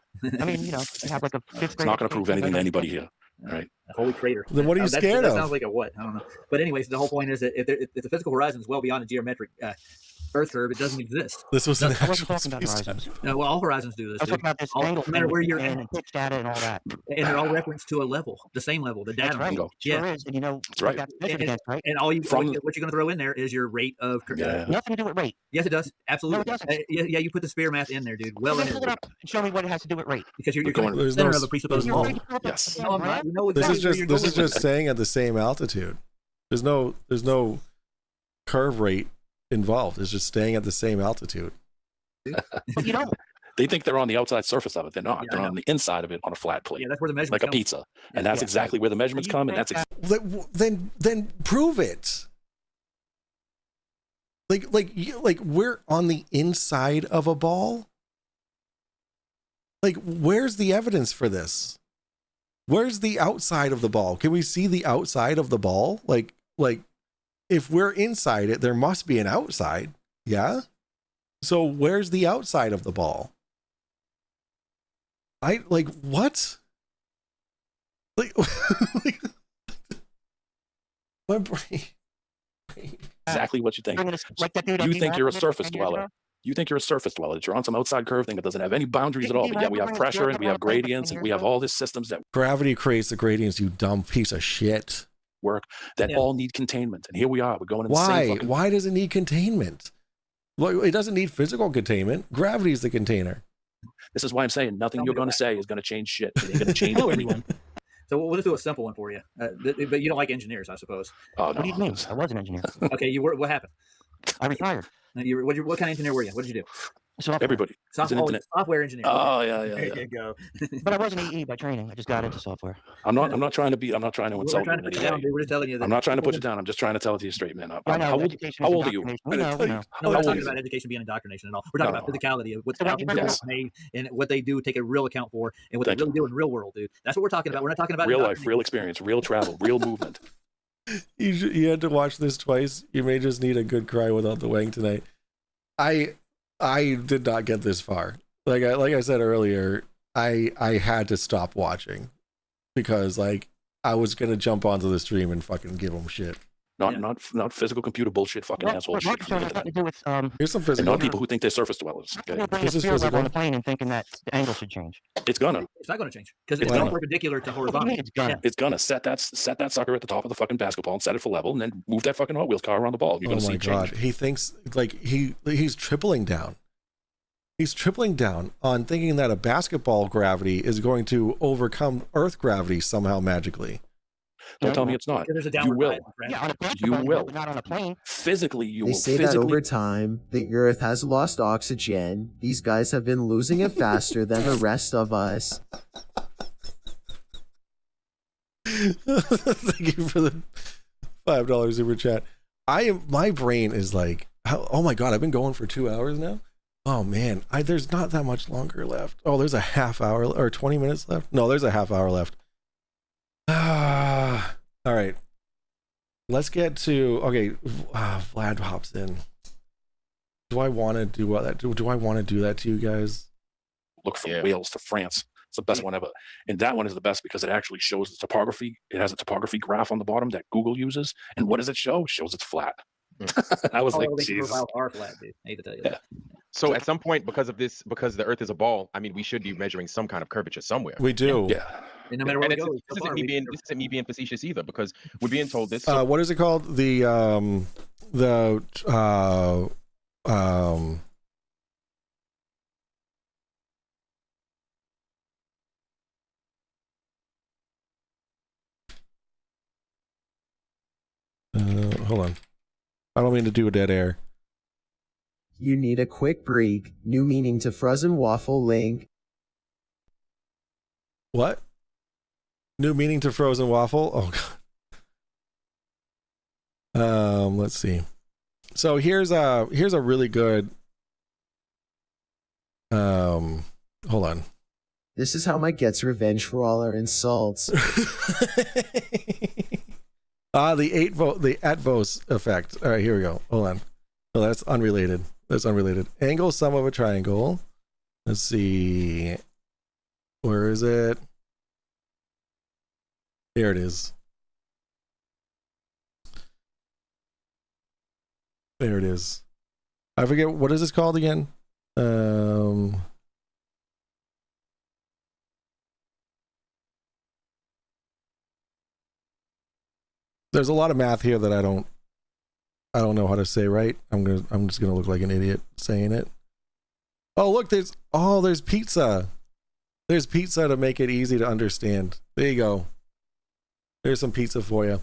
I mean, you know, they have like a fifth It's not going to prove anything to anybody here. All right. Holy Crater. Then what are you scared that of? sounds like a what? I don't know. But anyways, the whole point is that if the physical horizon is well beyond a geometric Earth curve, it doesn't exist. This was an I wasn't actual talking about space horizons. No, well, all horizons do this. I was dude. talking about this All- angle no matter where you're and at, pitch data and all that. and they're all referenced to a level, the same level, the data. That's right. Bingo. Sure Yeah. is. And you know, That's right. that's measured against, right? And all you From- what you're going to throw in there is your rate of. Yeah. Nothing to do with rate. Yes, it does. Absolutely. No, it doesn't. Yeah, you put the spear math in there, dude. Well, Then in pull it up and show me what it has to do with rate. because you're We're going going- to the There's center no- of a presupposed there's law. no- Yes. No, I'm not. You know This exactly is where just you're this going is with just staying at the same altitude. There's no curve rate involved. It's just staying at the same altitude. But you don't. They think they're on the outside surface of it. They're not. Yeah, they're I on the inside of it on a flat plate, Yeah, that's where the measurement like a pizza. And that's Yeah. exactly where the measurements come. And that's Then prove it. Like we're on the inside of a ball. Like where's the evidence for this? Where's the outside of the ball? Can we see the outside of the ball? Like if we're inside it, there must be an outside. Yeah. So where's the outside of the ball? I like what? Like, my brain. exactly what you think. Like that dude You at think you're a D-Mac surface 10 years dweller. ago? You think you're a surface dweller, that you're on some outside curve thing that doesn't have any boundaries at all. But yeah, we have pressure and we have gradients and we have all these systems that Gravity creates the gradients, you dumb piece of shit. work that Yeah. all need containment. And here we are. We're going in the Why? same fucking. Why does it need containment? Well, it doesn't need physical containment. Gravity is the container. This is why I'm saying nothing Tell you're me going to about say is going to change shit. It ain't going to change Hello, anything. everyone. So we'll just do a simple one for you. But you don't like engineers, I suppose. Oh, What do you no. mean? I was an engineer. Okay, you were. What happened? I retired. What kind of engineer were you? What did you do? So, Everybody. It's an internet. Software engineer. Oh, yeah, yeah, There yeah. you go. but I was an EE by training. I just got into software. I'm not trying to We're insult you trying to in put any you down, way. dude. We're just telling you that. I'm not trying to put you down. I'm just trying to tell it to you straight, man. I know, How old education how is old are you? indoctrination. We know, we know. No, we're How not old talking is about education being indoctrination at all. We're talking No, about no. physicality of what So how what do you things want? are made and what they do take a real account for and what Thank they really do in real world, dude. That's what we're talking about. We're not talking about Real life, indoctrination. real experience, real travel, real movement. You had to watch this twice. You may just need a good cry without the wang tonight. I did not get this far. Like I said earlier, I had to stop watching because like I was gonna jump onto the stream and fucking give them shit. Not physical computer bullshit, fucking asshole What shit. Microsoft has nothing to do with Here's some And physical. not people who think they're surface dwellers. Okay? They're bringing This a is spirit level physical. on the plane and thinking that the angle should change. It's gonna. It's not going to change because it's It's not gonna. perpendicular to What do you horizontal. mean it's gonna? It's gonna set that sucker at the top of the fucking basketball and set it for level, and then move that fucking Hot Wheels car around the ball. You're Oh gonna see my it god, change. he thinks like he's tripling down. He's tripling down on thinking that a basketball gravity is going to overcome Earth gravity somehow magically. Don't tell me it's not. There's a You downward will. bias, right? Yeah, on a You plane, will. but not on a plane. Physically, you They will. say that Physically. over time, the Earth has lost oxygen. These guys have been losing it faster than the rest of us. Thank you for the $5 super chat. My brain is like, oh my God, I've been going for 2 hours now. Oh man, there's not that much longer left. Oh, there's a half hour or 20 minutes left. No, there's a half hour left. All right. Let's get to, okay. Vlad hops in. Do I want to do that? Do I want to do that to you guys? Look from Wales to France. It's the best one ever. And that one is the best because it actually shows the topography. It has a topography graph on the bottom that Google uses. And what does it show? It shows it's flat. I was like, Jesus. Are flat, dude. I hate to tell you Yeah. that. So at some point, because the Earth is a ball, I mean, we should be measuring some kind of curvature somewhere. We do. Yeah. And no matter where we go, this isn't me being facetious either, because we're being told this. What is it called? Hold on. I don't mean to do a dead air. You need a quick break. New meaning to frozen waffle link. What? New meaning to frozen waffle? Oh God. Let's see. So here's a really good hold on. This is how Mike gets revenge for all our insults. The Atvos effect. All right, here we go. Hold on. Oh, that's unrelated. Angle sum of a triangle. Let's see. Where is it? There it is. There it is. I forget, what is this called again? There's a lot of math here that I don't know how to say right. I'm just gonna look like an idiot saying it. Oh look, there's pizza. There's pizza to make it easy to understand. There you go. There's some pizza for you.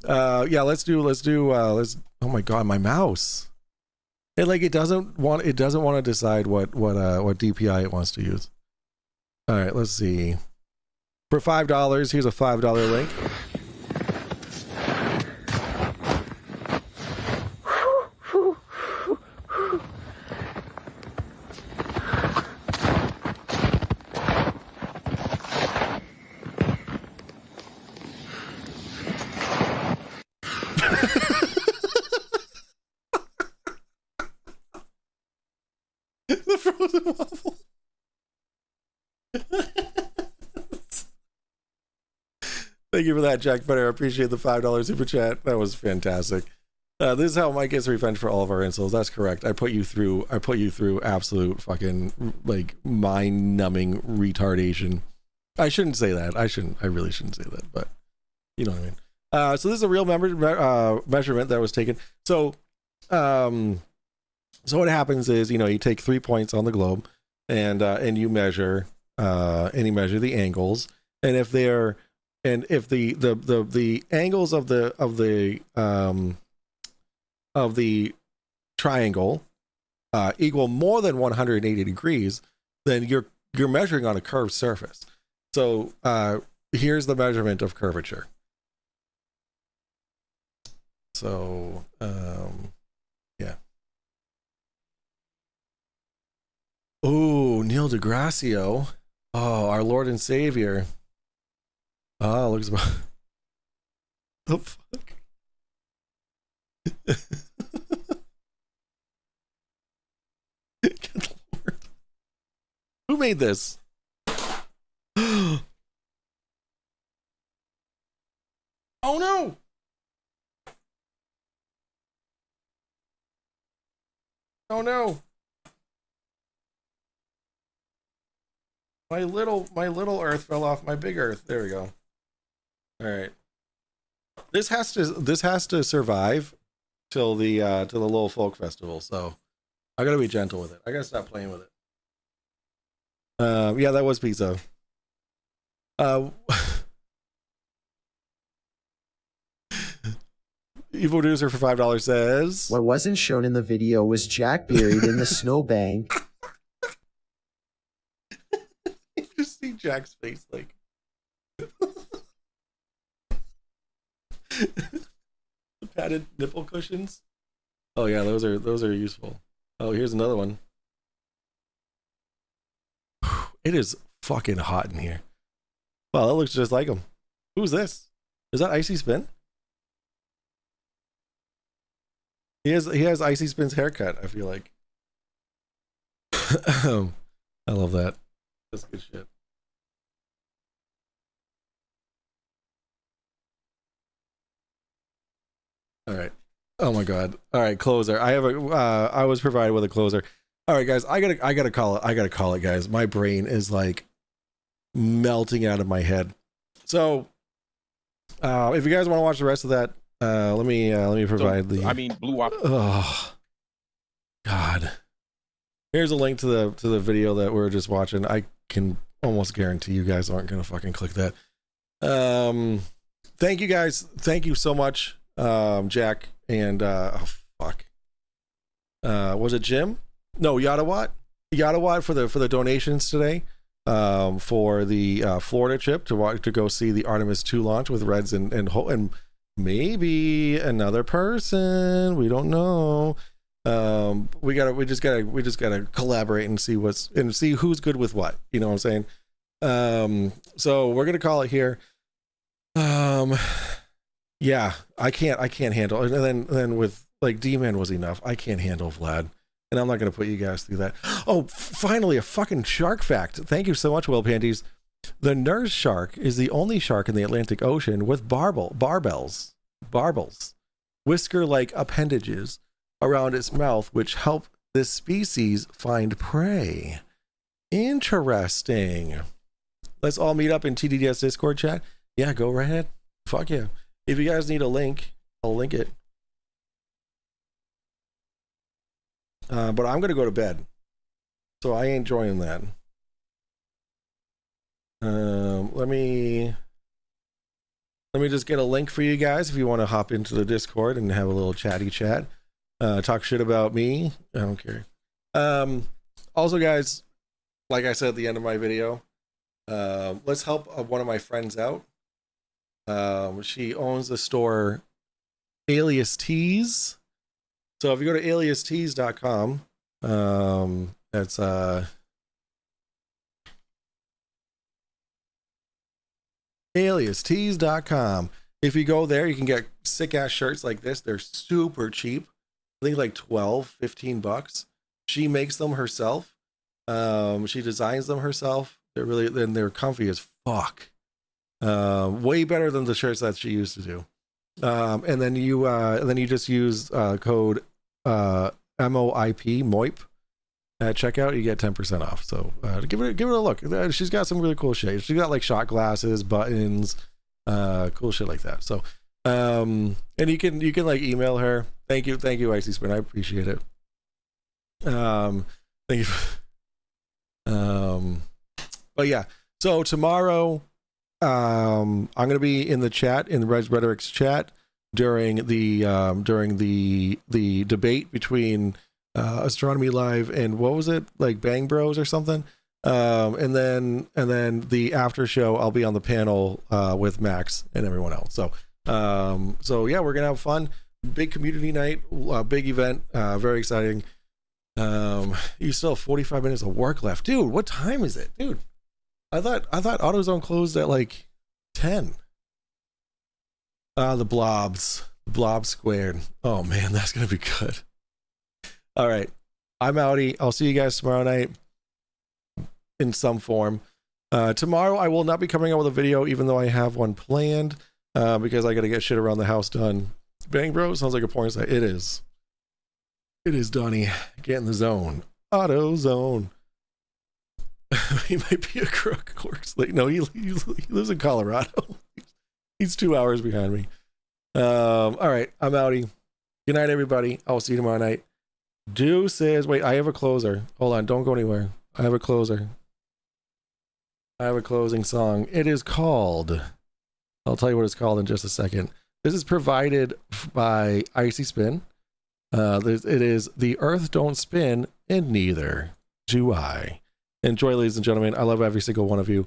Yeah, let's oh my God, my mouse. It doesn't want to decide what DPI it wants to use. All right, let's see. For $5, here's a $5 link. The frozen waffle. Thank you for that, Jack Federer. I appreciate the $5 super chat. That was fantastic. This is how Mike gets revenge for all of our insults. That's correct. I put you through absolute fucking like mind-numbing retardation. I shouldn't say that. I really shouldn't say that, but you know what I mean. So this is a real measurement that was taken. So what happens is, you take 3 points on the globe and you measure the angles, and if the angles of the triangle equal more than 180 degrees, then you're measuring on a curved surface. So here's the measurement of curvature. So yeah. Oh, Neil deGrasse. Oh, our Lord and Savior. Oh, looks about the fuck. Good Lord. Who made this? Oh no. Oh no. My little Earth fell off my big Earth. There we go. All right. This has to survive till the Lowell Folk Festival. So I gotta be gentle with it. I gotta stop playing with it. Yeah, that was pizza. Evil Producer for $5 says, what wasn't shown in the video was Jack buried in the snowbank. You just see Jack's face like. The padded nipple cushions. Oh yeah, those are useful. Oh, here's another one. It is fucking hot in here. Wow, that looks just like him. Who's this? Is that Icy Spin? He has Icy Spin's haircut, I feel like. I love that. That's good shit. All right. Oh my god. All right, closer. I have a I was provided with a closer. All right, guys, I gotta call it. I gotta call it, guys. My brain is like melting out of my head. So if you guys want to watch the rest of that, let me provide Blue Wap. Oh God. Here's a link to the video that we're just watching. I can almost guarantee you guys aren't gonna fucking click that. Thank you guys. Thank you so much, Jack and oh fuck. Was it Jim? No, Yadawat for the donations today. For the Florida trip to go see the Artemis 2 launch with Reds and maybe another person. We don't know. We just gotta collaborate and see who's good with what. You know what I'm saying? So we're gonna call it here. Yeah, I can't handle it. And then with like D-Man was enough. I can't handle Vlad. And I'm not going to put you guys through that. Oh, finally, a fucking shark fact. Thank you so much, Will Panties. The nurse shark is the only shark in the Atlantic Ocean with barbels, whisker-like appendages around its mouth, which help this species find prey. Interesting. Let's all meet up in TDDS Discord chat. Yeah, go right ahead. Fuck yeah. If you guys need a link, I'll link it. But I'm gonna go to bed, so I ain't joining that. Let me just get a link for you guys if you want to hop into the Discord and have a little chatty chat. Talk shit about me. I don't care. Also, guys, like I said at the end of my video, let's help one of my friends out. She owns the store AliasTees. So if you go to AliasTees.com, that's AliasTees.com. If you go there, you can get sick ass shirts like this. They're super cheap. I think like 15 bucks. She makes them herself. She designs them herself. They're comfy as fuck. Way better than the shirts that she used to do. And then you just use code MOIP at checkout. You get 10% off. So give it a look. She's got some really cool shit. She's got like shot glasses, buttons, cool shit like that. So and you can like email her. Thank you, Icy Spin. I appreciate it. Thank you. But yeah. So tomorrow, I'm gonna be in the chat, in the Res Rhetoric's chat during the debate between Astronomy Live and what was it, like Bang Bros or something. And then the after show, I'll be on the panel with Max and everyone else. So yeah, we're gonna have fun. Big community night, big event, very exciting. You still have 45 minutes of work left, dude. What time is it, dude? I thought AutoZone closed at like 10. The blobs squared. Oh man, that's gonna be good. All right, I'm outie. I'll see you guys tomorrow night in some form. Tomorrow I will not be coming out with a video, even though I have one planned, because I got to get shit around the house done. Bang Bro sounds like a porn site. It is, Donnie. Get in the zone. AutoZone. He might be a crook. Works late. No, he lives in Colorado. He's 2 hours behind me. All right, I'm outie. Good night, everybody. I'll see you tomorrow night. Deuces. Wait, I have a closer. Hold on, don't go anywhere. I have a closer. I have a closing song. It is called, I'll tell you what it's called in just a second. This is provided by Icy Spin. It is the Earth don't spin, and neither do I. Enjoy, ladies and gentlemen. I love every single one of you,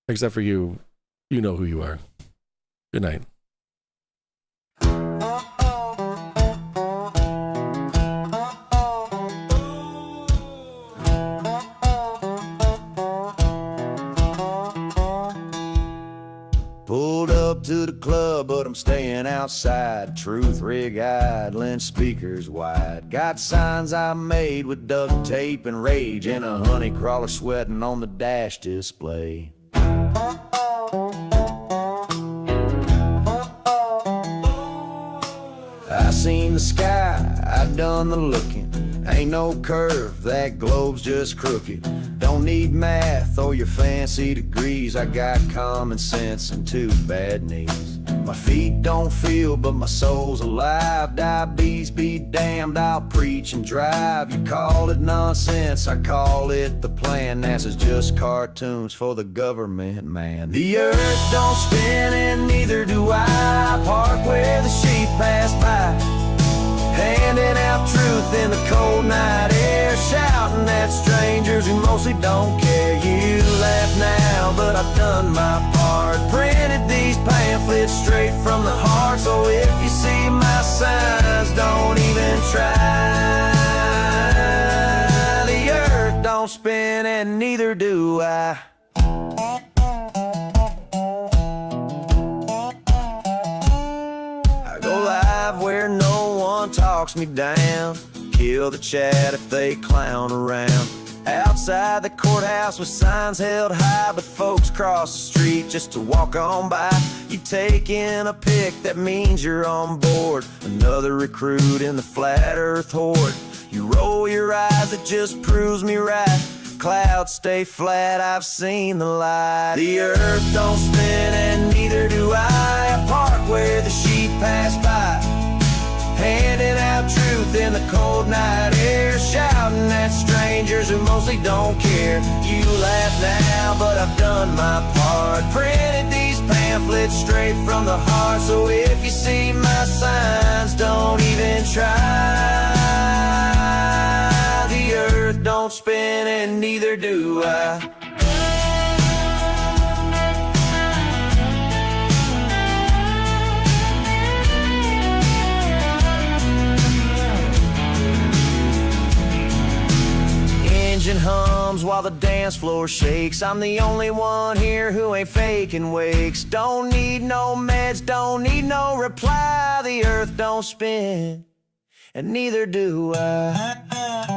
except for you. You know who you are. Good night. Pulled up to the club, but I'm staying outside. Truth rig-eyed, lens speakers wide. Got signs I made with duct tape and rage, and a honey crawler sweating on the dash display. I seen the sky, I done the looking. Ain't no curve, that globe's just crooked. Don't need math or your fancy degrees. I got common sense and two bad knees. My feet don't feel, but my soul's alive. Diabetes be damned, I'll preach and drive. You call it nonsense, I call it the plan. NASA's just cartoons for the government, man. The earth don't spin and neither do I. Park where the sheep pass by, handing out truth in the cold night air, shouting at strangers who mostly don't care. You laugh now, but I've done my part. Printed these pamphlets straight from the heart. So if you see my signs, don't even try. The earth don't spin and neither do I. I go live where no one talks me down. Kill the chat if they clown around. Outside the courthouse with signs held high, but folks cross the street just to walk on by. You take in a pic, that means you're on board. Another recruit in the flat earth horde. You roll your eyes, it just proves me right. Clouds stay flat, I've seen the light. The earth don't spin and neither do I. I park where the sheep pass by, handing out truth in the cold night air, shouting at strangers who mostly don't care. You laugh now, but I've done my part. Printed these pamphlets straight from the heart. So if you see my signs, don't even try. The earth don't spin and neither do I. Engine hums while the dance floor shakes. I'm the only one here who ain't faking wakes. Don't need no meds, don't need no reply. The earth don't spin, and neither do I.